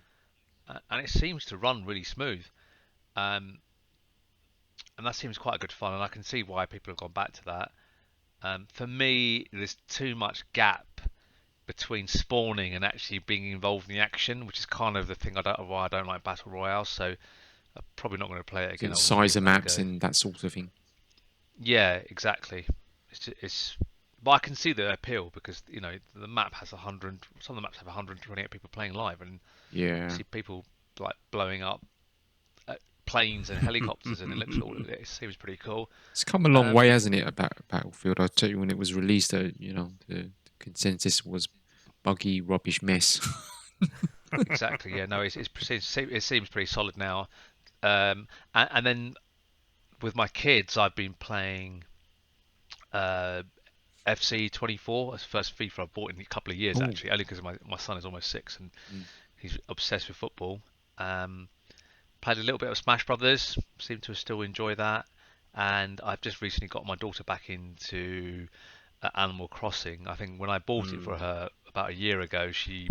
and it seems to run really smooth. Um, and that seems quite good fun, and I can see why people have gone back to that. For me, there's too much gap between spawning and actually being involved in the action, which is kind of the thing why I don't like battle royale. So I'm probably not going to play it So again. I it's want to size give of that a maps go. and that sort of thing. Yeah, exactly. But I can see the appeal because the map has 100. Some of the maps have 128 people playing live, and you Yeah. see people like blowing up planes and helicopters, and it seems pretty cool. It's come a long way, Um, hasn't it, about Battlefield? I tell you, when it was released, the consensus was buggy, rubbish mess. exactly. Yeah. No, it seems pretty solid now. And then with my kids, I've been playing. Uh, FC 24, that's the first FIFA I've bought in a couple of years, Oh. actually, only because my son is almost 6 and he's obsessed with football. Played a little bit of Smash Brothers, seem to still enjoy that, and I've just recently got my daughter back into Animal Crossing. I think when I bought it for her about a year ago, she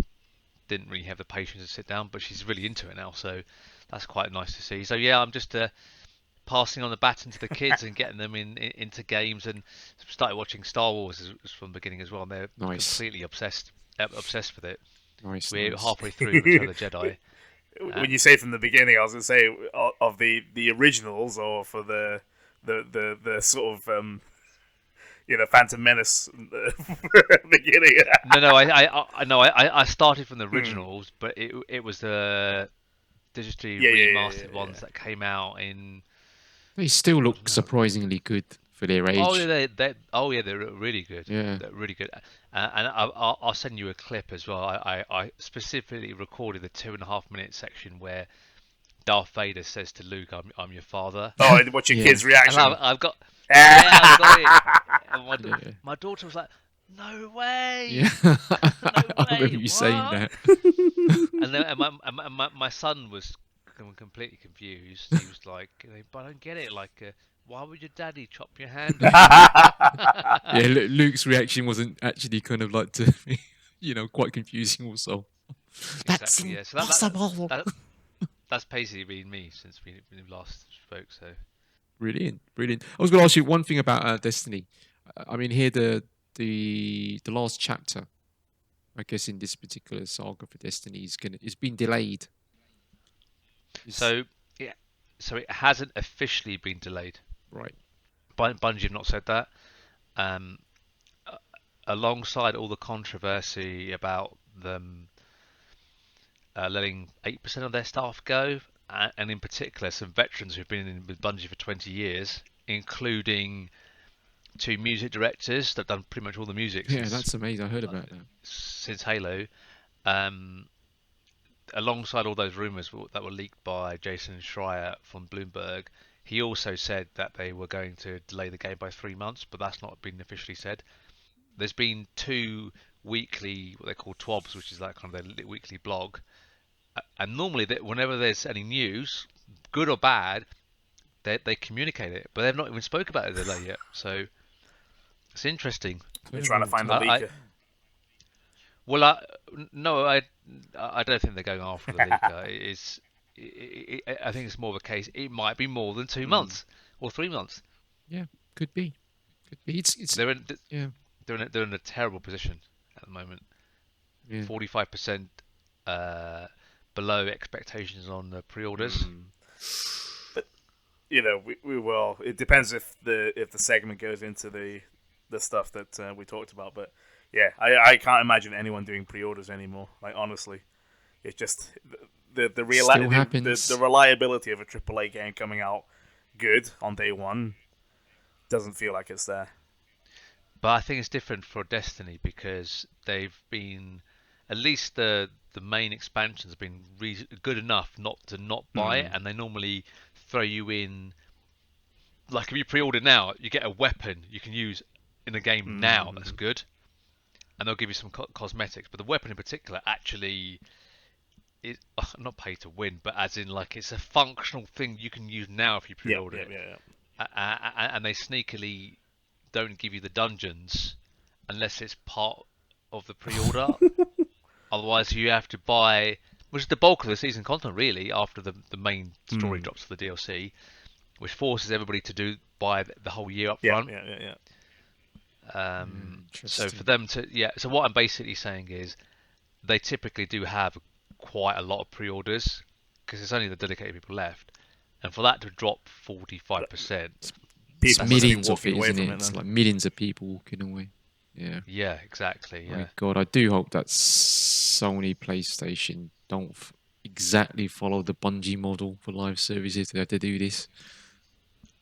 didn't really have the patience to sit down, but she's really into it now, so that's quite nice to see. So yeah, I'm just passing on the baton to the kids and getting them into games, and started watching Star Wars from the beginning as well, and they're Nice. completely obsessed with it. Nice. We're Nice. halfway through Return of the Jedi. When you say from the beginning, I was going to say of the originals, or for the sort of Phantom Menace beginning. No, I started from the originals, but it was the digitally remastered ones that came out in. They still look surprisingly good for their age. Oh, they're really good. Yeah. They're really good. And I'll send you a clip as well. I specifically recorded the 2.5 minute section where Darth Vader says to Luke, "I'm your father." Oh, and what's your kid's reaction? And I've got it. And my daughter was like, "No way!" Yeah. No I remember you way, saying what? that. And then my son was completely confused. He was like, "But I don't get it. Like, why would your daddy chop your hand off?" Yeah, Luke's reaction wasn't actually kind of like to quite confusing also. That's Exactly, yeah. So impossible. that's basically been me since we last spoke. So Brilliant. I was going to ask you one thing about Destiny. I mean, here the last chapter, I guess, in this particular saga for Destiny it's been delayed. So it hasn't officially been delayed. Right. Bungie have not said that. Alongside all the controversy about them letting 8% of their staff go, and in particular some veterans who've been with Bungie for 20 years, including 2 music directors that have done pretty much all the music. Yeah, that's amazing. I heard about that. Since Halo. Alongside all those rumours that were leaked by Jason Schreier from Bloomberg, he also said that they were going to delay the game by 3 months, but that's not been officially said. There's been 2 weekly, what they call TWOBs, which is like kind of their weekly blog, and normally whenever there's any news, good or bad, they communicate it, but they've not even spoke about a delay yet. So it's interesting. They're trying to find the leaker. No, I don't think they're going after the leaker. I think it's more of a case. It might be more than 2 months or 3 months. Yeah, could be. It's they're in a terrible position at the moment. 45% below expectations on the pre-orders. But we will. It depends if the segment goes into the stuff that we talked about, but. Yeah, I can't imagine anyone doing pre-orders anymore. Like, honestly, it's just the reliability of a AAA game coming out good on day one doesn't feel like it's there. But I think it's different for Destiny because they've been, at least the main expansions have been good enough not to not buy it, and they normally throw you in. Like if you pre-order now, you get a weapon you can use in the game now. That's good. And they'll give you some cosmetics, but the weapon in particular actually is not pay to win, but as in like it's a functional thing you can use now if you pre-order it. And they sneakily don't give you the dungeons unless it's part of the pre-order. Otherwise, you have to buy, which is the bulk of the season content really, after the main story drops for the DLC, which forces everybody to buy the whole year up front. So for them so what I'm basically saying is they typically do have quite a lot of pre-orders because there's only the dedicated people left, and for that to drop 45%, it's millions of it, isn't it? It's like millions of people walking away. Yeah, exactly. My God, I do hope that Sony PlayStation don't exactly follow the Bungie model for live services. They have to do this.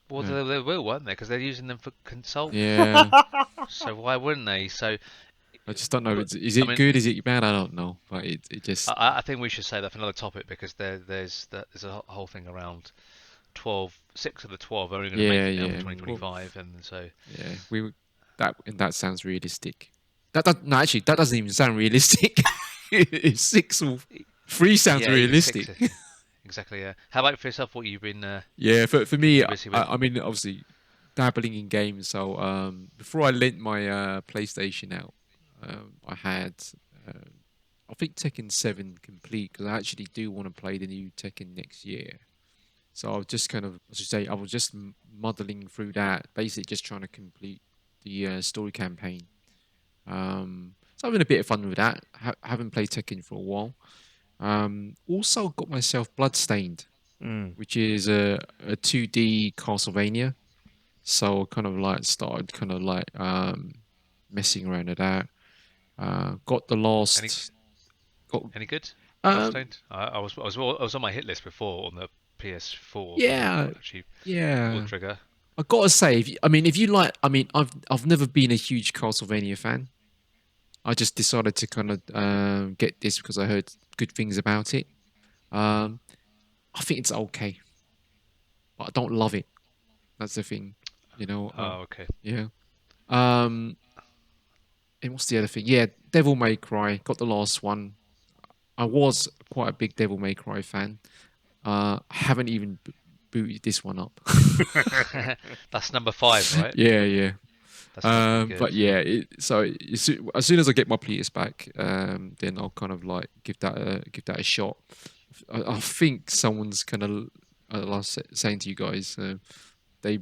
Well, they will, won't they? Because they're using them for consult. Yeah. So why wouldn't they? So I just don't know. Is it good? Is it bad? I don't know. But it just. I think we should say that for another topic because there's a whole thing around 6 of the 12 are only going to make it down to 2025, and so. Yeah, that sounds realistic. No, actually, that doesn't even sound realistic. If 6 or 3 sounds Yeah, even realistic. 6. Exactly. Yeah. How about for yourself? What you've been Yeah, for me, busy with? I mean, obviously, dabbling in games. So before I lent my PlayStation out, I had I think Tekken 7 complete because I actually do want to play the new Tekken next year. So I was just kind of, I should say, I was just muddling through that, basically just trying to complete the story campaign. So having a bit of fun with that. Haven't played Tekken for a while. Also got myself Bloodstained, Mm. which is a 2D Castlevania. So I kind of like started kind of like messing around with that. Got the Any last. Got any good? um Bloodstained. I was on my hit list before on the PS4, but I never yeah got actually pulled yeah. the trigger. I gotta say, I mean, if you like, I mean, I've never been a huge Castlevania fan. I just decided to kind of get this because I heard good things about it. Hmm. Um, I think it's okay, but I don't love it. That's the thing, you know. Oh, okay. Yeah. Um, and what's the other thing? Yeah, Devil May Cry. Got the last one. I was quite a big Devil May Cry fan. Haven't even booted this one up. That's number 5, right? Yeah, yeah. That's still pretty good. But yeah, so as soon as I get my PS back, then I'll kind of like give that a shot. I think someone's kind of saying to you guys, they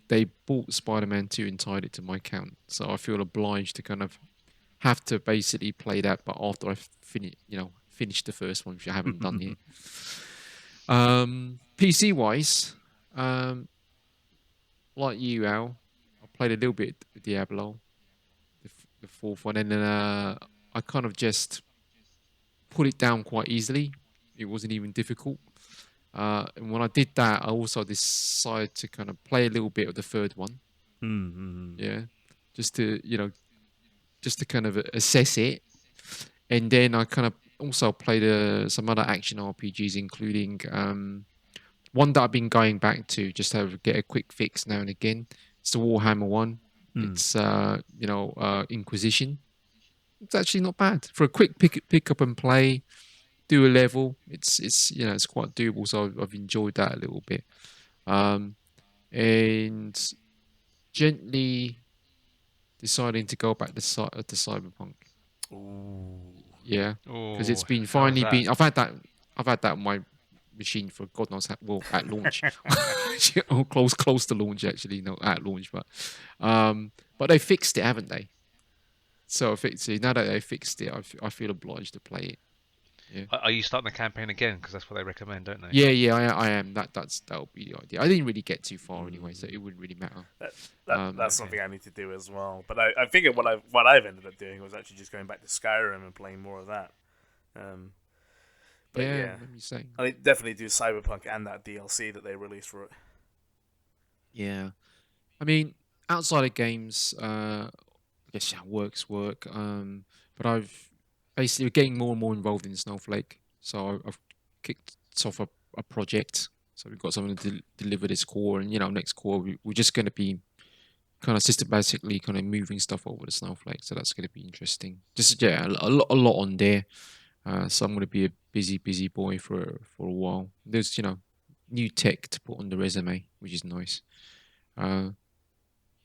they bought Spider-Man 2 and tied it to my account, so I feel obliged to kind of have to basically play that, but after I finish the first one, which I haven't done yet. PC wise, um, like you, Al, I played a little bit of Diablo, the fourth one, and then I kind of just put it down quite easily. It wasn't even difficult. And when I did that, I also decided to kind of play a little bit of the third one. Mm-hmm. Yeah, just to just to kind of assess it, and then I kind of also played some other action RPGs, including one that I've been going back to just to get a quick fix now and again. It's the Warhammer one. Mm. It's Inquisition. It's actually not bad for a quick pick up and play. Do a level. It's quite doable. So I've enjoyed that a little bit. Um, and gently deciding to go back to Cyberpunk. Ooh. Yeah, because it's Oh, been how was finally that? been. I've had that on my machine for God knows how. Well, at launch, or close to launch actually, not at launch, but they fixed it, haven't they? So effectively, now that they fixed it, I feel obliged to play it. Yeah, Are you starting the campaign again? Because that's what they recommend, don't they? yeah. I am. That'll be the idea. I didn't really get too far anyway, so Mm. it wouldn't really matter. That's Okay. something I need to do as well. But I figured what I've ended up doing was actually just going back to Skyrim and playing more of that. Um, but Yeah, yeah, let me say. I definitely do Cyberpunk and that DLC that they released for it. Yeah, I mean, outside of games, I guess yeah, work. But I've basically getting more and more involved in Snowflake. So I've kicked off a project. So we've got something to deliver this core, and next core we're just going to be kind of systematically kind of moving stuff over to Snowflake. So that's going to be interesting. Just yeah, a lot on there. So I'm going to be a busy boy for a while. There's new tech to put on the resume, which is nice. Uh,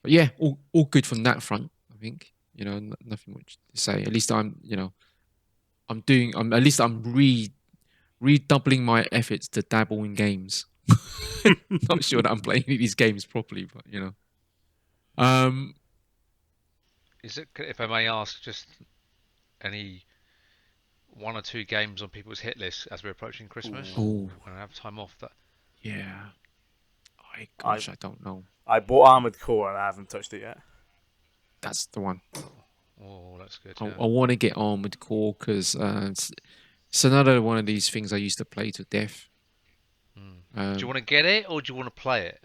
but yeah, all good from that front. I think nothing much to say. At least I'm doing. At least I'm redoubling my efforts to dabble in games. Not sure that I'm playing any of these games properly, but Um, Is it, if I may ask, just any 1 or 2 games on people's hit list as we're approaching Christmas oh Ooh. and have time off? That yeah. I I don't know. I bought Armored Core and I haven't touched it yet. That's the one. oh, that's good. I Yeah. want to get Armored Core because it's another one of these things I used to play to death. Do you Um, want to get it or do you want to play it?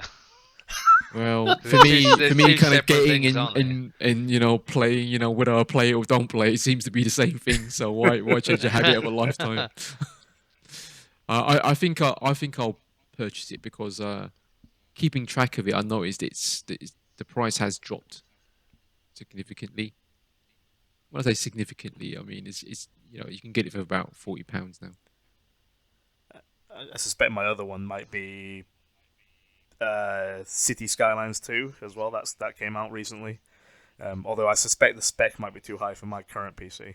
Well, 'Cause for me, there's two kind of separate getting things, in aren't they? and playing, whether I play it or don't play, it seems to be the same thing. So why change the habit of a lifetime? I think I'll purchase it because keeping track of it, I noticed the price has dropped. significantly. When I say significantly, I mean it's you can get it for about £40 now. I suspect my other one might be City Skylines 2 as well. That came out recently. Although I suspect the spec might be too high for my current PC.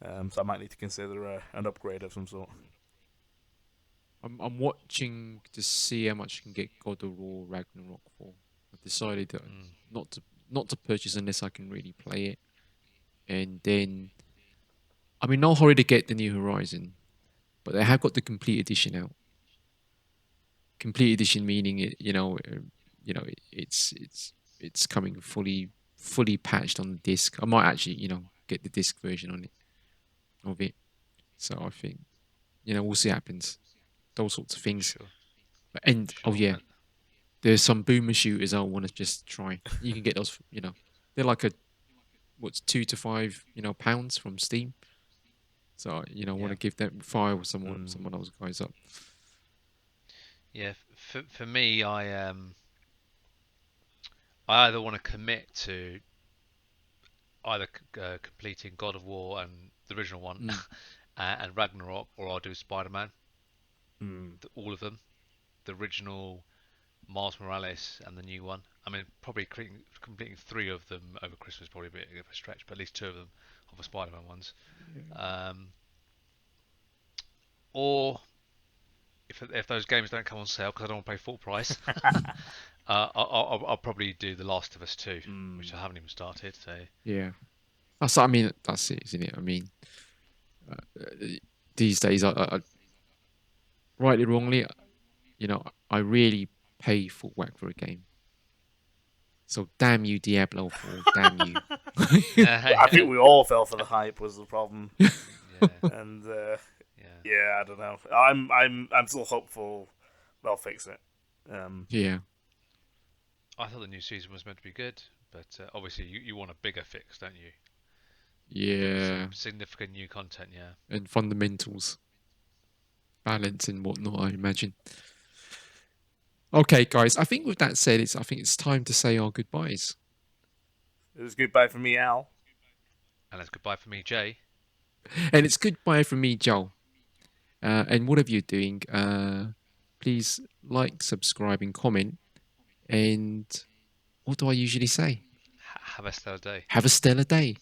So I might need to consider an upgrade of some sort. I'm watching to see how much I can get God of War Ragnarok for. I've decided that not to purchase unless I can really play it. And then I'm in no hurry to get the New Horizon, but they have got the complete edition out. Complete edition meaning it's coming fully patched on the disc. I might actually get the disc version on it of it. So I think we'll see what happens. Those sorts of things. Sure. And Sure. there's some boomer shooters I want to just try. You can get those. They're like what's £2 to £5 from Steam. So I want to give that file someone of those guys up. Yeah, for me, I either want to commit to either completing God of War and the original one and Ragnarok, or I'll do Spider-Man. All of them, the original, Miles Morales, and the new one. I mean, probably completing 3 of them over Christmas is probably a bit of a stretch, but at least 2 of them of the Spider-Man ones. Or if those games don't come on sale because I don't want to pay full price, I'll probably do The Last of Us 2, which I haven't even started. So yeah, that's it, isn't it? I mean, these days, I rightly wrongly, I really pay full whack for a game. So damn you, Diablo 4, damn you. I think we all fell for the hype was the problem. Yeah. And yeah, I don't know. I'm still hopeful they'll fix it. Yeah. I thought the new season was meant to be good, but obviously you want a bigger fix, don't you? Yeah. Some significant new content, yeah. And fundamentals, balance and whatnot, I imagine. Okay, guys. I think with that said, I think it's time to say our goodbyes. It was goodbye from me, Al. And it's goodbye from me, Jay. And it's goodbye from me, Joel. And whatever you're doing, please like, subscribe, and comment. And what do I usually say? Have a stellar day. Have a stellar day.